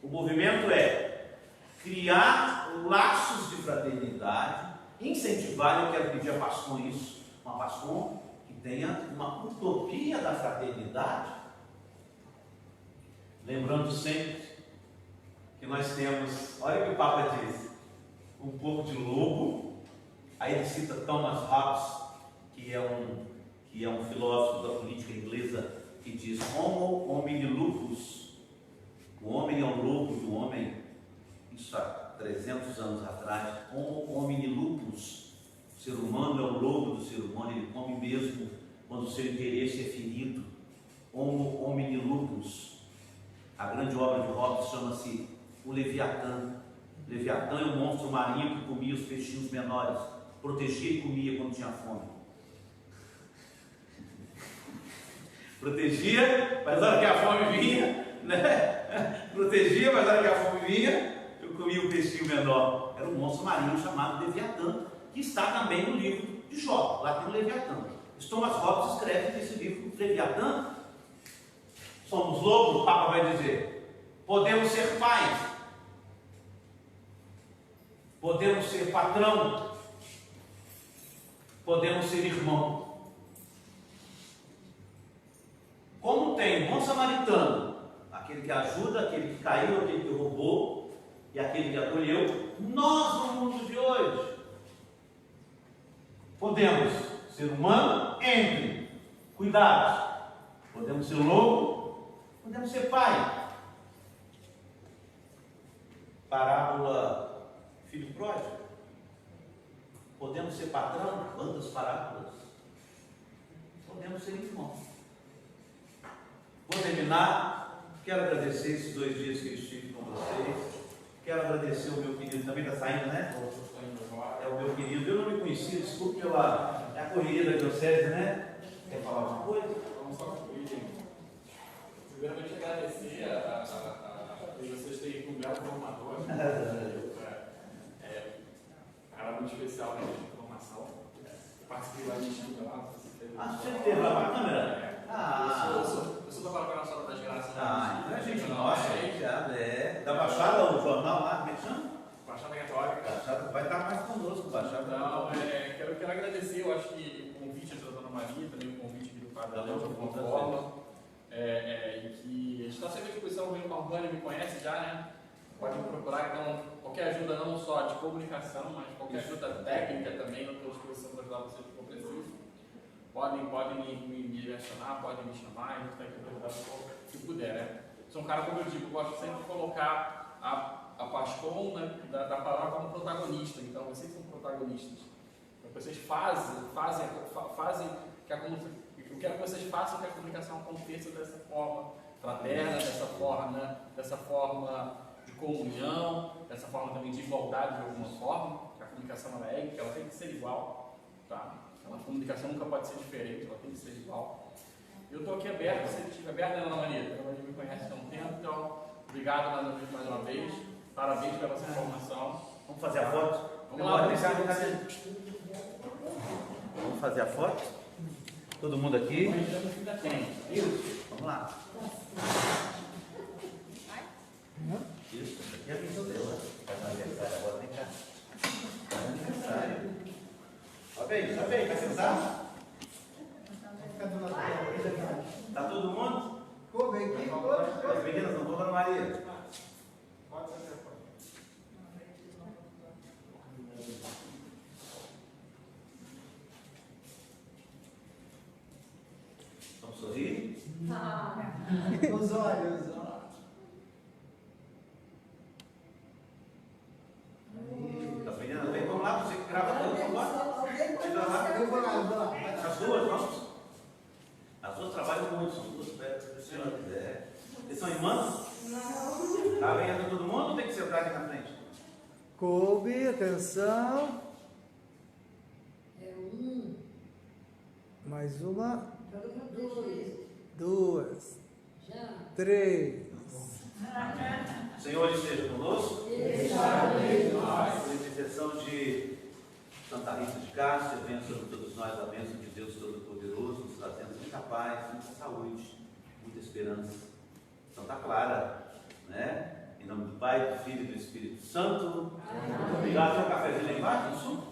[SPEAKER 1] o movimento é criar laços de fraternidade, incentivar, eu quero pedir a Pascom isso, uma Pascom que tenha uma utopia da fraternidade, lembrando sempre que nós temos, olha o que o Papa diz, um pouco de lobo, aí ele cita Thomas Hobbes, que é um filósofo da política inglesa, que diz Homo homini lupus. O homem é um lobo do homem, isso há 300 anos atrás. Homo homini lupus. O ser humano é um lobo do ser humano, ele come mesmo quando o seu interesse é ferido. Homo homini lupus. A grande obra de Hobbes chama-se O Leviatã. O Leviatã é um monstro marinho que comia os peixinhos menores, protegia e comia quando tinha fome. Protegia, mas na hora que a fome vinha, né? Protegia, mas na hora que a fome vinha, eu comia o peixinho menor. Era um monstro marinho chamado Leviatã, que está também no livro de Jó. Lá tem o Leviatã. Thomas Hobbes escreve nesse livro Leviatã. Somos lobos, o Papa vai dizer. Podemos ser pais. Podemos ser patrão. Podemos ser irmão. Como tem bom samaritano, aquele que ajuda, aquele que caiu, aquele que roubou e aquele que acolheu, nós no mundo de hoje podemos ser humano entre cuidados, podemos ser lobo, podemos ser pai. Parábola filho pródigo, podemos ser patrão, quantas parábolas, podemos ser irmão. Vou terminar, quero agradecer esses 2 dias que eu estive com vocês, quero agradecer o meu querido, também está saindo, né? É o meu querido, eu não me conhecia, desculpe pela a correria da diocese, né? Quer falar alguma coisa?
[SPEAKER 4] Vamos só concluir, gente. Primeiramente agradecer a vocês terem publicado o formador. Era muito especial para a gente de formação. Participei lá de estudo lá.
[SPEAKER 1] Você teve lá para a câmera?
[SPEAKER 4] Eu sou da Paróquia Nossa Senhora das Graças.
[SPEAKER 1] Então a gente nossa, da Baixada, o jornal lá, como é que chama?
[SPEAKER 4] Baixada Católica.
[SPEAKER 1] Baixada vai estar mais conosco, Baixada.
[SPEAKER 4] Então, da alguma forma. E que a gente está sempre à disposição, o Marvani me conhece já, né? Pode me procurar, então, qualquer ajuda não só de comunicação, mas qualquer ajuda técnica também, eu estou à disposição para ajudar vocês se for preciso. Podem me direcionar, podem me chamar, a gente está aqui para ajudar se puder, né? Sou um cara, como eu digo, eu gosto sempre de colocar a Pascom, né, da palavra como protagonista, então vocês são protagonistas. Então, vocês fazem que eu quero que vocês façam que a comunicação aconteça dessa forma fraterna, dessa forma de comunhão, dessa forma também de igualdade de alguma forma, que a comunicação ela tem que ser igual, tá? A comunicação nunca pode ser diferente, ela tem que ser igual. Eu estou aqui aberto, se estiver aberto, né, Ana Maria? A Ana Maria me conhece há um tempo, então obrigado mais uma vez, parabéns pela sua formação.
[SPEAKER 1] Vamos fazer a foto?
[SPEAKER 4] Vamos lá,
[SPEAKER 1] Vamos fazer a foto? Todo mundo aqui?
[SPEAKER 4] Ainda tem.
[SPEAKER 1] Isso, vamos lá. Isso, aqui é a visão dela. Faz aniversário agora, vem cá. Faz aniversário. Tá bem, vai sentar? Tá todo mundo?
[SPEAKER 5] Como é que
[SPEAKER 1] As meninas não vão, Ana Maria.
[SPEAKER 8] Pode fazer a foto.
[SPEAKER 1] Vamos sorrir?
[SPEAKER 5] Os olhos, ó.
[SPEAKER 1] As meninas, vem, vamos lá, você que grava tudo, vamos lá. Chega lá.
[SPEAKER 5] Eu vou lá.
[SPEAKER 1] As duas, vamos. As duas trabalham muito, são duas perto, se a senhora quiser. Vocês são irmãs? Não. Tá vendo todo mundo ou tem que sentar aqui na frente?
[SPEAKER 5] Coube, atenção. Mais uma. Duas. 3.
[SPEAKER 1] O Senhor esteja conosco. Por intercessão de Santa Rita de Cássia, venha sobre todos nós a bênção de Deus Todo-Poderoso, nos trazendo muita paz, muita saúde, muita esperança. Santa Clara, né? Em nome do Pai, do Filho e do Espírito Santo. Obrigado. Tem um cafezinho lá embaixo?